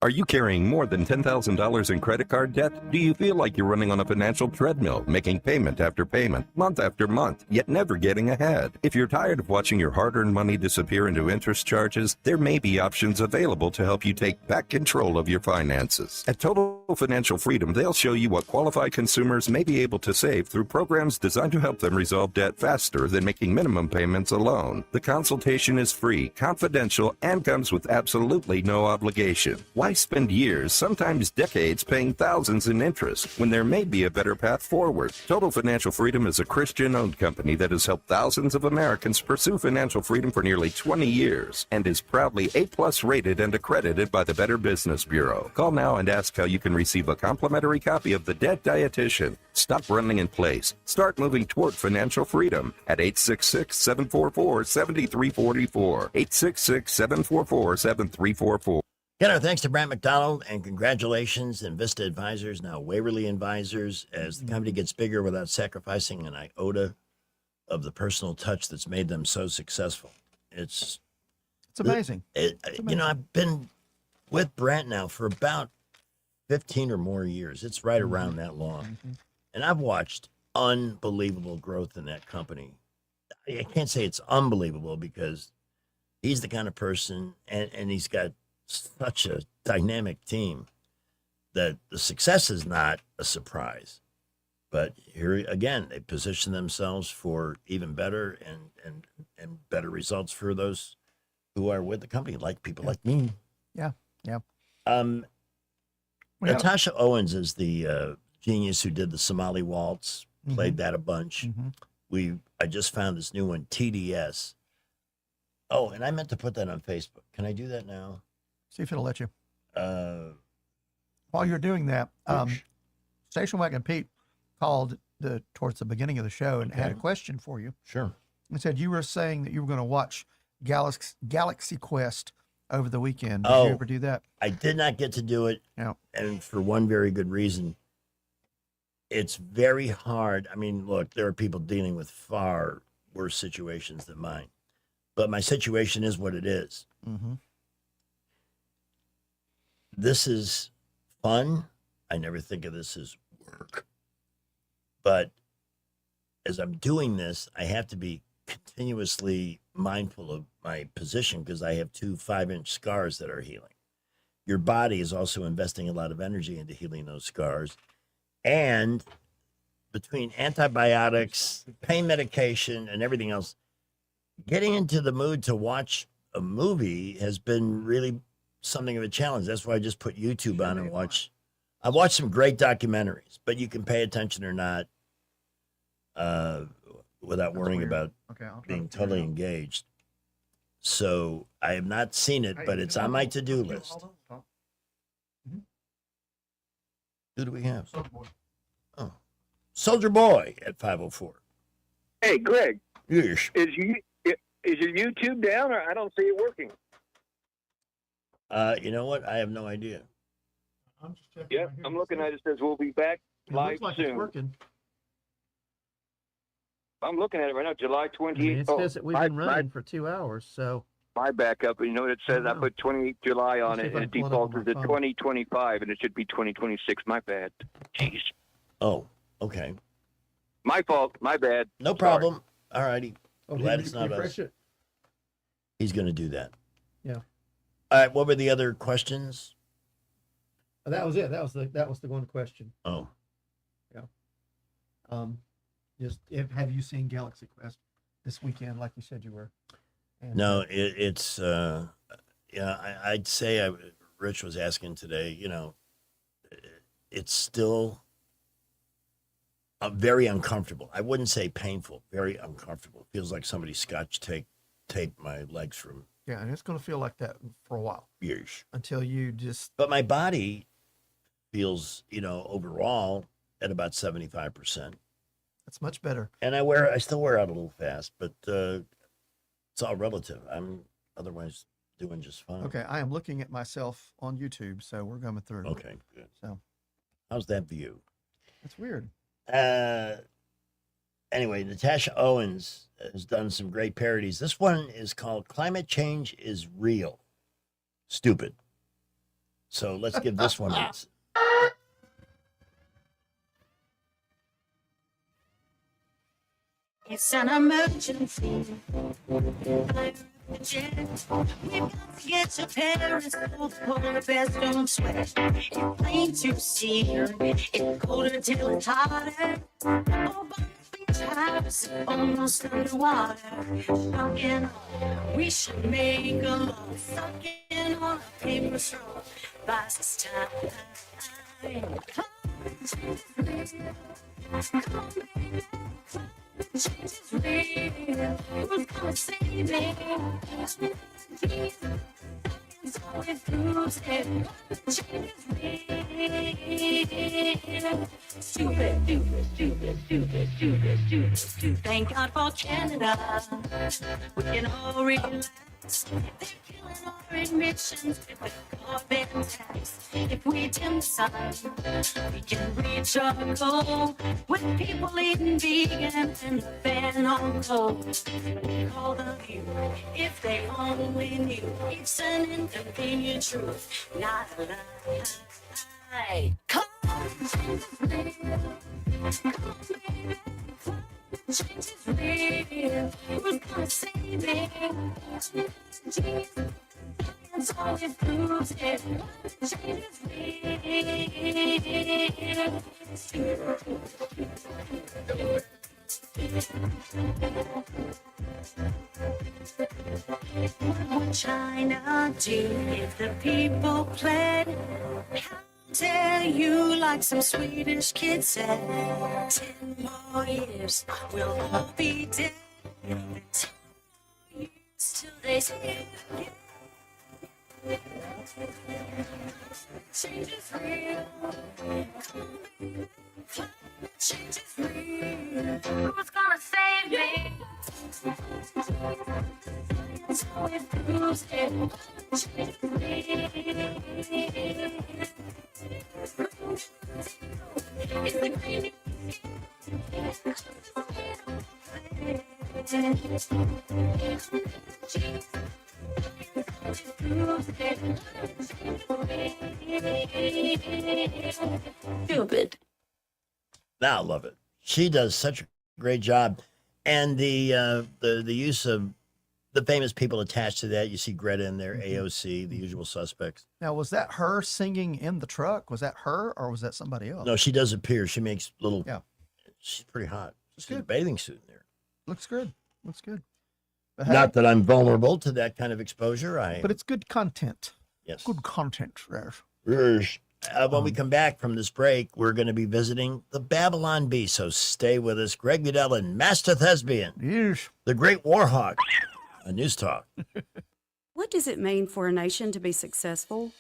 Are you carrying more than $10,000 in credit card debt? Do you feel like you're running on a financial treadmill, making payment after payment, month after month, yet never getting ahead? If you're tired of watching your hard-earned money disappear into interest charges, there may be options available to help you take back control of your finances. At Total Financial Freedom, they'll show you what qualified consumers may be able to save through programs designed to help them resolve debt faster than making minimum payments alone. The consultation is free, confidential, and comes with absolutely no obligation. Why spend years, sometimes decades, paying thousands in interest when there may be a better path forward? Total Financial Freedom is a Christian-owned company that has helped thousands of Americans pursue financial freedom for nearly 20 years and is proudly A+ rated and accredited by the Better Business Bureau. Call now and ask how you can receive a complimentary copy of The Debt Dietitian. Stop running in place. Start moving toward financial freedom at 866-744-7344. 866-744-7344. Again, our thanks to Brant McDonald and congratulations Invista Advisors, now Waverly Advisors, as the company gets bigger without sacrificing an iota of the personal touch that's made them so successful. It's amazing. It's amazing. You know, I've been with Brant now for about 15 or more years. It's right around that long. And I've watched unbelievable growth in that company. I can't say it's unbelievable because he's the kind of person, and he's got such a dynamic team that the success is not a surprise. But here again, they position themselves for even better and better results for those who are with the company, like people like me. Yeah, yeah. Natasha Owens is the genius who did the Somali Waltz, played that a bunch. I just found this new one, TDS. Oh, and I meant to put that on Facebook. Can I do that now? See if it'll let you. While you're doing that, Station Wagon Pete called towards the beginning of the show and had a question for you. Sure. He said you were saying that you were going to watch Galaxy Quest over the weekend. Did you ever do that? I did not get to do it. No. And for one very good reason. It's very hard. I mean, look, there are people dealing with far worse situations than mine. But my situation is what it is. This is fun. I never think of this as work. But as I'm doing this, I have to be continuously mindful of my position because I have 2 5-inch scars that are healing. Your body is also investing a lot of energy into healing those scars. And between antibiotics, pain medication, and everything else, getting into the mood to watch a movie has been really something of a challenge. That's why I just put YouTube on and watch. I've watched some great documentaries, but you can pay attention or not without worrying about being totally engaged. So I have not seen it, but it's on my to-do list. Who do we have? Oh, Soldier Boy at 504. Hey, Greg. Yes. Is your YouTube down, or I don't see it working? You know what? I have no idea. I'm just checking. Yep, I'm looking at it. It says we'll be back live looks like soon. it's working. I'm looking at it right now, July 28th. It says that we've been running for 2 hours, so. My backup, you know what it says? I put 28th July on Let's it, see if I and it can pull it up on defaulted my to phone. 2025, and it should be 2026. My bad. Jeez. Oh, okay. My fault. My bad. No problem. All righty. Oh, Glad did it's you not refresh us. it? He's going to do that. Yeah. All right. What were the other questions? That was it. That was the one question. Oh. Yeah. Just have you seen Galaxy Quest this weekend, like you said you were? And, No, it's I'd say Rich was asking today, you know, it's still very uncomfortable. I wouldn't say painful, very uncomfortable. Feels like somebody scotch taped my legs from yeah, and it's going to feel like that for a while. years. Until you just. But my body feels, you know, overall at about 75%. That's much better. And I still wear out a little fast, but it's all relative. I'm otherwise doing just fine. Okay, I am looking at myself on YouTube, so we're going through. Okay, good. So How's that view? that's weird. Anyway, Natasha Owens has done some great parodies. This one is called Climate Change is Real. Stupid. So let's give this one a listen. It's an emergency. We've got to get to Paris before the polar bears don't sweat. It's plain to see it's colder till it's hotter. Oh, but the house is almost underwater. Sucking on, we should make a law. Sucking on a paper straw. Buys us time. Change is real. Who's gonna save me? It's always proves it. Change is real. Stupid, stupid, stupid, stupid, stupid, stupid, stupid. Thank God for Canada. We can all relax. They're killing our emissions with the carbon tax. If we dim the sun, we can reach our goal. With people eating vegan and the ban on coal. We call the view. If they only knew, it's an inconvenient truth, not a lie. Come on, change is real. Come on, baby. Change is real. Who's gonna save me? Jesus, that's all it proves it. Change is real. What would China do if the people pled? How dare you, like some Swedish kid said, 10 more years, we'll all be dead. 10 more years till they say change is real. Climate change is real. Who's gonna save me? So it proves it. Change is real. It's the green new stupid. Now I love it. She does such a great job, and the use of the famous people attached to that. You see Greta in there, AOC, the usual suspects. Now, was that her singing in the truck? Was that her, or was that somebody else? No, she does appear. She makes little. Yeah, she's pretty hot. She's in a good. bathing suit in there. Looks good. Looks good. But Not that I'm vulnerable to that kind of exposure. but it's good content. Yes. Good content. Yes. When we come back from this break, we're going to be visiting the Babylon Bee. So stay with us. Greg Goodell and Master Thespian. Yes. The Great Warhawk on News Talk. What does it mean for a nation to be successful?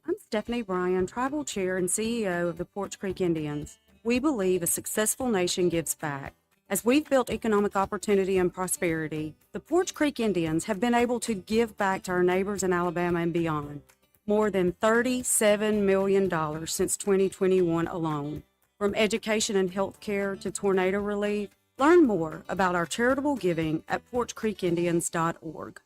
I'm Stephanie Bryan, Tribal Chair and CEO of the Porch Creek Indians. We believe a successful nation gives back. As we've built economic opportunity and prosperity, the Porch Creek Indians have been able to give back to our neighbors in Alabama and beyond. More than $37 million since 2021 alone. From education and health care to tornado relief, learn more about our charitable giving at porchcreekindians.org.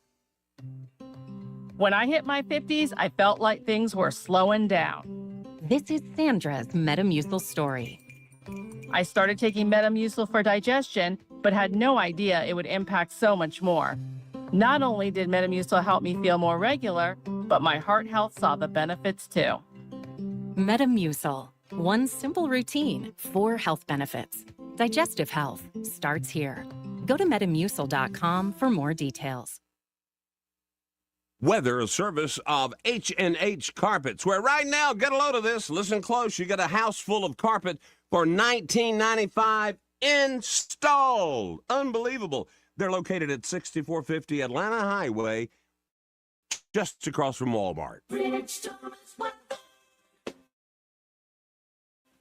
When I hit my 50s, I felt like things were slowing down. This is Sandra's Metamucil story. I started taking Metamucil for digestion, but had no idea it would impact so much more. Not only did Metamucil help me feel more regular, but my heart health saw the benefits too. Metamucil. One simple routine, 4 health benefits. Digestive health starts here. Go to metamucil.com for more details. Weather, a service of H&H Carpets, where right now, get a load of this, listen close, you get a house full of carpet for $19.95 installed. Unbelievable. They're located at 6450 Atlanta Highway, just across from Walmart.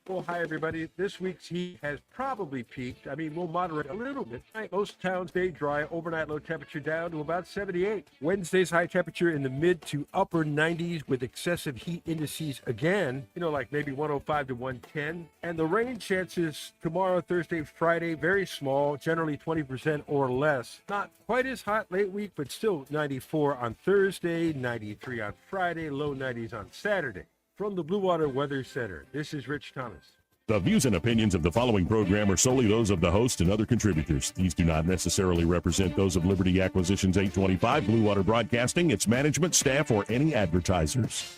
Well, hi, everybody. This week's heat has probably peaked. I mean, we'll moderate a little bit. Most towns stay dry. Overnight low temperature down to about 78. Wednesday's high temperature in the mid to upper 90s with excessive heat indices again, like maybe 105 to 110. And the rain chances tomorrow, Thursday, Friday, very small, generally 20% or less. Not quite as hot late week, but still 94 on Thursday, 93 on Friday, low 90s on Saturday. From the Blue Water Weather Center, this is Rich Thomas. The views and opinions of the following program are solely those of the host and other contributors. These do not necessarily represent those of Liberty Acquisitions 825, Blue Water Broadcasting, its management, staff, or any advertisers.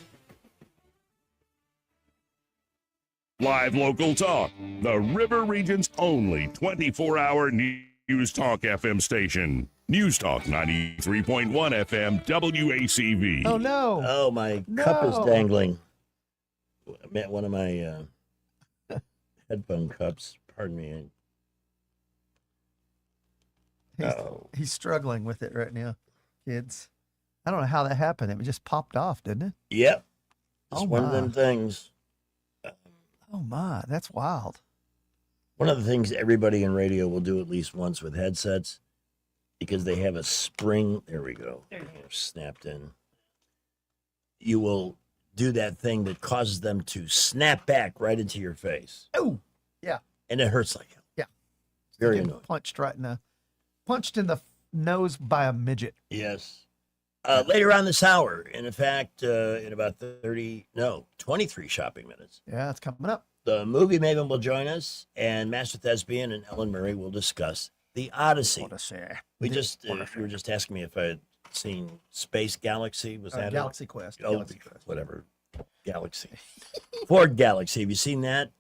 Live local talk, the River Region's only 24-hour News Talk FM station. News Talk 93.1 FM WACV. Oh, no. Oh, my cup is dangling. I met one of my headphone cups. Pardon me. He's struggling with it right now, kids. I don't know how that happened. It just popped off, didn't it? Yep. It's one of them things. Oh, my. That's wild. One of the things everybody in radio will do at least once with headsets, because they have a spring. There we go. Snapped in. You will do that thing that causes them to snap back right into your face. Oh, yeah. And it hurts like hell. Yeah. Very Getting annoying. Punched in the nose by a midget. Yes. Later on this hour, and in fact, in about 23 shopping minutes. Yeah, it's coming up. The movie Maven will join us, and Master Thespian and Ellen Murray will discuss The Odyssey. You were just asking me if I had seen Space Galaxy. Was that Galaxy Quest? Oh, Galaxy Quest. whatever. Galaxy. Ford Galaxy. Have you seen that?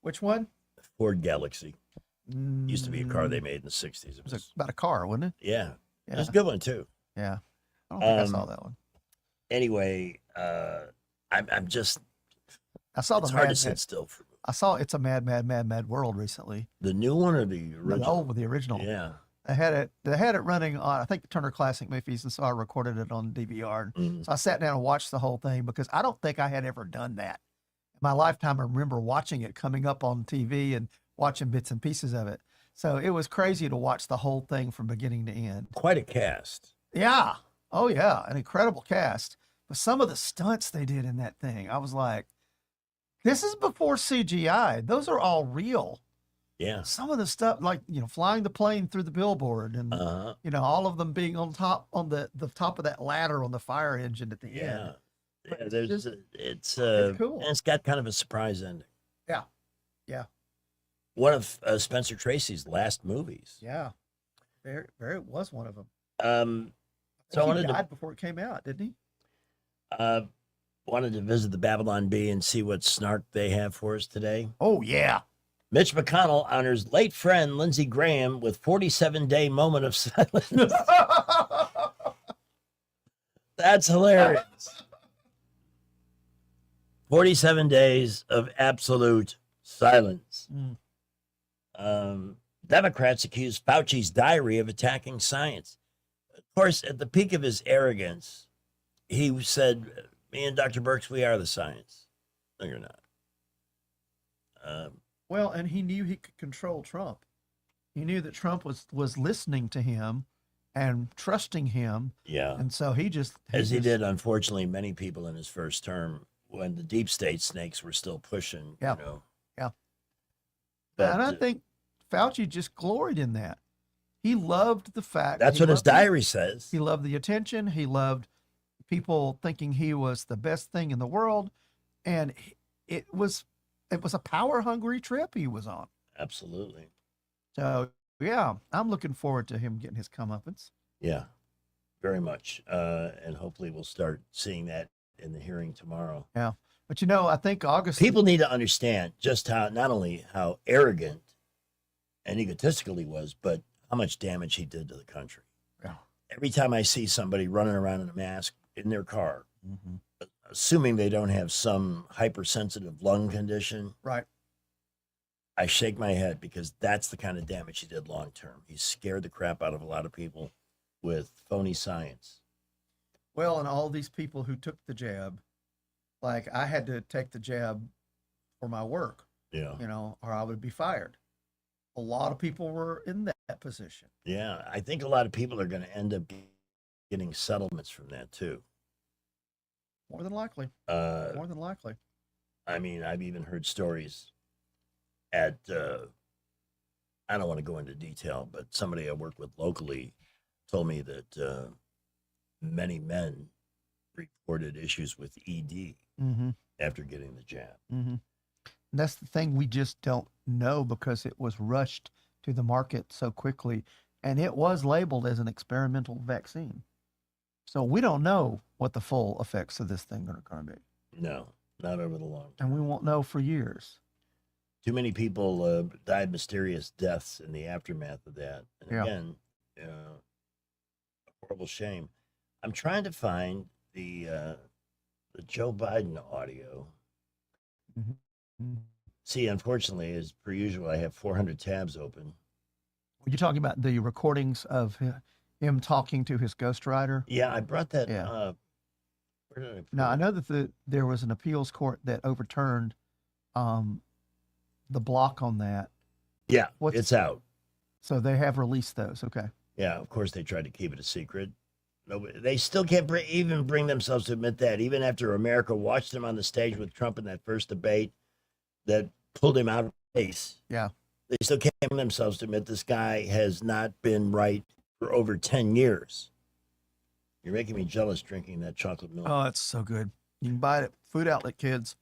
Which one? Ford Galaxy. Used to be a car they made in the 60s. It was about a car, wasn't it? Yeah. Yeah. It was a good one, too. Yeah. I don't think I saw that one. Anyway, I'm just. I saw the It's hard Mad to sit Mad- still for I saw It's a Mad, Mad, Mad, Mad World recently. the new one or the original. The original. Yeah. They had it running on, I think, the Turner Classic Movies, and so I recorded it on DVR. Mhm. So I sat down and watched the whole thing because I don't think I had ever done that. In my lifetime, I remember watching it coming up on TV and watching bits and pieces of it. So it was crazy to watch the whole thing from beginning to end. Quite a cast. Yeah. Oh, yeah. An incredible cast. But some of the stunts they did in that thing, I was like, this is before CGI. Those are all real. Yeah. Some of the stuff, like, flying the plane through the billboard and, all of them being on the top of that ladder on the fire engine at the end. Yeah. But It's cool. And it's got kind of a surprise ending. Yeah. Yeah. One of Spencer Tracy's last movies. Yeah. There was one of them. So I he wanted died before it came out, didn't he? wanted to visit the Babylon Bee and see what snark they have for us today. Oh, yeah. Mitch McConnell honors late friend Lindsey Graham with 47-day moment of silence. That's hilarious. 47 days of absolute silence. Democrats accuse Fauci's diary of attacking science. Of course, at the peak of his arrogance, he said, me and Dr. Birx, we are the science. No, you're not. Well, and he knew he could control Trump. He knew that Trump was listening to him and trusting him. Yeah. And so he just... As he did, unfortunately, many people in his first term when the deep state snakes were still pushing, Yeah. you know. Yeah. But, and I think Fauci just gloried in that. He loved the fact. That's he what his loved the- diary says. He loved the attention. He loved people thinking he was the best thing in the world. And it was a power-hungry trip he was on. Absolutely. So, yeah, I'm looking forward to him getting his comeuppance. Yeah, very much. And hopefully we'll start seeing that in the hearing tomorrow. Yeah. But, you know, I think August... People need to understand just how, not only how arrogant and egotistical he was, but how much damage he did to the country. Yeah. Every time I see somebody running around in a mask in their car, assuming they don't have some hypersensitive lung condition, Right. I shake my head because that's the kind of damage he did long term. He scared the crap out of a lot of people with phony science. Well, and all these people who took the jab, like I had to take the jab for my work, Yeah. you know, or I would be fired. A lot of people were in that position. Yeah. I think a lot of people are going to end up getting settlements from that too. More than likely. Uh, More than likely. I mean, I've even heard stories at, I don't want to go into detail, but somebody I work with locally told me that many men reported issues with ED Mm-hmm. after getting the jab. Mm-hmm. That's the thing we just don't know because it was rushed to the market so quickly, and it was labeled as an experimental vaccine. So we don't know what the full effects of this thing are going to be, No, not over the long term. and we won't know for years. Too many people died mysterious deaths in the aftermath of that. And Yeah. again, a horrible shame. I'm trying to find the Joe Biden audio. Mm-hmm. See, unfortunately, as per usual, I have 400 tabs open. Were you talking about the recordings of him talking to his ghostwriter? Yeah, I brought that Yeah. up. Where did I put Now, I it? know that there was an appeals court that overturned the block on that. Yeah, What's- it's out. So they have released those. Okay. Yeah, of course they tried to keep it a secret. Nobody, they still can't even bring themselves to admit that. Even after America watched him on the stage with Trump in that first debate that pulled him out of place, Yeah. they still can't bring themselves to admit this guy has not been right for over 10 years. You're making me jealous drinking that chocolate milk. Oh, it's so good. You can buy it at food outlet, kids.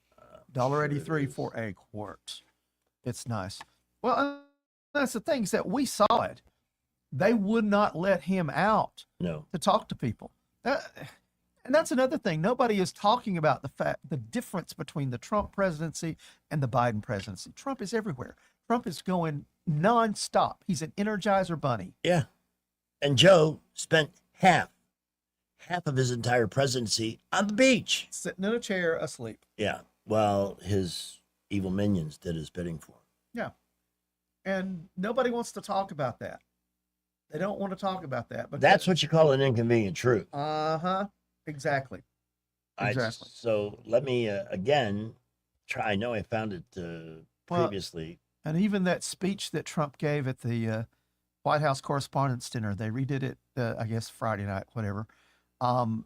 $1.83 for a quart. It's nice. Well, that's the thing is that we saw it. They would not let him out No. to talk to people. And that's another thing. Nobody is talking about the difference between the Trump presidency and the Biden presidency. Trump is everywhere. Trump is going nonstop. He's an Energizer bunny. Yeah. And Joe spent half of his entire presidency on the beach. Sitting in a chair asleep. Yeah. While his evil minions did his bidding for him. Yeah. And nobody wants to talk about that. They don't want to talk about that. But That's what you call an inconvenient truth. Uh-huh. Exactly. Exactly. So let me, again, try. I know I found it previously. And even that speech that Trump gave at the White House Correspondents' Dinner, they redid it, I guess, Friday night, whatever.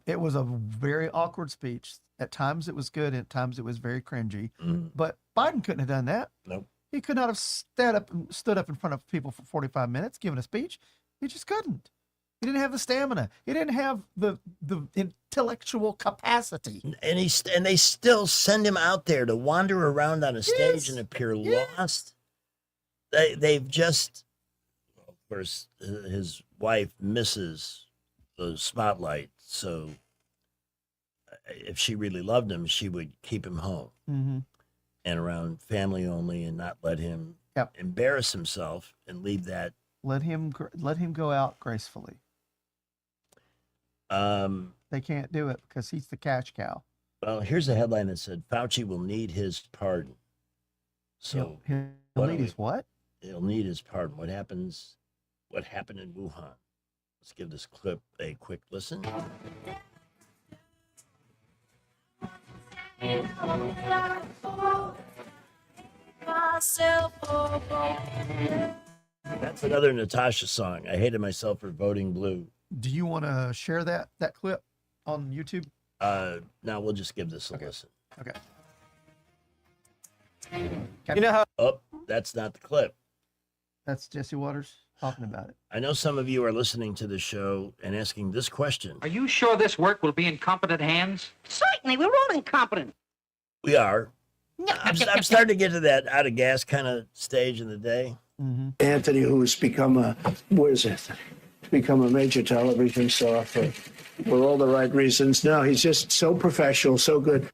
It was a very awkward speech. At times it was good. At times it was very cringy. But Biden couldn't have done that. Nope. He could not have stood up in front of people for 45 minutes, giving a speech. He just couldn't. He didn't have the stamina. He didn't have the intellectual capacity. And they still send him out there to wander around on a stage and appear lost. They've just, of course, his wife misses the spotlight. So if she really loved him, she would keep him home and around family only, and not let him embarrass himself and leave that. Let him go out gracefully. They can't do it because he's the cash cow. Well, here's a headline that said Fauci will need his pardon. So he'll need his what? He'll need his pardon. What happened in Wuhan? Let's give this clip a quick listen. That's another Natasha song. I hated myself for voting blue. Do you want to share that clip on YouTube? Now we'll just give this a listen. Okay. You know how? Oh, that's not the clip. That's Jesse Waters talking about it. I know some of you are listening to the show and asking this question. Are you sure this work will be in competent hands? Certainly, we're all incompetent. We are. I'm starting to get to that out of gas kind of stage in the day. Anthony, who has become a major television star for all the right reasons. No, he's just so professional, so good.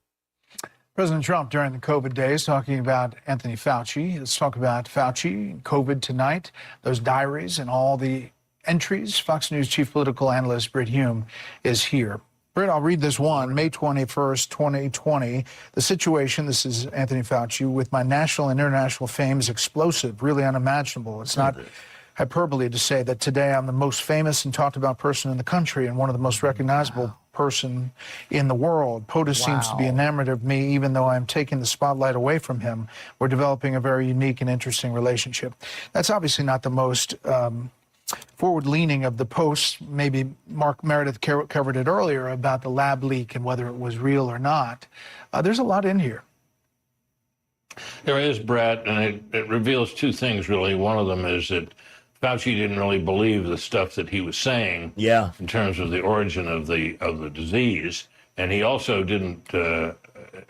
President Trump during the COVID days talking about Anthony Fauci. Let's talk about Fauci and COVID tonight, those diaries and all the entries. Fox News chief political analyst Brit Hume is here. Brit, I'll read this one. May 21st, 2020. The situation, this is Anthony Fauci, with my national and international fame is explosive, really unimaginable. It's not hyperbole to say that today I'm the most famous and talked about person in the country and one of the most recognizable person in the world. POTUS seems to be enamored of me, even though I'm taking the spotlight away from him. We're developing a very unique and interesting relationship. That's obviously not the most forward-leaning of the posts. Maybe Mark Meredith covered it earlier about the lab leak and whether it was real or not. There's a lot in here. There is, Brett, and it reveals two things, really. One of them is that Fauci didn't really believe the stuff that he was saying in terms of the origin of the disease. And he also didn't,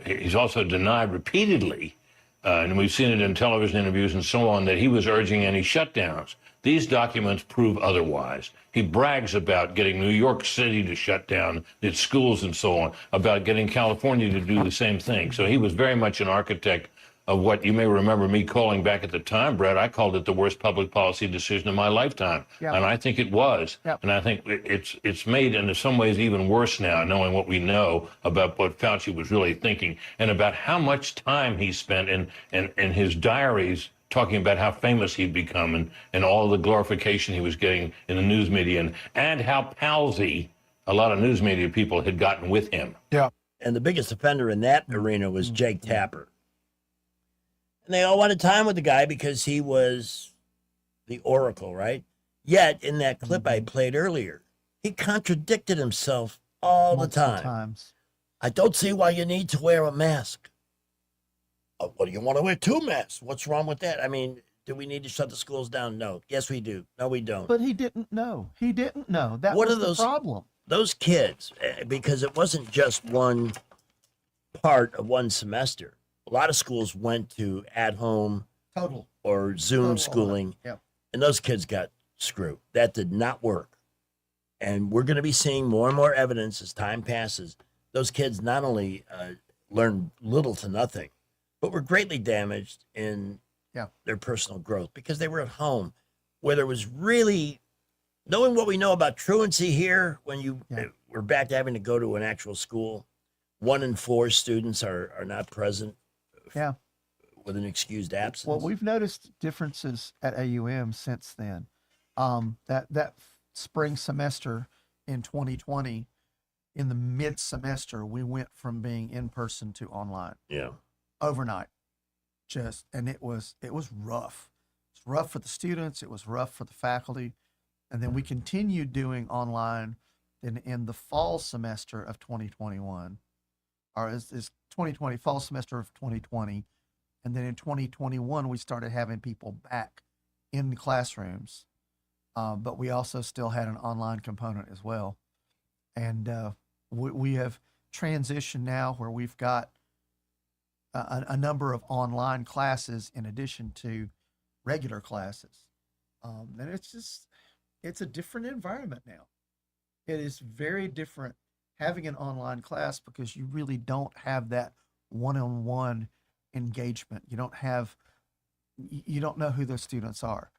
he's also denied repeatedly, and we've seen it in television interviews and so on, that he was urging any shutdowns. These documents prove otherwise. He brags about getting New York City to shut down its schools and so on, about getting California to do the same thing. So he was very much an architect of what you may remember me calling back at the time, Brett. I called it the worst public policy decision of my lifetime. And I think it was. And I think it's made in some ways even worse now, knowing what we know about what Fauci was really thinking and about how much time he spent in his diaries talking about how famous he'd become and all the glorification he was getting in the news media and how palsy a lot of news media people had gotten with him. Yeah. And the biggest offender in that arena was Jake Tapper. And they all wanted time with the guy because he was the oracle, right? Yet, in that clip I played earlier, he contradicted himself all the time. I don't see why you need to wear a mask. Oh, what do you want to wear two masks? What's wrong with that? I mean, do we need to shut the schools down? No. Yes, we do. No, we don't. But he didn't know. He didn't know. That What was are those the problem. Those kids, because it wasn't just one part of one semester. A lot of schools went to at-home or Zoom schooling, and those kids got screwed. That did not work. And we're going to be seeing more and more evidence as time passes. Those kids not only learned little to nothing, but were greatly damaged in their personal growth because they were at home where there was really knowing what we know about truancy here when we're back to having to go to an actual school. 1 in 4 students are not present with an excused absence. Well, we've noticed differences at AUM since then. That spring semester in 2020, in the mid-semester, we went from being in person to online. Yeah. Overnight. And it was rough. It's rough for the students. It was rough for the faculty. And then we continued doing online in the fall semester of 2021, or is 2020, fall semester of 2020. And then in 2021, we started having people back in the classrooms. But we also still had an online component as well. And we have transitioned now where we've got a number of online classes in addition to regular classes. And it's a different environment now. It is very different having an online class because you really don't have that one-on-one engagement. You don't know who those students are.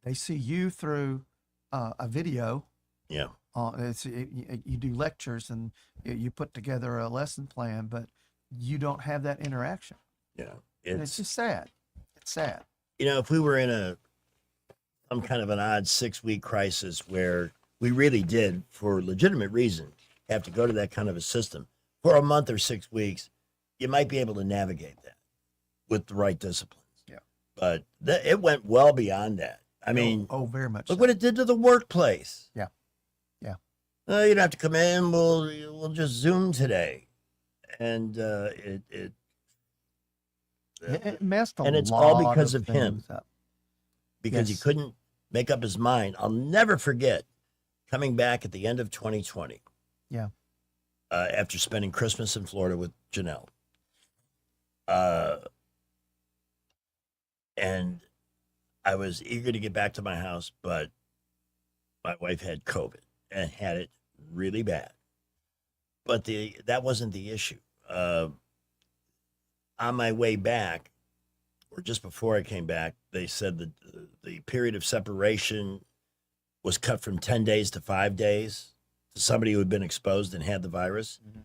They see you through a video. Yeah. You do lectures and you put together a lesson plan, but you don't have that interaction. Yeah. And it's just sad. It's sad. If we were in some kind of an odd 6-week crisis where we really did, for legitimate reason, have to go to that kind of a system for a month or 6 weeks, you might be able to navigate that with the right disciplines. Yeah. But it went well beyond that. I mean, very much. Look what it did to the workplace. Yeah. Yeah. You don't have to come in. We'll just Zoom today. And it messed a lot. And it's all because of things him. up. Because he couldn't make up his mind. I'll never forget coming back at the end of 2020. Yeah. After spending Christmas in Florida with Janelle. And I was eager to get back to my house, but my wife had COVID and had it really bad. But that wasn't the issue. On my way back, or just before I came back, they said that the period of separation was cut from 10 days to 5 days to somebody who had been exposed and had the virus. Mm-hmm.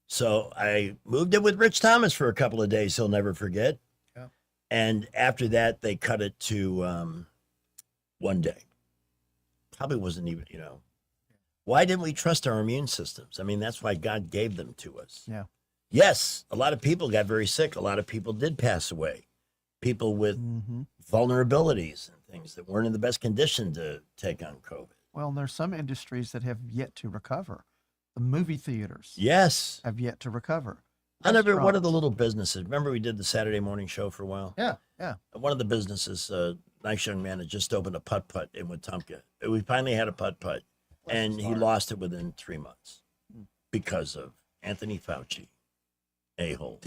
So I moved in with Rich Thomas for a couple of days he'll never forget. Yeah. And after that, they cut it to 1 day. Probably wasn't even, Why didn't we trust our immune systems? I mean, that's why God gave them to us. Yeah. Yes, a lot of people got very sick. A lot of people did pass away. People with vulnerabilities and things that weren't in the best condition to take on COVID. Well, there's some industries that have yet to recover. The movie theaters. Yes. Have yet to recover. One of the little businesses. Remember we did the Saturday morning show for a while? Yeah, yeah. One of the businesses, nice young man, had just opened a putt-putt in Wetumpka. We finally had a putt-putt, and he lost it within 3 months because of Anthony Fauci, a-hole.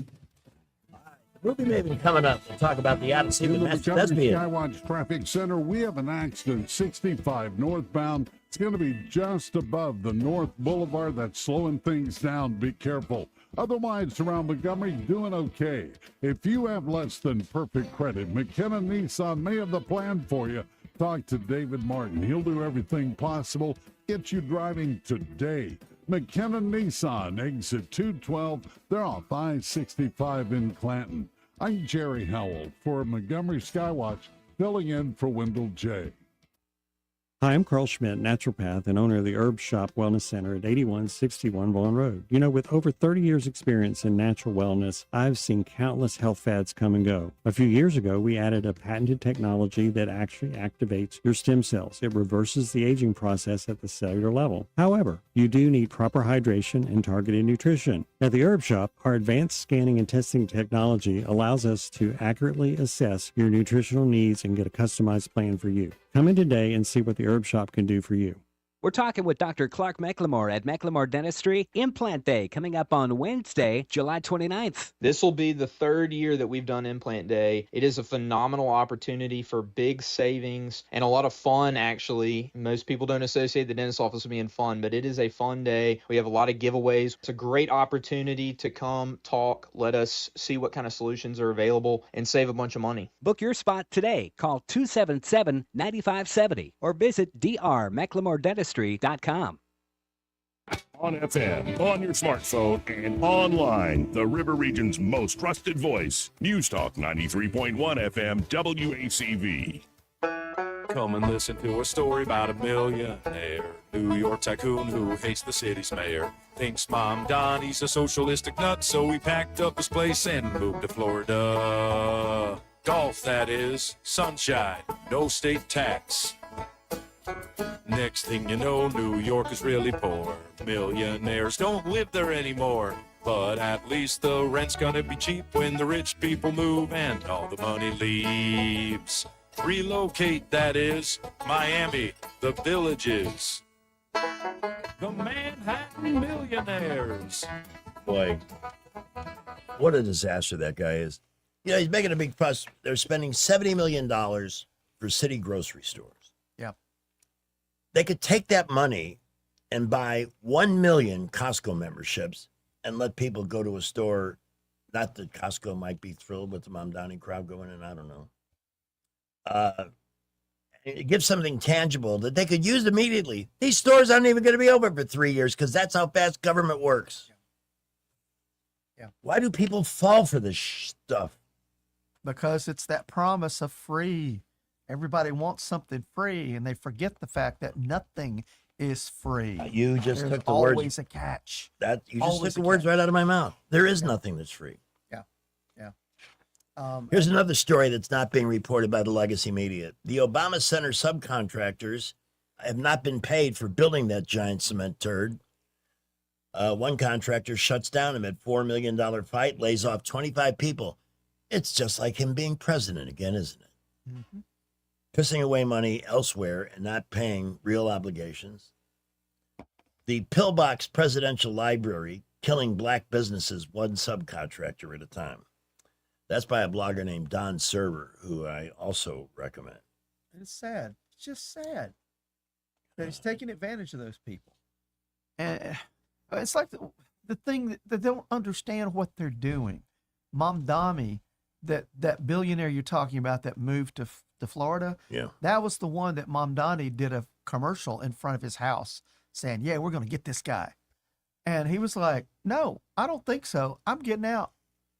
Ruby Maven coming up. We'll talk about the Odyssey In with the Master Montgomery Thespian. Skywatch Traffic Center, we have an accident 65 northbound. It's going to be just above the North Boulevard. That's slowing things down. Be careful. Otherwise, around Montgomery, doing okay. If you have less than perfect credit, McKenna Nissan may have the plan for you. Talk to David Martin. He'll do everything possible. Get you driving today. McKenna Nissan, exit 212. They're off I-65 in Clanton. I'm Jerry Howell for Montgomery Skywatch, filling in for Wendell J. Hi, I'm Carl Schmidt, naturopath and owner of the Herb Shop Wellness Center at 8161 Vaughan Road. With over 30 years experience in natural wellness, I've seen countless health fads come and go. A few years ago, we added a patented technology that actually activates your stem cells. It reverses the aging process at the cellular level. However, you do need proper hydration and targeted nutrition. At the Herb Shop, our advanced scanning and testing technology allows us to accurately assess your nutritional needs and get a customized plan for you. Come in today and see what the Herb Shop can do for you. We're talking with Dr. Clark McLemore at McLemore Dentistry. Implant Day coming up on Wednesday, July 29th. This will be the third year that we've done Implant Day. It is a phenomenal opportunity for big savings and a lot of fun, actually. Most people don't associate the dentist office with being fun, but it is a fun day. We have a lot of giveaways. It's a great opportunity to come talk, let us see what kind of solutions are available, and save a bunch of money. Book your spot today. Call 277-9570 or visit drmclemordentistry.com. On FM, on your smartphone, and online, the River Region's most trusted voice. News Talk 93.1 FM WACV. Come and listen to a story about a millionaire, New York tycoon who hates the city's mayor. Thinks Mom Donnie's a socialistic nut, so he packed up his place and moved to Florida. Golf, that is, sunshine, no state tax. Next thing you know, New York is really poor. Millionaires don't live there anymore. But at least the rent's gonna be cheap when the rich people move and all the money leaves. Relocate, that is, Miami, the Villages. The Manhattan Millionaires. Boy, what a disaster that guy is. You know, he's making a big fuss. They're spending $70 million for city grocery stores. Yeah. They could take that money and buy 1 million Costco memberships and let people go to a store. Not that Costco might be thrilled with the Mom Donnie crowd going in, I don't know. It gives something tangible that they could use immediately. These stores aren't even going to be open for 3 years because that's how fast government works. Yeah. Why do people fall for this stuff? Because it's that promise of free. Everybody wants something free, and they forget the fact that nothing is free. You just There's took the always words. a catch. You just Always took the a words catch. right out of my mouth. There is nothing that's free. Yeah. Yeah. Here's another story that's not being reported by the legacy media. The Obama Center subcontractors have not been paid for building that giant cement turd. One contractor shuts down amid $4 million fight, lays off 25 people. It's just like him being president again, isn't it? Mm-hmm. Pissing away money elsewhere and not paying real obligations. The Pillbox Presidential Library killing black businesses one subcontractor at a time. That's by a blogger named Don Server, who I also recommend. It's sad. It's just sad that he's taking advantage of those people. And it's like the thing that they don't understand what they're doing. Mom Donnie, that billionaire you're talking about that moved to Florida, yeah, that was the one that Mom Donnie did a commercial in front of his house saying, yeah, we're going to get this guy. And he was like, no, I don't think so. I'm getting out.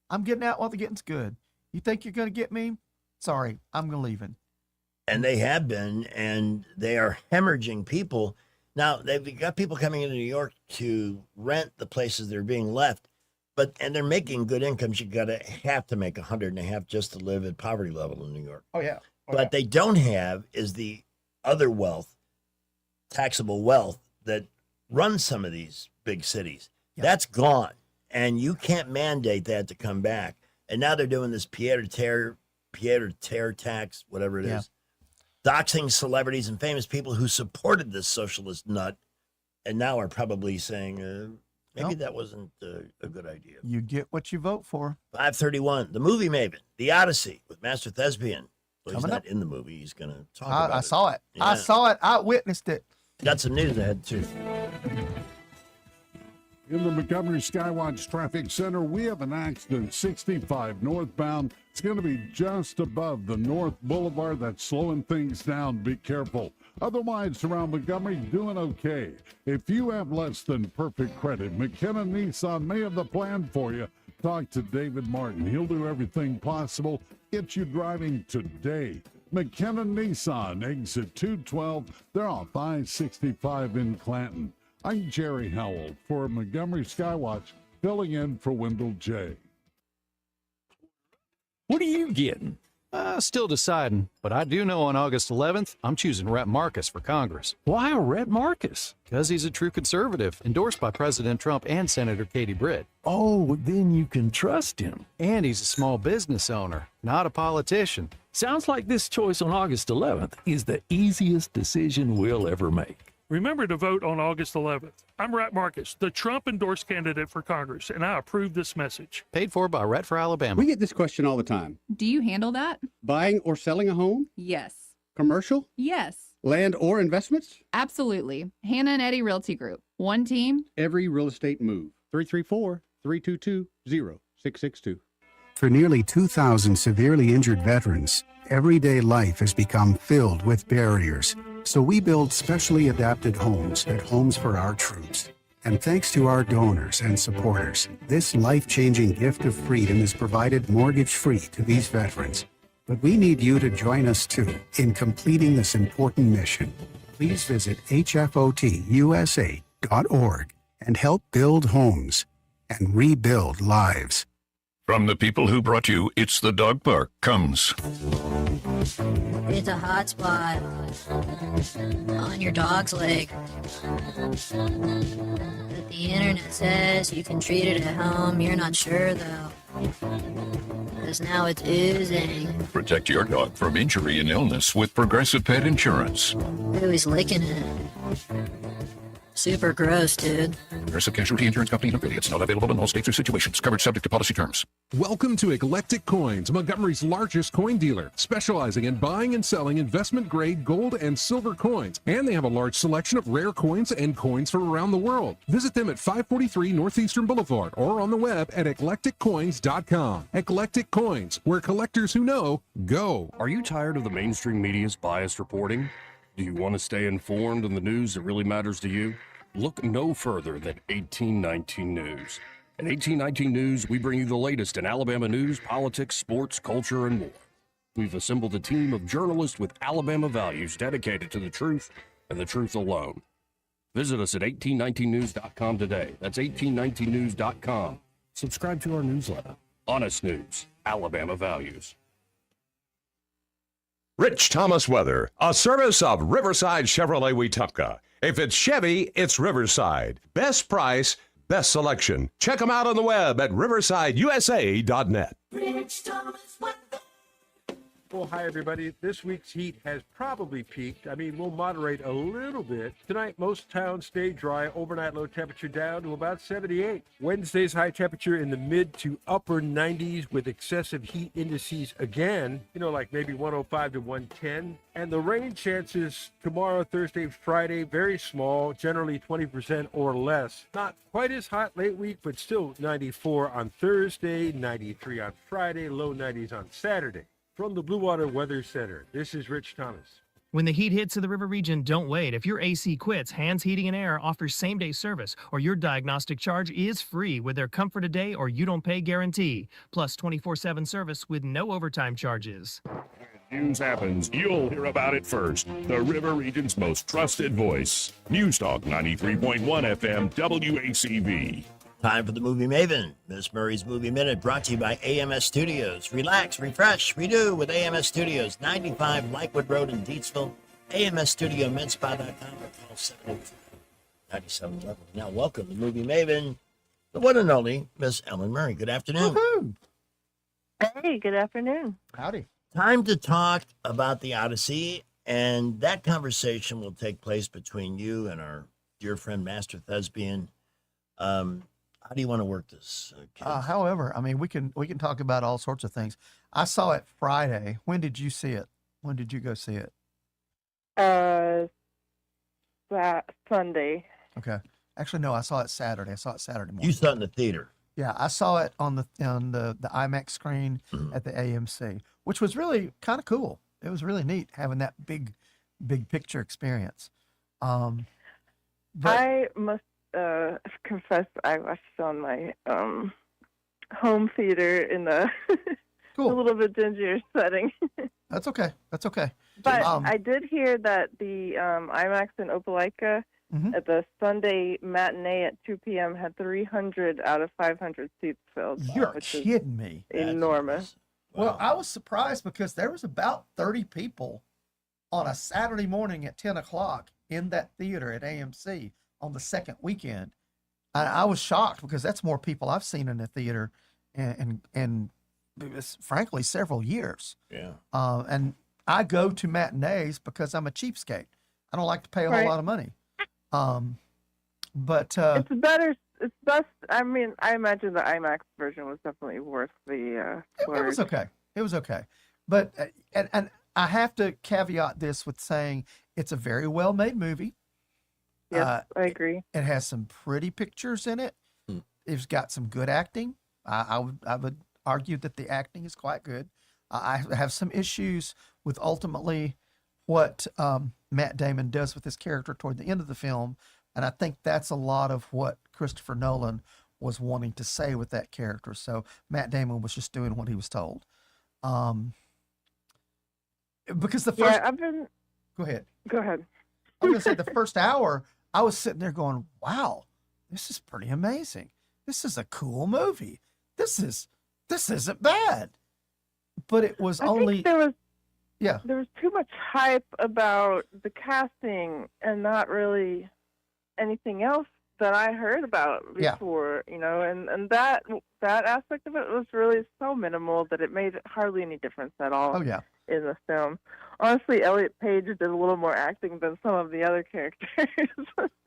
I'm getting out while the getting's good. You think you're going to get me? Sorry, I'm leaving. And they have been, and they are hemorrhaging people. Now, they've got people coming into New York to rent the places they're being left, and they're making good incomes. You have to make $100,500 just to live at poverty level in New York. Oh, yeah. But they don't have is the other wealth, taxable wealth that runs some of these big cities. Yeah. That's gone. And you can't mandate that to come back. And now they're doing this Pierre Terre tax, whatever it is, doxing celebrities and famous people who supported this socialist nut and now are probably saying, maybe that wasn't a good idea. You get what you vote for. 531, the movie Maven, The Odyssey with Master Thespian. Well, he's Coming not up. in the movie. He's going to talk about it. I saw it. Yeah. I saw it. I witnessed it. Got some news ahead, too. In the Montgomery Skywatch Traffic Center, we have an accident 65 northbound. It's going to be just above the North Boulevard. That's slowing things down. Be careful. Otherwise, around Montgomery, doing okay. If you have less than perfect credit, McKenna Nissan may have the plan for you. Talk to David Martin. He'll do everything possible. Get you driving today. McKenna Nissan, exit 212. They're off I-65 in Clanton. I'm Jerry Howell for Montgomery Skywatch, filling in for Wendell J. What are you getting? Still deciding, but I do know on August 11th, I'm choosing Rhett Marcus for Congress. Why Rhett Marcus? Because he's a true conservative, endorsed by President Trump and Senator Katie Britt. Oh, then you can trust him. And he's a small business owner, not a politician. Sounds like this choice on August 11th is the easiest decision we'll ever make. Remember to vote on August 11th. I'm Rat Marcus, the Trump-endorsed candidate for Congress, and I approve this message. Paid for by Rat for Alabama. We get this question all the time. Do you handle that? Buying or selling a home? Yes. Commercial? Yes. Land or investments? Absolutely. Hannah and Eddie Realty Group. One team. Every real estate move. 334-322-0662. For nearly 2,000 severely injured veterans, everyday life has become filled with barriers. So we build specially adapted homes at Homes for Our Troops. And thanks to our donors and supporters, this life-changing gift of freedom is provided mortgage-free to these veterans. But we need you to join us too in completing this important mission. Please visit hfotusa.org and help build homes and rebuild lives. From the people who brought you It's the Dog Park comes. It's a hot spot on your dog's leg. But the internet says you can treat it at home. You're not sure though. Because now it's oozing. Protect your dog from injury and illness with Progressive Pet Insurance. Ooh, he's licking it. Super gross, dude. Progressive Casualty Insurance Company and affiliates. Not available in all states or situations. Covered subject to policy terms. Welcome to Eclectic Coins, Montgomery's largest coin dealer, specializing in buying and selling investment-grade gold and silver coins. And they have a large selection of rare coins and coins from around the world. Visit them at 543 Northeastern Boulevard or on the web at eclecticcoins.com. Eclectic Coins, where collectors who know go. Are you tired of the mainstream media's biased reporting? Do you want to stay informed on the news that really matters to you? Look no further than 1819 News. At 1819 News, we bring you the latest in Alabama news, politics, sports, culture, and more. We've assembled a team of journalists with Alabama values dedicated to the truth and the truth alone. Visit us at 1819news.com today. That's 1819news.com. Subscribe to our newsletter. Honest News, Alabama Values. Rich Thomas Weather, a service of Riverside Chevrolet Wetumpka. If it's Chevy, it's Riverside. Best price, best selection. Check them out on the web at riversideusa.net. Rich Thomas Weather. Well, hi, everybody. This week's heat has probably peaked. I mean, we'll moderate a little bit. Tonight, most towns stay dry. Overnight low temperature down to about 78. Wednesday's high temperature in the mid to upper 90s with excessive heat indices again, like maybe 105 to 110. And the rain chances tomorrow, Thursday, Friday, very small, generally 20% or less. Not quite as hot late week, but still 94 on Thursday, 93 on Friday, low 90s on Saturday. From the Blue Water Weather Center, this is Rich Thomas. When the heat hits to the river region, don't wait. If your AC quits, Hands Heating and Air offers same-day service, or your diagnostic charge is free with their Comfort a Day or You Don't Pay guarantee, plus 24/7 service with no overtime charges. News happens, you'll hear about it first. The River Region's most trusted voice. News Talk 93.1 FM WACV. Time for the Movie Maven. Miss Murray's Movie Minute, brought to you by AMS Studios. Relax, refresh, redo with AMS Studios, 95 Lakewood Road in Deatsville. AMS Studio, medspa.com, or call 785-9711. Now, welcome to Movie Maven, the one and only Miss Ellen Murray. Good afternoon. Woo-hoo. Hey, good afternoon. Howdy. Time to talk about the Odyssey, and that conversation will take place between you and our dear friend, Master Thespian. How do you want to work this? However, I mean, we can talk about all sorts of things. I saw it Friday. When did you see it? When did you go see it? Sunday. Okay. Actually, no, I saw it Saturday. I saw it Saturday morning. You saw it in the theater. Yeah, I saw it on the IMAX screen at the AMC, which was really kind of cool. It was really neat having that big picture experience. I must confess, I watched it on my home theater in a little bit dingier setting. That's okay. But I did hear that the IMAX in Opelika at the Sunday matinee at 2 p.m. had 300 out of 500 seats filled. You're kidding me. Enormous. Well, I was surprised because there was about 30 people on a Saturday morning at 10 o'clock in that theater at AMC on the second weekend. I was shocked because that's more people I've seen in the theater and frankly several years. Yeah. And I go to matinees because I'm a cheapskate. I don't like to pay a whole lot of money. But it's better. It's best. I mean, I imagine the IMAX version was definitely worth the it was okay. It was okay. But and I have to caveat this with saying it's a very well made movie. Yes, I agree. It has some pretty pictures in it. It's got some good acting. I would argue that the acting is quite good. I have some issues with ultimately what Matt Damon does with his character toward the end of the film, and I think that's a lot of what Christopher Nolan was wanting to say with that character. So Matt Damon was just doing what he was told. Because the first, Go ahead. Go ahead. I was gonna say the first hour, I was sitting there going, "Wow, this is pretty amazing. This is a cool movie. This isn't bad." But it was only there was yeah. There was too much hype about the casting and not really anything else that I heard about before, you know, and that aspect of it was really so minimal that it made hardly any difference at all. Oh yeah. In the film. Honestly, Elliot Page did a little more acting than some of the other characters.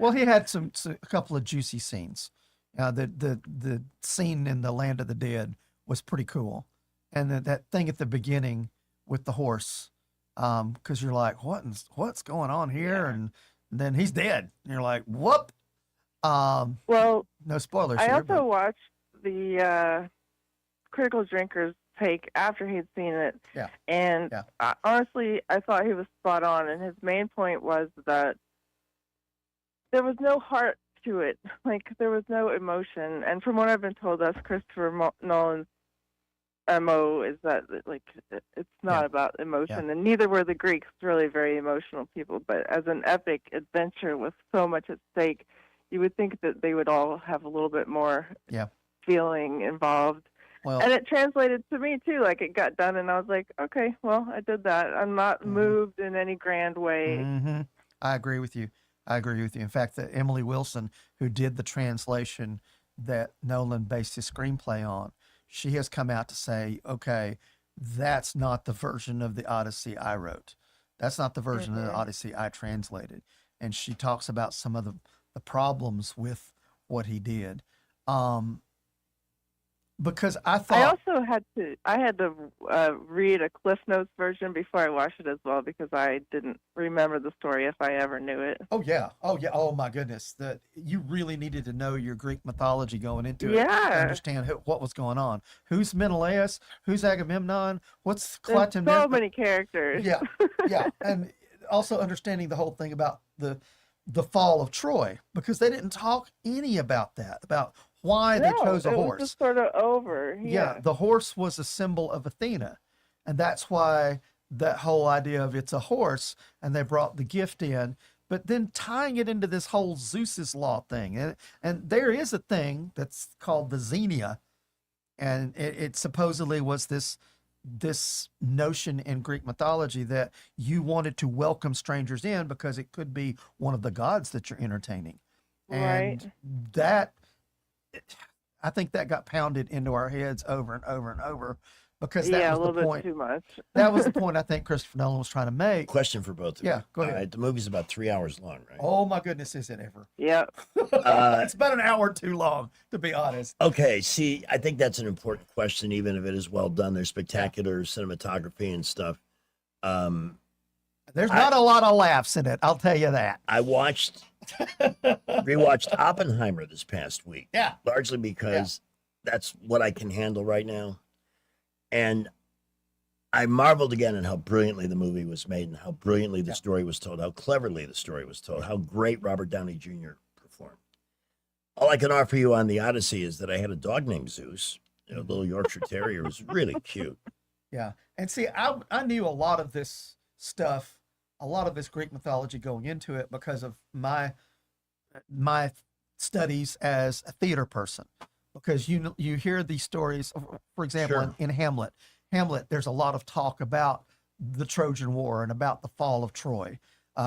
Well, he had a couple of juicy scenes. The scene in the Land of the Dead was pretty cool, and that thing at the beginning with the horse, because you're like, what's going on here? And then he's dead, and you're like, whoop. Well, no spoilers. I here, also but watched the Critical Drinker's take after he'd seen it, and honestly, I thought he was spot on. And his main point was that there was no heart to it, like there was no emotion. And from what I've been told, that's Christopher Nolan's MO, is that like it's not about emotion, and neither were the Greeks really very emotional people. But as an epic adventure with so much at stake, you would think that they would all have a little bit more feeling involved. Well, and it translated to me too. Like it got done, and I was like, okay, well, I did that. I'm not moved in any grand way. Mm-hmm. I agree with you. In fact, that Emily Wilson, who did the translation that Nolan based his screenplay on, she has come out to say, okay, that's not the version of the Odyssey I wrote. That's not the version of the Odyssey I translated. And she talks about some of the problems with what he did. Because I also had to read a Cliff Notes version before I watched it as well, because I didn't remember the story if I ever knew it. Oh yeah. Oh my goodness. That you really needed to know your Greek mythology going into it. Yeah. To understand what was going on. Who's Menelaus? Who's Agamemnon? What's There's Clytemnestra? so many characters. Yeah. And also understanding the whole thing about the fall of Troy, because they didn't talk any about that, about why they chose a horse. It was just sort of over. Yeah, the horse was a symbol of Athena, and that's why that whole idea of it's a horse, and they brought the gift in, but then tying it into this whole Zeus's law thing. And there is a thing that's called the Xenia, and it supposedly was this notion in Greek mythology that you wanted to welcome strangers in because it could be one of the gods that you're entertaining. And that, I think that got pounded into our heads over and over and over, because that was the point. Too much. That was the point I think Christopher Nolan was trying to make. Question for both of you. Yeah, go ahead. All right, the movie's about 3 hours long, right? Oh my goodness, is it ever? Yeah. It's about an hour too long, to be honest. Okay, see, I think that's an important question, even if it is well done. There's spectacular cinematography and stuff. There's not a lot of laughs in it, I'll tell you that. I rewatched Oppenheimer this past week. Yeah. Largely because that's what I can handle right now. And I marveled again at how brilliantly the movie was made and how brilliantly the story was told, how cleverly the story was told, how great Robert Downey Jr. performed. All I can offer you on the Odyssey is that I had a dog named Zeus, a little Yorkshire Terrier. It was really cute. Yeah. And see, I knew a lot of this stuff, a lot of this Greek mythology going into it because of my studies as a theater person. Because you hear these stories, for example, in Hamlet. There's a lot of talk about the Trojan War and about the fall of Troy.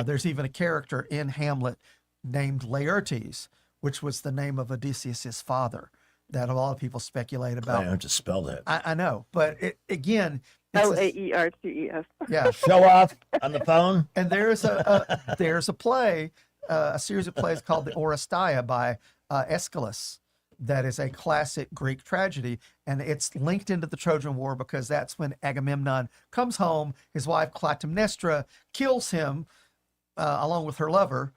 There's even a character in Hamlet named Laertes, which was the name of Odysseus' father, that a lot of people speculate about. I have to spell that. I know, but again, Laertes. Yeah. Show off on the phone. And there's a play a series of plays called the Oresteia by Aeschylus. That is a classic Greek tragedy, and it's linked into the Trojan War because that's when Agamemnon comes home. His wife Clytemnestra kills him along with her lover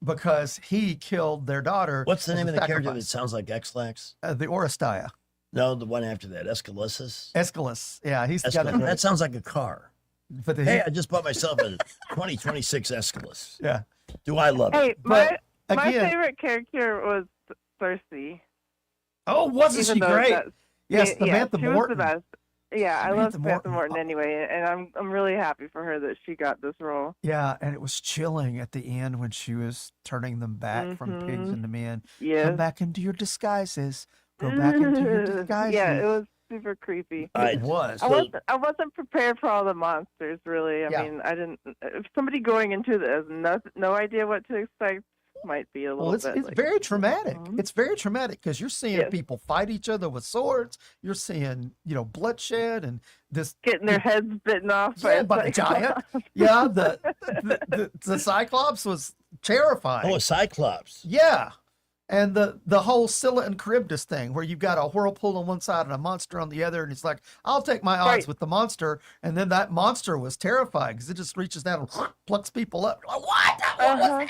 because he killed their daughter. What's the name of the character that sacrifice. sounds like X-Lax? The Oresteia. No, the one after that, Aeschylus. Aeschylus. Yeah, he's the guy Aeschylus. That sounds like a car. But Hey, I just bought myself a 2026 Aeschylus. Yeah. Do I love Hey, it? my again- favorite character was Cersei. Oh, wasn't Even she though great? that- Yes, yeah, Samantha she was Morton. the best. Yeah, I love Samantha Samantha Morton. Morton anyway, and I'm really happy for her that she got this role. Yeah, and it was chilling at the end when she was turning them back from pigs Mhm. into men. Yes. Come back into your disguises. Go back into your disguises. Yeah, it was super creepy. It was. I wasn't prepared for all the monsters. Really, I Yeah. mean, I didn't. If somebody going into this no idea what to expect, might be a little Well, it's bit. very traumatic. It's very traumatic because you're seeing Yes. people fight each other with swords. You're seeing, bloodshed and this getting their heads bitten off yeah, by by a giant. Yeah, the Cyclops was terrifying. Oh, a Cyclops. Yeah. And the whole Scylla and Charybdis thing, where you've got a whirlpool on one side and a monster on the other, and it's like, I'll take my odds Right. with the monster. And then that monster was terrifying because it just reaches down and plucks people up. Like, what? What was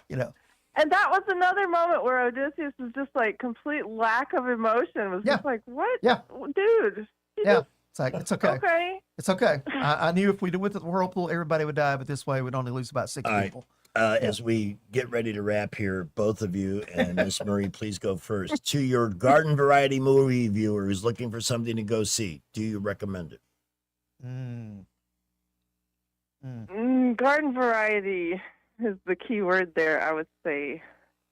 that? And that was another moment where Odysseus was just like complete lack of emotion. Was just like, what? Yeah. Dude. Yeah. It's like, it's okay. Okay. It's okay. I knew if we went to the whirlpool, everybody would die, but this way we'd only lose about 6 All right. people. As we get ready to wrap here, both of you and Miss Marie, please go first. To your garden variety movie viewer who's looking for something to go see, do you recommend it? Garden variety is the key word there. I would say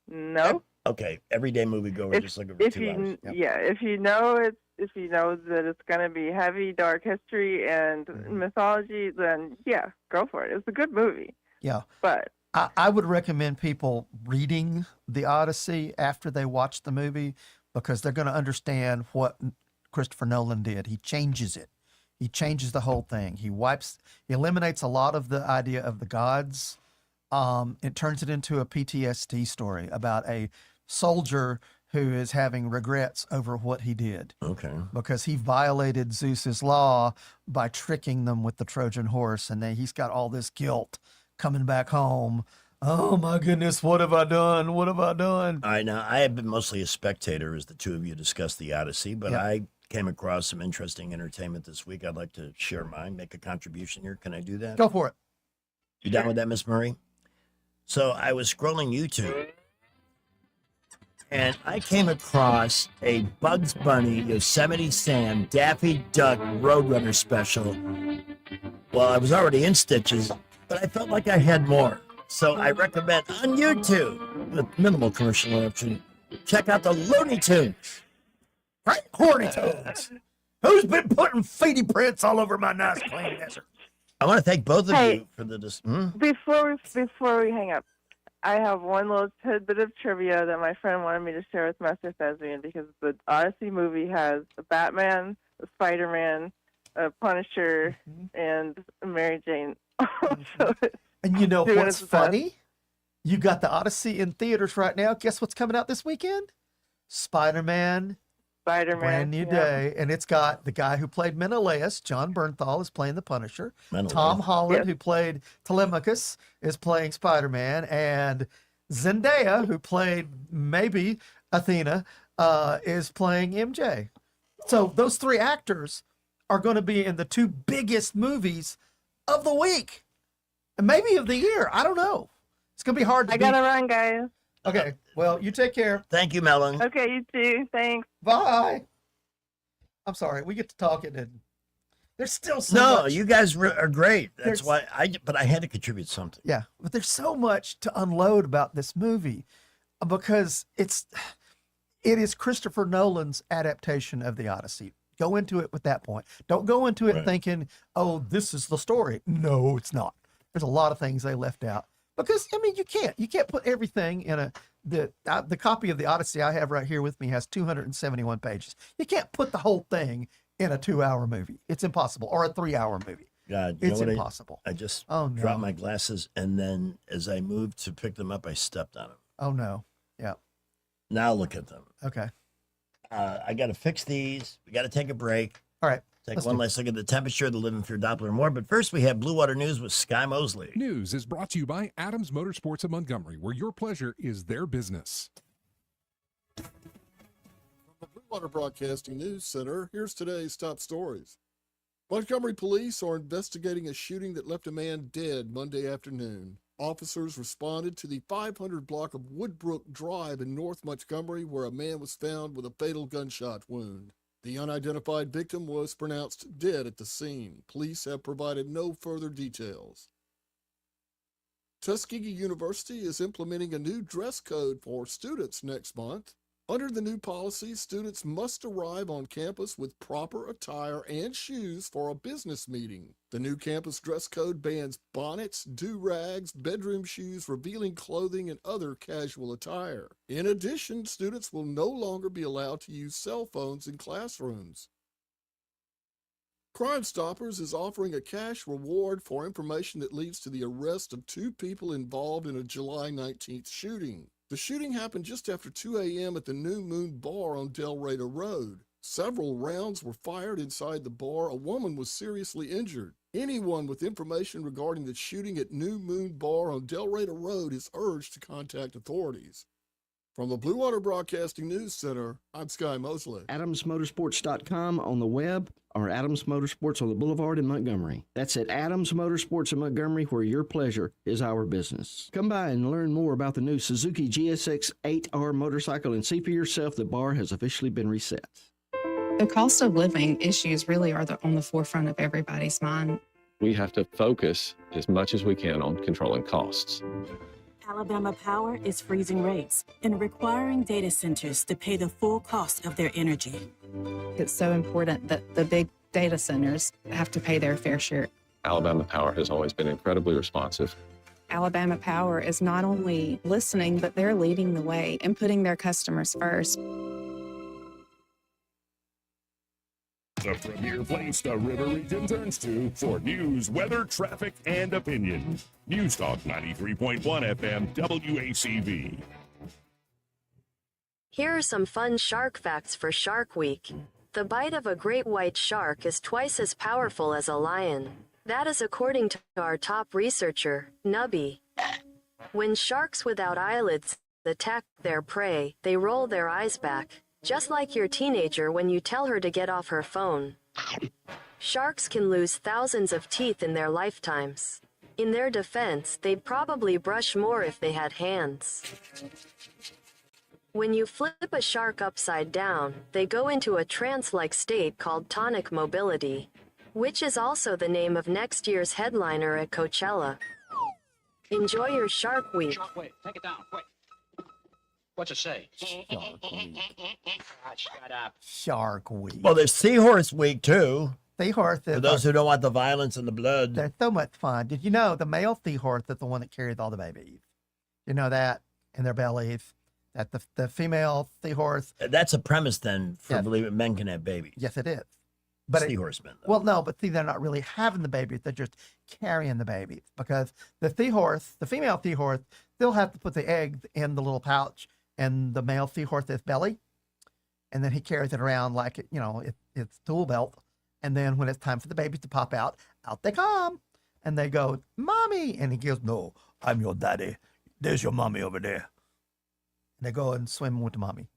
no. Okay, everyday moviegoer, just looking for If 2 you hours. Yep. if you know that it's going to be heavy, dark history and mythology, then yeah, go for it. It's a good movie. Yeah. But I would recommend people reading the Odyssey after they watch the movie because they're going to understand what Christopher Nolan did. He changes it. He changes the whole thing. He eliminates a lot of the idea of the gods. It turns it into a PTSD story about a soldier who is having regrets over what he did. Okay. Because he violated Zeus's law by tricking them with the Trojan horse, and then he's got all this guilt coming back home. Oh my goodness, what have I done? What have I done? All right, now I have been mostly a spectator as the two of you discussed the Odyssey, but Yeah. I came across some interesting entertainment this week. I'd like to share mine, make a contribution here. Can I do that? Go for it. You down with that, Miss Murray? So I was scrolling YouTube, and I came across a Bugs Bunny, Yosemite Sam, Daffy Duck Roadrunner special. Well, I was already in stitches, but I felt like I had more. So I recommend on YouTube, with minimal commercial interruption, check out the Looney Tunes. Right? Horny Tunes. Who's been putting feety prints all over my nice clean desert? I want to thank both of you for the before we hang up, I have one little tidbit of trivia that my friend wanted me to share with Master Thespian because the Odyssey movie has a Batman, a Spider-Man, a Punisher, and a Mary Jane. So And you know doing what's its best. funny? You got the Odyssey in theaters right now. Guess what's coming out this weekend? Spider-Man. Brand New yeah. Day. And it's got the guy who played Menelaus, John Bernthal, is playing the Punisher. Menelaus. Tom Holland, Yes. who played Telemachus, is playing Spider-Man. And Zendaya, who played maybe Athena, is playing MJ. So those three actors are going to be in the two biggest movies of the week. And maybe of the year. I don't know. It's going to be hard to I gotta run, guys. Okay. Well, you take care. Thank you, Melon. Okay, you too. Thanks. Bye. I'm sorry. We get to talking and there's still so No, much. you guys are great. That's There's- why but I had to contribute something. Yeah, but there's so much to unload about this movie because it is Christopher Nolan's adaptation of the Odyssey. Go into it with that point. Don't go into it Right. thinking, "Oh, this is the story." No, it's not. There's a lot of things they left out because I mean, you can't put everything in the copy of the Odyssey I have right here with me has 271 pages. You can't put the whole thing in a 2-hour movie. It's impossible, or a 3-hour movie. God, you It's know what impossible. I just Oh, no. dropped my glasses, and then as I moved to pick them up, I stepped on them. Oh, no. Yeah. Now look at them. Okay. I got to fix these. We got to take a break. All right. Take let's one do it. last look at the temperature, the Living Fear Doppler, and more. But first, we have Blue Water News with Sky Mosley. News is brought to you by Adams Motorsports of Montgomery, where your pleasure is their business. From the Blue Water Broadcasting News Center, here's today's top stories. Montgomery police are investigating a shooting that left a man dead Monday afternoon. Officers responded to the 500 block of Woodbrook Drive in North Montgomery, where a man was found with a fatal gunshot wound. The unidentified victim was pronounced dead at the scene. Police have provided no further details. Tuskegee University is implementing a new dress code for students next month. Under the new policy, students must arrive on campus with proper attire and shoes for a business meeting. The new campus dress code bans bonnets, do-rags, bedroom shoes, revealing clothing, and other casual attire. In addition, students will no longer be allowed to use cell phones in classrooms. Crime Stoppers is offering a cash reward for information that leads to the arrest of 2 people involved in a July 19th shooting. The shooting happened just after 2 a.m. at the New Moon Bar on Del Rado Road. Several rounds were fired inside the bar. A woman was seriously injured. Anyone with information regarding the shooting at New Moon Bar on Del Rado Road is urged to contact authorities. From the Blue Water Broadcasting News Center, I'm Sky Mosley. AdamsMotorsports.com on the web or Adams Motorsports on the Boulevard in Montgomery. That's at Adams Motorsports in Montgomery, where your pleasure is our business. Come by and learn more about the new Suzuki GSX 8R motorcycle and see for yourself the bar has officially been reset. The cost of living issues really are on the forefront of everybody's mind. We have to focus as much as we can on controlling costs. Alabama Power is freezing rates and requiring data centers to pay the full cost of their energy. It's so important that the big data centers have to pay their fair share. Alabama Power has always been incredibly responsive. Alabama Power is not only listening, but they're leading the way and putting their customers first. The premier place the River Region turns to for news, weather, traffic, and opinion. News Talk 93.1 FM WACV. Here are some fun shark facts for Shark Week. The bite of a great white shark is twice as powerful as a lion. That is according to our top researcher, Nubby. When sharks without eyelids attack their prey, they roll their eyes back. Just like your teenager when you tell her to get off her phone. Sharks can lose thousands of teeth in their lifetimes. In their defense, they'd probably brush more if they had hands. When you flip a shark upside down, they go into a trance-like state called tonic mobility, which is also the name of next year's headliner at Coachella. Enjoy your Shark Week. Wait, take it down, quick. What's it say? Shut up. Shark Week. Well, there's Seahorse Week, too. Seahorse. For those who don't want the violence and the blood. They're so much fun. Did you know the male seahorse is the one that carries all the babies? You know that in their bellies? That the female seahorse. That's a premise then for Yes. believing men can have babies. Yes, it is. But Seahorsemen. Well, no, but see, they're not really having the babies. They're just carrying the babies because the seahorse, the female seahorse, still has to put the eggs in the little pouch in the male seahorse's belly. And then he carries it around like, it's tool belt. And then when it's time for the babies to pop out they come. And they go, Mommy. And he goes, No, I'm your daddy. There's your mommy over there. And they go and swim with the mommy.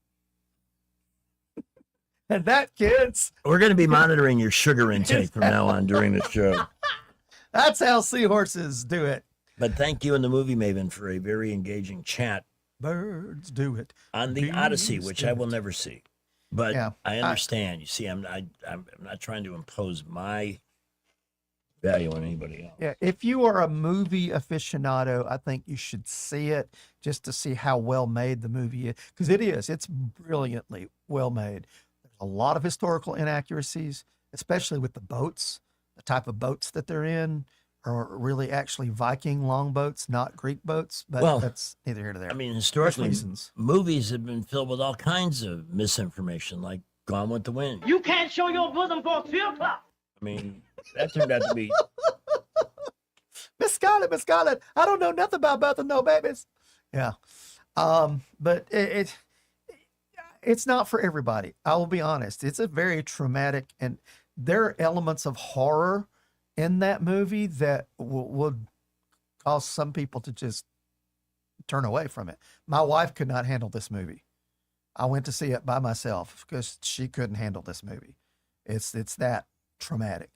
And that, kids. We're going to be monitoring your sugar intake from now on during the show. That's how seahorses do it. But thank you and the Movie Maven for a very engaging chat. Birds do it. On the Bees Odyssey, which do I will it. never see. But Yeah. I understand. You see, I'm not trying to impose my value on anybody else. Yeah, if you are a movie aficionado, I think you should see it just to see how well made the movie is. Because it is. It's brilliantly well made. There's a lot of historical inaccuracies, especially with the boats. The type of boats that they're in are really actually Viking longboats, not Greek boats. But Well, that's neither here nor there. I mean, There's historically, reasons. movies have been filled with all kinds of misinformation, like Gone with the Wind. You can't show your bosom for 2 o'clock. I mean, that turned out to be Miss Scarlet, I don't know nothing about birthing no babies. Yeah. But it's not for everybody. I will be honest. It's a very traumatic, and there are elements of horror in that movie that would cause some people to just turn away from it. My wife could not handle this movie. I went to see it by myself because she couldn't handle this movie. It's that traumatic.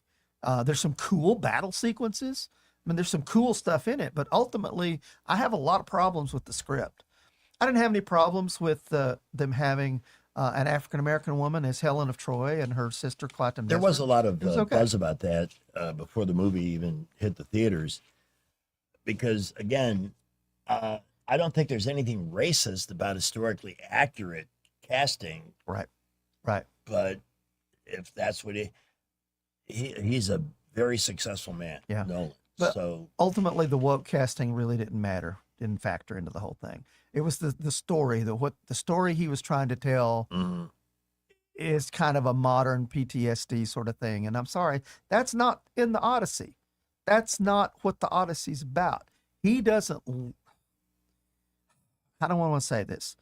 There's some cool battle sequences. I mean, there's some cool stuff in it, but ultimately, I have a lot of problems with the script. I didn't have any problems with them having an African-American woman as Helen of Troy and her sister Clytemnestra. There was a lot of okay. buzz about that before the movie even hit the theaters. Because, again, I don't think there's anything racist about historically accurate casting. Right. But if that's what he's a very successful man, Yeah. Nolan. But So ultimately, the woke casting really didn't matter, didn't factor into the whole thing. It was the story, the story he was trying to tell is kind of a modern PTSD sort of thing. And I'm sorry, that's not in the Odyssey. That's not what the Odyssey's about. He doesn't, I don't want to say this.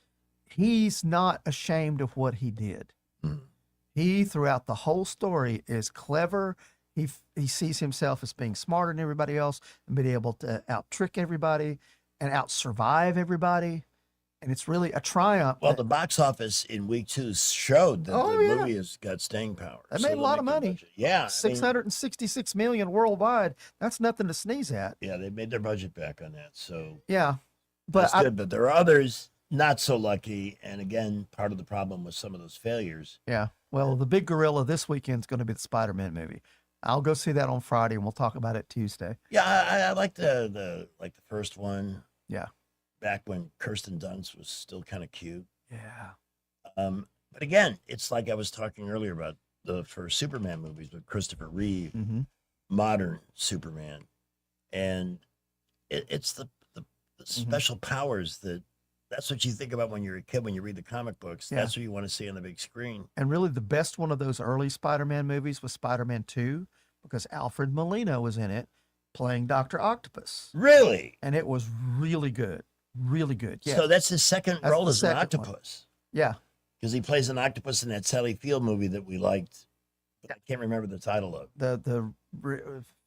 He's not ashamed of what he did. He, throughout the whole story, is clever. He sees himself as being smarter than everybody else and being able to out-trick everybody and out-survive everybody. And it's really a triumph. well, the box office in week 2 showed that Oh, the yeah. movie has got staying power. That So made a they'll lot of make their money. budget. Yeah, I mean, 666 million worldwide. That's nothing to sneeze at. yeah, they made their budget back on that. So Yeah. But that's good. But there are others not so lucky. And again, part of the problem with some of those failures. yeah. Well, the big gorilla this weekend is going to be the Spider-Man movie. I'll go see that on Friday, and we'll talk about it Tuesday. Yeah, I like the first one. Yeah. Back when Kirsten Dunst was still kind of cute. Yeah. But again, it's like I was talking earlier about the first Superman movies with Christopher Reeve, modern Superman, and it's the special powers that's what you think about when you're a kid, when you read the comic books. Yeah. That's what you want to see on the big screen. And really, the best one of those early Spider-Man movies was Spider-Man 2 because Alfred Molina was in it playing Dr. Octopus. Really? And it was really good. Really good. Yeah. So that's his second That's role the as an second one. octopus. Yeah. Because he plays an octopus in that Sally Field movie that we liked. But I can't remember the title of.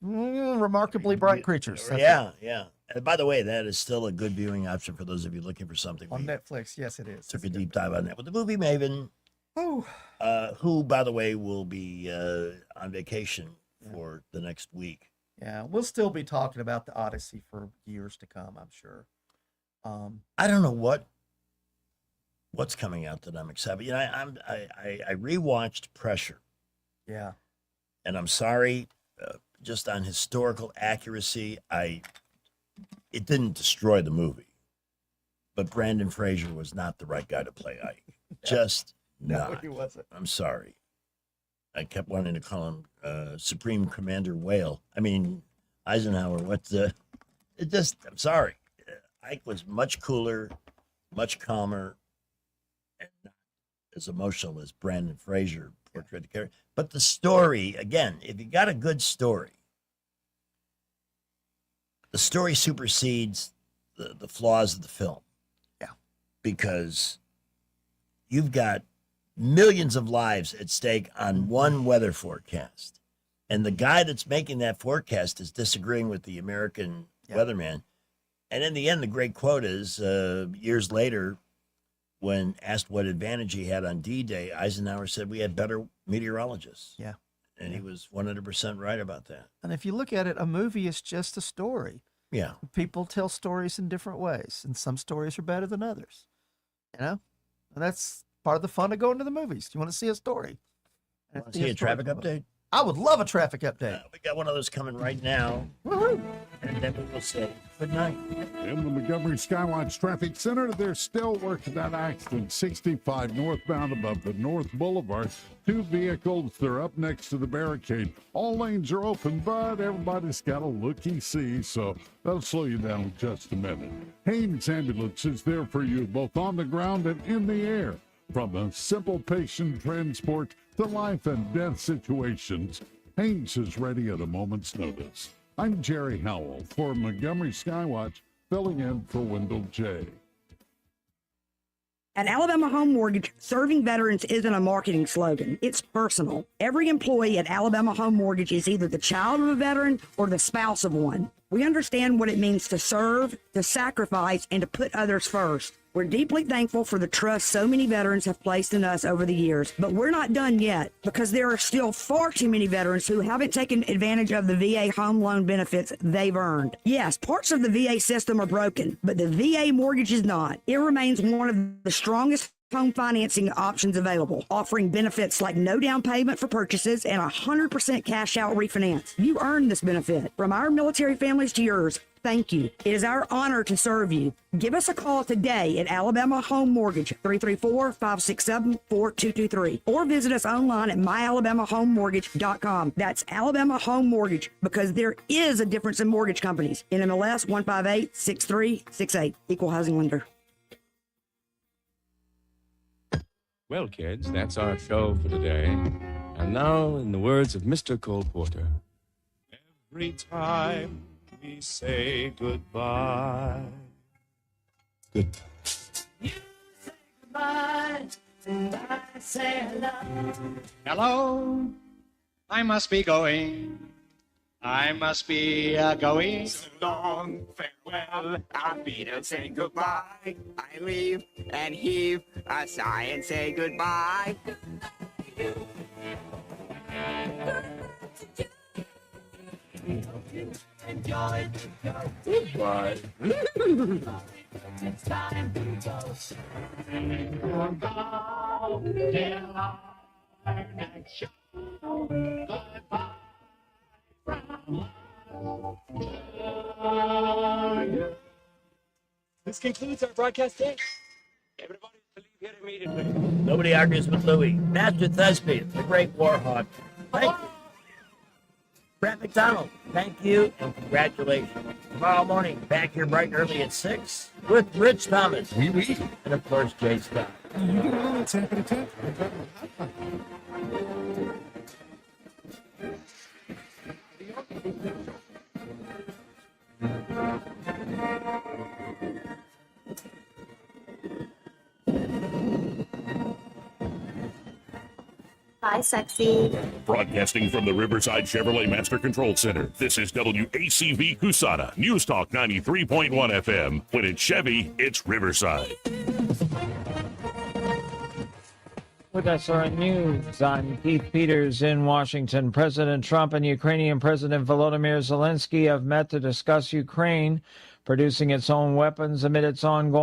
Remarkably Bright Creatures. That's Yeah, it. yeah. And by the way, that is still a good viewing option for those of you looking for something. On We Netflix. Yes, it is. took a deep dive on that with the movie Maven, who, by the way, will be on vacation for the next week. Yeah. We'll still be talking about the Odyssey for years to come, I'm sure. I don't know what's coming out that I'm excited. You know, I rewatched Pressure, Yeah. and I'm sorry, just on historical accuracy, it didn't destroy the movie, but Brandon Fraser was not the right guy to play Ike. Just No, not. he wasn't. I'm sorry. I kept wanting to call him Supreme Commander Whale. I mean, Eisenhower. I'm sorry. Ike was much cooler, much calmer, and not as emotional as Brandon Fraser portrayed the character. But the story, again, if you got a good story, the story supersedes the flaws of the film. Yeah. Because you've got millions of lives at stake on one weather forecast. And the guy that's making that forecast is disagreeing with the American weatherman. And in the end, the great quote is, years later, when asked what advantage he had on D-Day, Eisenhower said, we had better meteorologists. Yeah. And he was 100% right about that. And if you look at it, a movie is just a story. Yeah. People tell stories in different ways, and some stories are better than others. You know? And that's part of the fun of going to the movies. You want to see a story. Want to see a traffic update? I would love a traffic update. We got one of those coming right now. Woohoo! And then we will say good night. In the Montgomery Skywatch Traffic Center, they're still working that accident. 65 northbound above the North Boulevard. 2 vehicles, they're up next to the barricade. All lanes are open, but everybody's got a looky-see, so that'll slow you down in just a minute. Haynes Ambulance is there for you, both on the ground and in the air. From a simple patient transport to life and death situations, Haynes is ready at a moment's notice. I'm Jerry Howell for Montgomery Skywatch, filling in for Wendell J. At Alabama Home Mortgage, serving veterans isn't a marketing slogan. It's personal. Every employee at Alabama Home Mortgage is either the child of a veteran or the spouse of one. We understand what it means to serve, to sacrifice, and to put others first. We're deeply thankful for the trust so many veterans have placed in us over the years, but we're not done yet because there are still far too many veterans who haven't taken advantage of the VA home loan benefits they've earned. Yes, parts of the VA system are broken, but the VA mortgage is not. It remains one of the strongest home financing options available, offering benefits like no down payment for purchases and 100% cash out refinance. You earned this benefit. From our military families to yours, thank you. It is our honor to serve you. Give us a call today at Alabama Home Mortgage, 334-567-4223, or visit us online at myalabamahomemortgage.com. That's Alabama Home Mortgage, because there is a difference in mortgage companies. NMLS 1586368, Equal Housing Lender. Well, kids, that's our show for today. And now, in the words of Mr. Cole Porter, Every time we say goodbye. Good. You say goodbye, and I say hello. Hello, I must be going. I must be going. So long, farewell, I'll be and say goodbye. I leave and heave a sigh and say goodbye. Enjoy the show. Goodbye. It's time to go. Go till our next show. Goodbye. This concludes our broadcast day. Everybody leave here immediately. Nobody argues with Louis. Master Thespian, the great war hawk. Thank you. Brett McDonald, thank you and congratulations. Tomorrow morning, back here bright and early at 6 with Rich Thomas. And of course, Jay Scott. Bye, sexy. Broadcasting from the Riverside Chevrolet Master Control Center, this is WACV Cusana, News Talk 93.1 FM. When it's Chevy, it's Riverside. With SRN News, I'm Keith Peters in Washington. President Trump and Ukrainian President Volodymyr Zelensky have met to discuss Ukraine producing its own weapons amid its ongoing